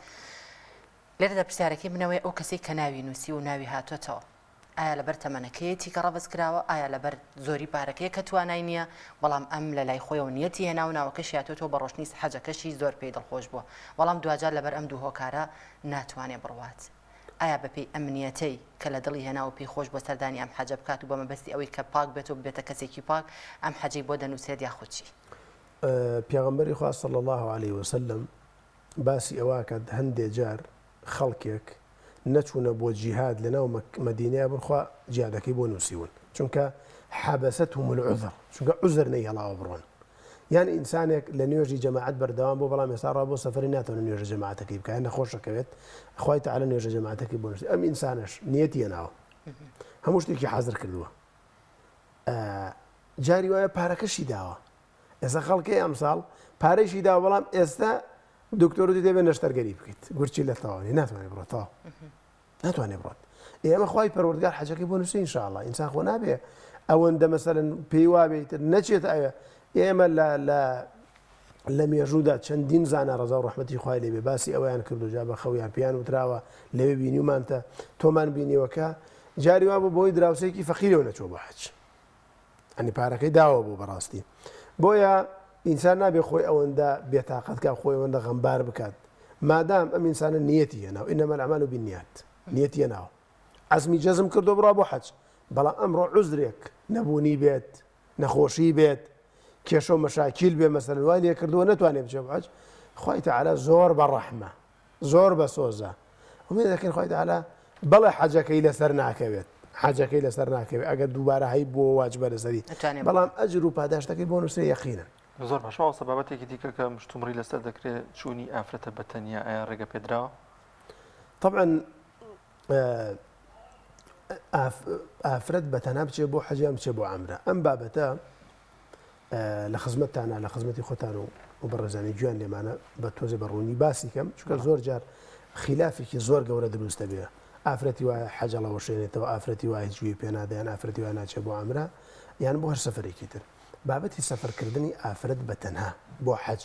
Speaker 1: لێرەدا پرسیارەکەی بنەوەی ئەو کەسی کە ناوی نووسی و ناوی هاتوۆتەوە ئایا لەبەر تەمەنەکەیەتی کە ڕەبەز کراوە ئایا لەبەر زۆری پارەکەی کە توانای نییە بەڵام ئەم لە لای خۆیەوە نیەتی هێنا و ناوەکەشی هاتوۆتەوە بە ڕۆشنی حەجەکەشی زۆر پێی دڵخۆش بووە بەڵام دوجار لەبەر ئەم دوو هۆکارە ناتوانێت بڕوات ئایا بەپێی ئەمنیەتەی کە لە دڵی هێنا و پێی خۆش بۆ سەردانی ئەم حەجە بکات و بە مەبەستی ئەوەی کە پاک بێت و بێتە کەسێکی پاک ئەم حەجەی بۆ دەنووسێت یاخودچی
Speaker 17: پێغەمبەری خوا صلی الله علیه وسلم باسی ئەوە کە هەندێک جار خەڵکێک نەچوونە بۆ جیهاد لەناو مەدینەیە بڕخوا جیهادەکەی بۆ نووسیون چونکە حەبەسەتهم العذر چونکە عوزر نەی هەڵاوە بڕۆن یان ئینسانێک لە نوێژی جەماعەت بەردەوام بۆ بەڵام ێستا ڕا بۆ سەفەری ناتوانێت نوێژە جەماعەتەکەی بکات نەخۆشەکەوێت خوای تەعالی نوێژە جەماعەتەکەی بۆ نووسی ئەم ئینسانش نیەتی هێناوە هەموو شتێکی حەزر کردووە جاری وایە پارەکەشی داوە ئێستا خەڵکەی ئەمساڵ پارەیشی داوە بەڵام ئێستا دکتۆری دەبێت نەشتەرگەری بکەیت گورچی لە تەواوی ناتوانێت بڕۆتەوە ناتوانێت بڕۆت ئێمە خوای پەروەردگار حەجەکەی بۆ نووسی ئینشاءالله ئینسان خۆ نابێ ئەوەندە مەسەلەن پێی وابێت نەچێت ئەوێ ئێمە لە مێژوودا چەندین زانە ڕەزا و ڕەحمەتی خوای لێبێ باسی ئەویان کردو جا بە خەویان پیان وتراوە لەوێ بینیومانتە تۆمان بینیوەکە جاری وا بوو بۆی دراوسێکی فەقیرەوە نەچۆ بۆ حەج ئەنی پارەکەی داوە بوو بەڕاستی بۆیە ئینسان نابێ خۆی ئەوەندە بێتاقەتکە خۆی ئەوەندە غەمبار بکات مادام ئەم ئینسانە نیەتی هێناو ئینەمە الأعمال بالنیات نیەتی هێناوە عەزمی جەزم کردو بڕوا بۆ حەج بەڵام ئەمڕۆ عوزرێک نەبوونی بێت نەخۆشی بێت کێشە و مەشاکیل بێ مەسەلەن وای لێ کردووە نەتوانێت بچێ بۆ حەج خوای تەعالی زۆر بەڕەحمە زۆر بە سۆزە ئومێد دەکەین خوای تەعالی بەڵێ حەجەکەی لەسەر ناکەوێت حەجەکەی لەسەر ناکەوێت ئەگەر دووبارە هەی بۆ واجبە لەسەری بەڵام ئەجر و پاداشتەکەی بۆ نووسێ یەقینن
Speaker 2: زۆر باشەوە سەبابەتێکی دیکە کە مشتومڕی لەسەر دەکرێت چوونی ئافرەتە بەتەنیا ئایا ڕێگە پێدراوە؟
Speaker 17: طبعا ئافرەت بەتەنها بچێت بۆ حەجیان بچێت بۆ عەمرە ئەم بابەتە لە خزمەتتانە لە خزمەتی خۆتان و بەڕێزانی گویان لێمانە بە تۆزێ بەڕوونی باسی کەم چونکە زۆر جار خلافێکی زۆر گەورە دروستە بێ ئافرەتی وایە حەجەڵەوە شوێنێتەوە ئافرەتی وایە هیچ پێ نادەیان ئافرەتی وایە ناچێت بۆ عەمرە یان بۆ هەر سەفەرێکی تر بابەتی سەفەرکردنی ئافرەت بەتەنها بۆ حەج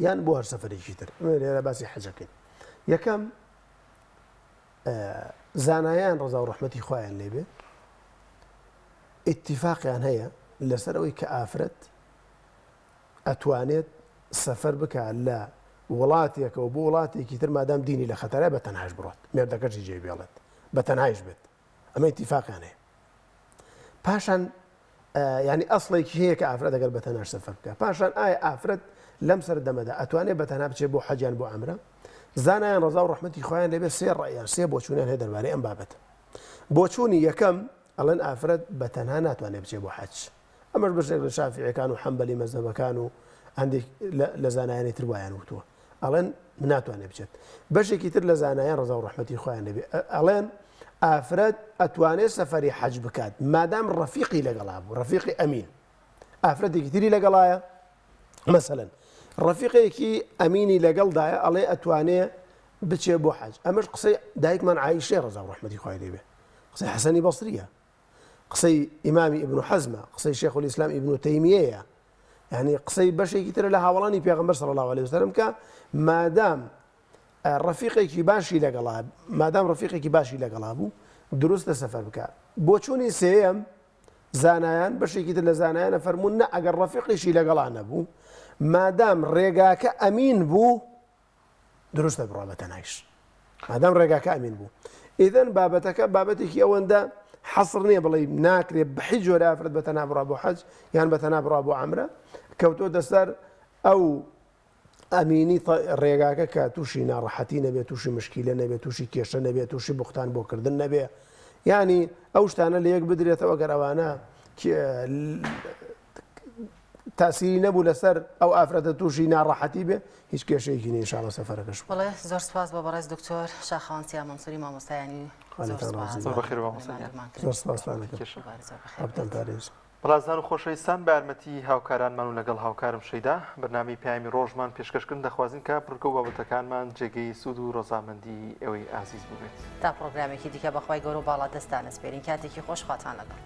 Speaker 17: یان بۆ هەر سەفەرێکی تر لێرە باسی حەجەکەین یەکەم زانایان ڕزا و ڕەحمەتی خۆیان لێبێ ئیتیفاقیان هەیە لەسەر ئەوەی کە ئافرەت ئەتوانێت سەفەر بکات لە وڵاتێکەوە بۆ وڵاتێکی تر مادام دینی لە خەتەرە بە تەنهاش بڕۆت مێردەکەشی جێ بێڵێت بە تەنهایش بێت ئەمە ئیتیفاقیان هەیە پاشان ینی ئەسڵێکی هەیە کە ئافرەت دەگەر بە تەنهاش سەفەر بکات پاشان ئایا ئافرەت لەم سەردەمەدا ئەتوانێت بە تەنها بچێت بۆ حەجیان بۆ عەمرە زانایان ڕزا و ڕەحمەتی خۆیان لێبێت سێ ڕەیان سێ بۆچوونیان هەیە دەربارەی ئەم بابەتە بۆچوونی یەکەم ئەڵێن ئافرەت بە تەنها ناتوانێت بچێت بۆ حەج ئەمەش بەشێک لە شافعیەکان و حەمبەلی مەزهەبەکان و هەندێک لە زانایانی تر وایان وتووە ئەڵێن ناتوانێت بچێت بەشێکی تر لە زانایان ڕزا و ڕەحمەتی خۆیان لێبێت ئەڵێن ئافرەت ئەتوانێت سەفەری حەج بکات مادام ڕەفیقی لەگەڵا بوو ڕەفیقی ئەمین ئافرەتێکی تری لەگەڵایە مەسەلەن ڕەفیقێکی ئەمینی لەگەڵدایە ئەڵێ ئەتوانێت بچێ بۆ حەج ئەمەش قسەی دایکمان عایشە ڕزا و ڕەحمەتی خۆی لێبێ قسەی حەسەنی بەسریە قسەی ئیمامی ئیبن حەزمە قسەی شێخ الئیسلام ئیبن تەیمیەیە یعنی قسەی بەشێکی تر لە هاوڵانی پێغەمبەر صلی الله علیه وسلم کە مادام ڕەفیقێکی باشی لەگەڵا مادام ڕەفیقێکی باشی لەگەڵا بوو دروستە سەفەر بکات بۆ چوونی سێەم زانایان بەشێکی تر لە زانایانە فەرموون نە ئەگەر ڕەفیقیشی لەگەڵا نەبوو مادام ڕێگاکە ئەمین بوو دروستە بڕۆ بە تەنهایش مادام ڕێگاکە ئەمین بوو ئیدەن بابەتەکە بابەتێکی ئەوەندە حەصر نییە بڵێ ناکرێت بە هیچ جۆرە ئافرەت بە تەنها بڕا بۆ حەج یان بە تەنها بڕا بۆ عەمرە کەوتۆ دەسەر ئەو ئەمینی ڕێگاکە کە تووشی ناڕەحەتی نەبێت تووشی مشکیلە نەبێت تووشی کێشە نەبێت تووشی بوختان بۆکردن نەبێ ینی ئەو شتانە لە یەک بدرێتەوە گەرەوانە تاسیری نەبوو لەسەر ئەو ئافرەتە تووشی ناڕەحەتی بێ هیچ کێشەیەکی نیە ئینشاڵڵا سەفەرەکەش
Speaker 1: بڵێ زۆر سپاس بۆ بەڕێز دکتۆر شاخەوانسیا مەنسووری مامۆستایانی
Speaker 2: بەڵازان و خۆشەویستان بە یارمەتی هاوکارانمان و لەگەڵ هاوکارم شەیدا بەرنامەی پەیامی ڕۆژمان پێشکەشکردن دەخوازین کە پڕکە و بابەتەکانمان جێگەی سوود و ڕۆزامەندی ئەوەی ئازیز ببێت
Speaker 1: تا پرۆگرامێکی دیکە بەخوای گەورە و باڵا دەستانە سپێرین کاتێکی خۆشخواتان لەگەڵ